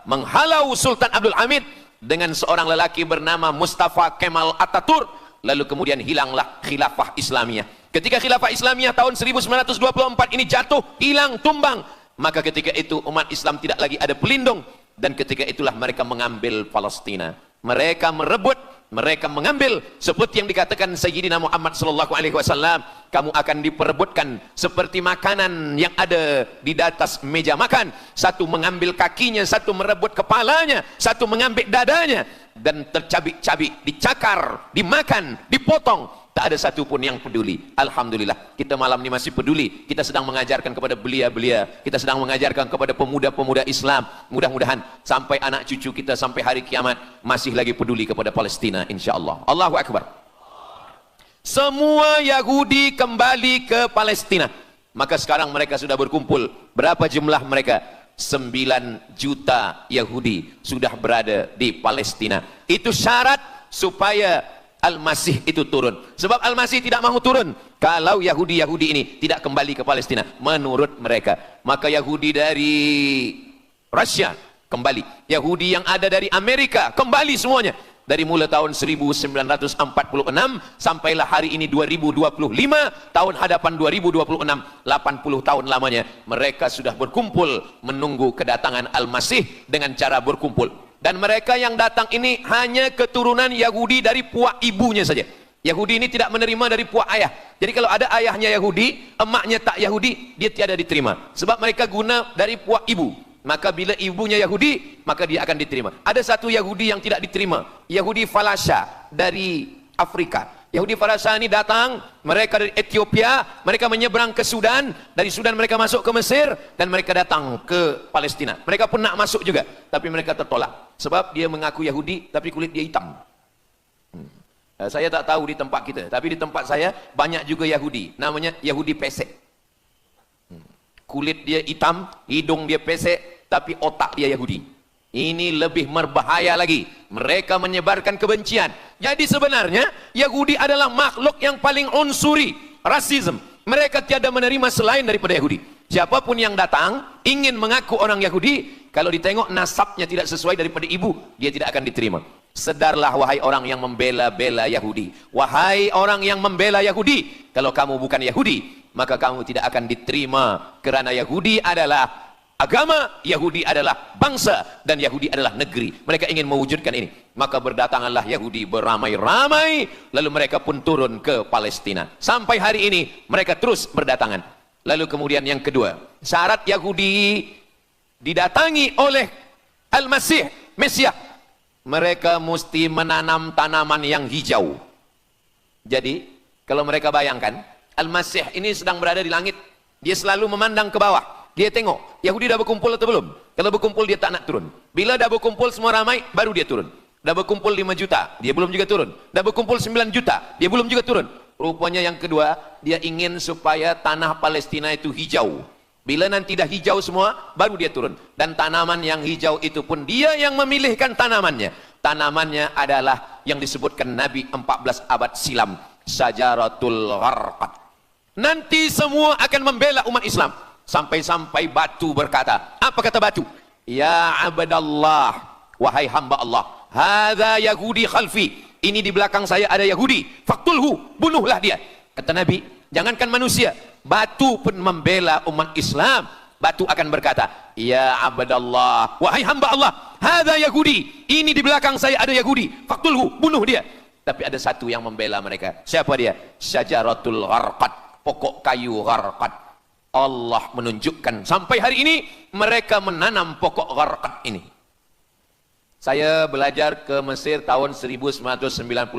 menghalau Sultan Abdul Hamid dengan seorang lelaki bernama Mustafa Kemal Atatürk. Lalu kemudian hilanglah khilafah Islamiyah. Ketika khilafah Islamiyah tahun 1924 ini jatuh, hilang, tumbang, maka ketika itu umat Islam tidak lagi ada pelindung, dan ketika itulah mereka mengambil Palestina. Mereka merebut, mereka mengambil, seperti yang dikatakan Sayyidina Muhammad sallallahu alaihi wasallam, kamu akan diperebutkan seperti makanan yang ada di atas meja makan. Satu mengambil kakinya, satu merebut kepalanya, satu mengambil dadanya, dan tercabik-cabik, dicakar, dimakan, dipotong. Tak ada satu pun yang peduli. Alhamdulillah, kita malam ini masih peduli. Kita sedang mengajarkan kepada belia-belia, kita sedang mengajarkan kepada pemuda-pemuda Islam. Mudah-mudahan sampai anak cucu kita sampai hari kiamat masih lagi peduli kepada Palestina, insyaAllah. Allahu Akbar. Semua Yahudi kembali ke Palestina. Maka sekarang mereka sudah berkumpul. Berapa jumlah mereka? 9 juta Yahudi sudah berada di Palestina. Itu syarat supaya Al-Masih itu turun. Sebab Al-Masih tidak mahu turun kalau Yahudi-Yahudi ini tidak kembali ke Palestina menurut mereka. Maka Yahudi dari Rusia kembali, Yahudi yang ada dari Amerika kembali semuanya. Dari mulai tahun 1946 sampailah hari ini 2025, tahun hadapan 2026, 80 tahun lamanya mereka sudah berkumpul menunggu kedatangan Al-Masih dengan cara berkumpul. Dan mereka yang datang ini hanya keturunan Yahudi dari puak ibunya saja. Yahudi ini tidak menerima dari puak ayah. Jadi kalau ada ayahnya Yahudi, emaknya tak Yahudi, dia tiada diterima. Sebab mereka guna dari puak ibu. Maka bila ibunya Yahudi, maka dia akan diterima. Ada satu Yahudi yang tidak diterima, Yahudi Falasha dari Afrika. Yahudi Falasha ini datang, mereka dari Ethiopia, mereka menyeberang ke Sudan, dari Sudan mereka masuk ke Mesir, dan mereka datang ke Palestina. Mereka pun nak masuk juga, tapi mereka tertolak. Sebab dia mengaku Yahudi, tapi kulit dia hitam. Saya tak tahu di tempat kita, tapi di tempat saya banyak juga Yahudi, namanya Yahudi pesek. Kulit dia hitam, hidung dia pesek, tapi otak dia Yahudi. Ini lebih berbahaya lagi. Mereka menyebarkan kebencian. Jadi sebenarnya Yahudi adalah makhluk yang paling unsuri, rasisme. Mereka tiada menerima selain daripada Yahudi. Siapapun yang datang ingin mengaku orang Yahudi, kalau ditengok nasabnya tidak sesuai daripada ibu, dia tidak akan diterima. Sedarlah wahai orang yang membela-bela Yahudi. Wahai orang yang membela Yahudi, kalau kamu bukan Yahudi, maka kamu tidak akan diterima, kerana Yahudi adalah agama, Yahudi adalah bangsa, dan Yahudi adalah negeri. Mereka ingin mewujudkan ini. Maka berdatanganlah Yahudi beramai-ramai, lalu mereka pun turun ke Palestina. Sampai hari ini mereka terus berdatangan. Lalu kemudian yang kedua, syarat Yahudi didatangi oleh Al-Masih, Mesias, mereka mesti menanam tanaman yang hijau. Jadi kalau mereka bayangkan, Al-Masih ini sedang berada di langit, dia selalu memandang ke bawah. Dia tengok, Yahudi dah berkumpul atau belum? Kalau berkumpul dia tak nak turun. Bila dah berkumpul semua ramai, baru dia turun. Dah berkumpul 5 juta, dia belum juga turun. Dah berkumpul 9 juta, dia belum juga turun. Rupanya yang kedua, dia ingin supaya tanah Palestina itu hijau. Bila nanti dah hijau semua, baru dia turun. Dan tanaman yang hijau itu pun dia yang memilihkan tanamannya. Tanamannya adalah yang disebutkan Nabi 14 abad silam, Syajaratul Gharqad. Nanti semua akan membela umat Islam. Sampai-sampai batu berkata, apa kata batu? Ya abdallah, wahai hamba Allah, hadza Yahudi khalfi, ini di belakang saya ada Yahudi, faktulhu, bunuhlah dia. Kata Nabi, jangankan manusia, batu pun membela umat Islam. Batu akan berkata, ya abdallah, wahai hamba Allah, hadza Yahudi, ini di belakang saya ada Yahudi, faktulhu, bunuh dia. Tapi ada satu yang membela mereka. Siapa dia? Syajaratul Gharqad, pokok kayu Gharqad. Allah menunjukkan sampai hari ini mereka menanam pokok Gharqad ini. Saya belajar ke Mesir tahun 1998.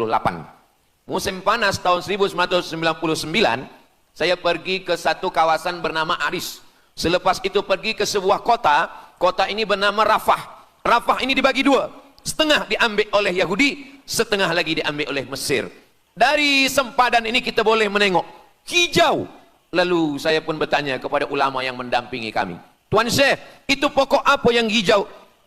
Musim panas tahun 1999, saya pergi ke satu kawasan bernama Aris. Selepas itu pergi ke sebuah kota, kota ini bernama Rafah. Rafah ini dibagi dua, setengah diambil oleh Yahudi, setengah lagi diambil oleh Mesir. Dari sempadan ini kita boleh menengok hijau. Lalu saya pun bertanya kepada ulama yang mendampingi kami, Tuan Syekh, itu pokok apa yang hijau?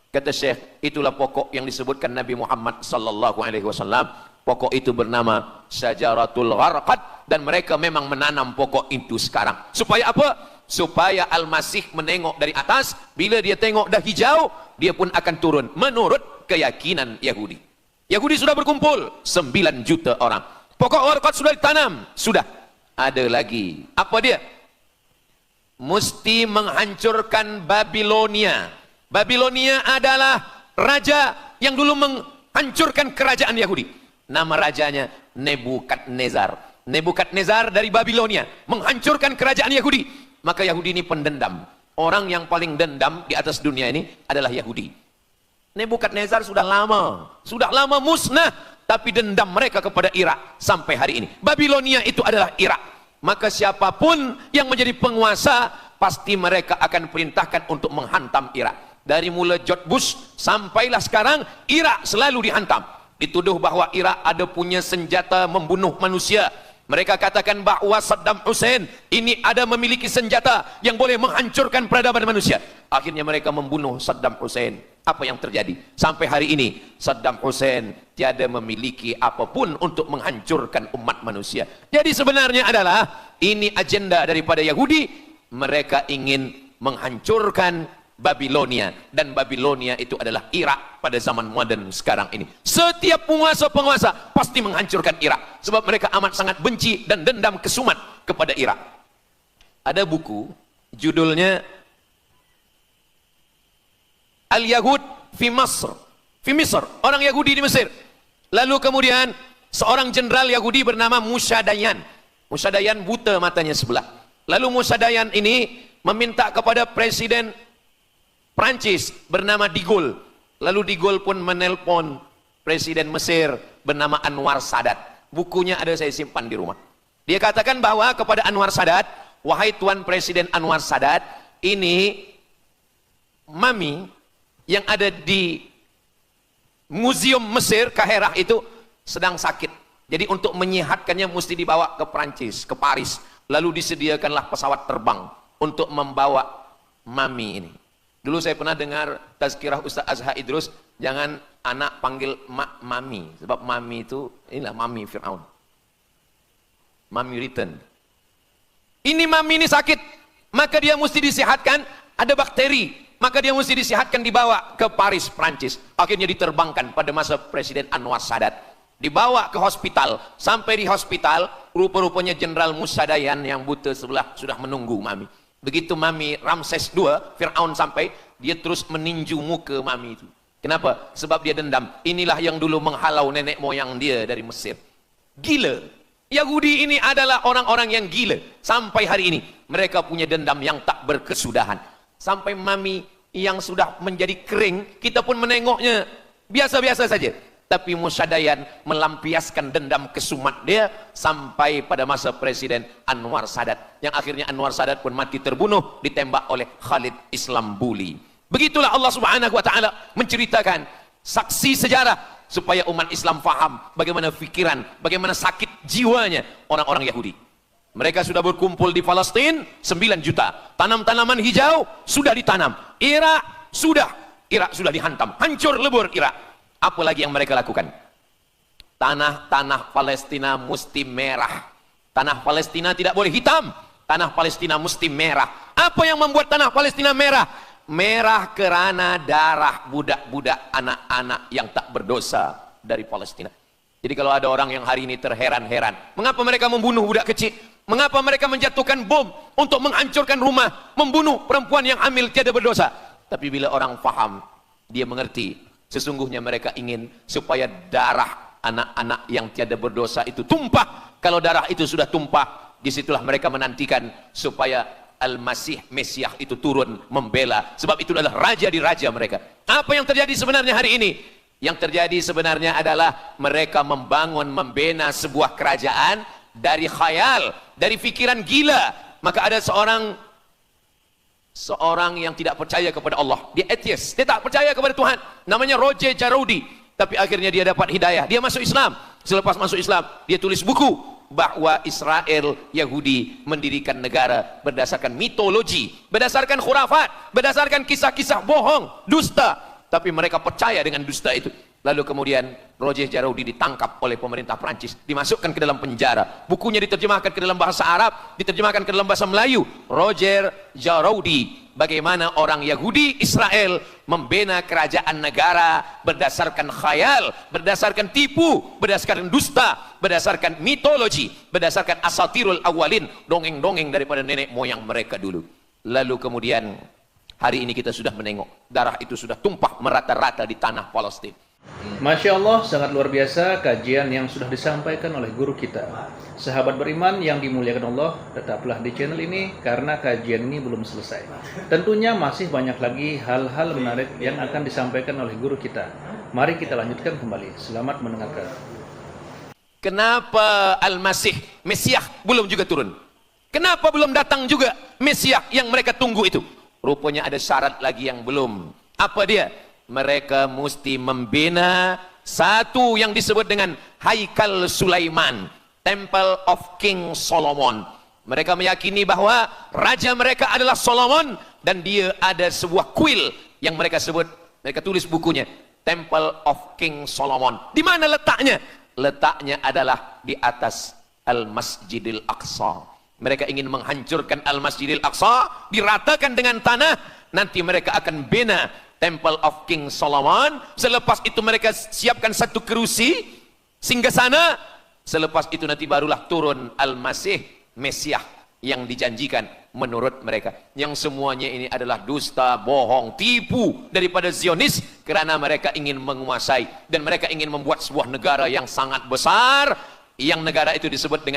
Kata Syekh, itulah pokok yang disebutkan Nabi Muhammad sallallahu alaihi wasallam. Pokok itu bernama Syajaratul Gharqad, dan mereka memang menanam pokok itu sekarang. Supaya apa? Supaya Al-Masih menengok dari atas, bila dia tengok dah hijau, dia pun akan turun menurut keyakinan Yahudi. Yahudi sudah berkumpul 9 juta orang. Pokok Gharqad sudah ditanam, sudah. Ada lagi. Apa dia? Mesti menghancurkan Babilonia. Babilonia adalah raja yang dulu menghancurkan kerajaan Yahudi. Nama rajanya Nebukadnezar. Nebukadnezar dari Babilonia menghancurkan kerajaan Yahudi. Maka Yahudi ini pendendam. Orang yang paling dendam di atas dunia ini adalah Yahudi. Nebukadnezar sudah lama musnah, tapi dendam mereka kepada Irak sampai hari ini. Babilonia itu adalah Irak. Maka siapapun yang menjadi penguasa, pasti mereka akan perintahkan untuk menghantam Irak. Dari mula George Bush sampailah sekarang, Irak selalu dihantam. Dituduh bahwa Irak ada punya senjata membunuh manusia. Mereka katakan bahwa Saddam Hussein ini ada memiliki senjata yang boleh menghancurkan peradaban manusia. Akhirnya mereka membunuh Saddam Hussein. Apa yang terjadi? Sampai hari ini Saddam Hussein tiada memiliki apapun untuk menghancurkan umat manusia. Jadi sebenarnya adalah ini agenda daripada Yahudi. Mereka ingin menghancurkan Babilonia, dan Babilonia itu adalah Irak pada zaman modern sekarang ini. Setiap penguasa-penguasa pasti menghancurkan Irak, sebab mereka amat sangat benci dan dendam kesumat kepada Irak. Ada buku judulnya Al-Yahud fi Masr. Fi Misr, orang Yahudi di Mesir. Lalu kemudian seorang jenderal Yahudi bernama Musa Dayan. Musa Dayan buta matanya sebelah. Lalu Musa Dayan ini meminta kepada Presiden Prancis bernama De Gaulle. Lalu De Gaulle pun menelpon Presiden Mesir bernama Anwar Sadat. Bukunya ada, saya simpan di rumah. Dia katakan bahwa kepada Anwar Sadat, wahai Tuan Presiden Anwar Sadat, ini mami yang ada di Museum Mesir Kaherah itu sedang sakit. Jadi untuk menyehatkannya mesti dibawa ke Prancis, ke Paris. Lalu disediakanlah pesawat terbang untuk membawa mami ini. Dulu saya pernah dengar tazkirah Ustaz Azhar Idrus, jangan anak panggil mami, sebab mami itu inilah mami Fir'aun. Mami return. Ini mami ini sakit, maka dia mesti disehatkan, ada bakteri, maka dia mesti disehatkan, dibawa ke Paris, Prancis. Akhirnya diterbangkan pada masa Presiden Anwar Sadat. Dibawa ke hospital, sampai di hospital, rupa-rupanya Jenderal Musa Dayan yang buta sebelah sudah menunggu mami. Begitu mami Ramses II, Fir'aun sampai, dia terus meninju muka mami itu. Kenapa? Sebab dia dendam. Inilah yang dulu menghalau nenek moyang dia dari Mesir. Gila. Yahudi ini adalah orang-orang yang gila. Sampai hari ini, mereka punya dendam yang tak berkesudahan. Sampai mami yang sudah menjadi kering, kita pun menengoknya biasa-biasa saja. Tapi Musa Dayan melampiaskan dendam kesumat dia sampai pada masa Presiden Anwar Sadat, yang akhirnya Anwar Sadat pun mati terbunuh ditembak oleh Khalid Islambuli. Begitulah Allah Subhanahu wa taala menceritakan saksi sejarah supaya umat Islam faham bagaimana fikiran, bagaimana sakit jiwanya orang-orang Yahudi. Mereka sudah berkumpul di Palestina 9 juta. Tanam-tanaman hijau sudah ditanam. Irak sudah dihantam, hancur lebur Irak. Apa lagi yang mereka lakukan? Tanah Palestina mesti merah. Tanah Palestina tidak boleh hitam. Tanah Palestina mesti merah. Apa yang membuat tanah Palestina merah? Merah kerana darah budak-budak, anak-anak yang tak berdosa dari Palestina. Jadi kalau ada orang yang hari ini terheran-heran, mengapa mereka membunuh budak kecil? Mengapa mereka menjatuhkan bom untuk menghancurkan rumah, membunuh perempuan yang hamil tiada berdosa? Tapi bila orang faham, dia mengerti. Sesungguhnya mereka ingin supaya darah anak-anak yang tiada berdosa itu tumpah. Kalau darah itu sudah tumpah, disitulah mereka menantikan supaya Al-Masih Mesias itu turun membela. Sebab itu adalah raja di raja mereka. Apa yang terjadi sebenarnya hari ini? Yang terjadi sebenarnya adalah mereka membina sebuah kerajaan dari khayal, dari fikiran gila. Maka ada seorang yang tidak percaya kepada Allah, dia atheist, dia tak percaya kepada Tuhan, namanya Roger Jarudi. Tapi akhirnya dia dapat hidayah, dia masuk Islam. Selepas masuk Islam, dia tulis buku bahwa Israel Yahudi mendirikan negara berdasarkan mitologi, berdasarkan khurafat, berdasarkan kisah-kisah bohong, dusta. tapi mereka percaya dengan dusta itu. Lalu kemudian Roger Jaroudi ditangkap oleh pemerintah Prancis, dimasukkan ke dalam penjara. Bukunya diterjemahkan ke dalam bahasa Arab, diterjemahkan ke dalam bahasa Melayu. Roger Jaroudi, bagaimana orang Yahudi Israel membina kerajaan negara berdasarkan khayal, berdasarkan tipu, berdasarkan dusta, berdasarkan mitologi, berdasarkan asatirul awalin, dongeng-dongeng daripada nenek moyang mereka dulu. Lalu kemudian hari ini kita sudah menengok darah itu sudah tumpah merata-rata di tanah Palestina. Masya Allah, sangat luar biasa kajian yang sudah disampaikan oleh guru kita. Sahabat beriman yang dimuliakan Allah, tetaplah di channel ini karena kajian ini belum selesai. Tentunya masih banyak lagi hal-hal menarik yang akan disampaikan oleh guru kita. Mari kita lanjutkan kembali. Selamat mendengarkan. Kenapa Al-Masih, Mesiah belum juga turun? Kenapa belum datang juga Mesiah yang mereka tunggu itu? Rupanya ada syarat lagi yang belum. Apa dia? Mereka mesti membina satu yang disebut dengan Haikal Sulaiman, Temple of King Solomon. Mereka meyakini bahwa raja mereka adalah Solomon dan dia ada sebuah kuil yang mereka sebut, mereka tulis bukunya, Temple of King Solomon. Di mana letaknya? Letaknya adalah di atas Al-Masjidil Aqsa. Mereka ingin menghancurkan Al-Masjidil Aqsa, diratakan dengan tanah, nanti mereka akan bina Temple of King Solomon. Selepas itu mereka siapkan satu kerusi singgasana. Selepas itu nanti barulah turun Al-Masih, Mesiah yang dijanjikan menurut mereka. Yang semuanya ini adalah dusta, bohong, tipu daripada Zionis, kerana mereka ingin menguasai dan mereka ingin membuat sebuah negara yang sangat besar, yang negara itu disebut dengan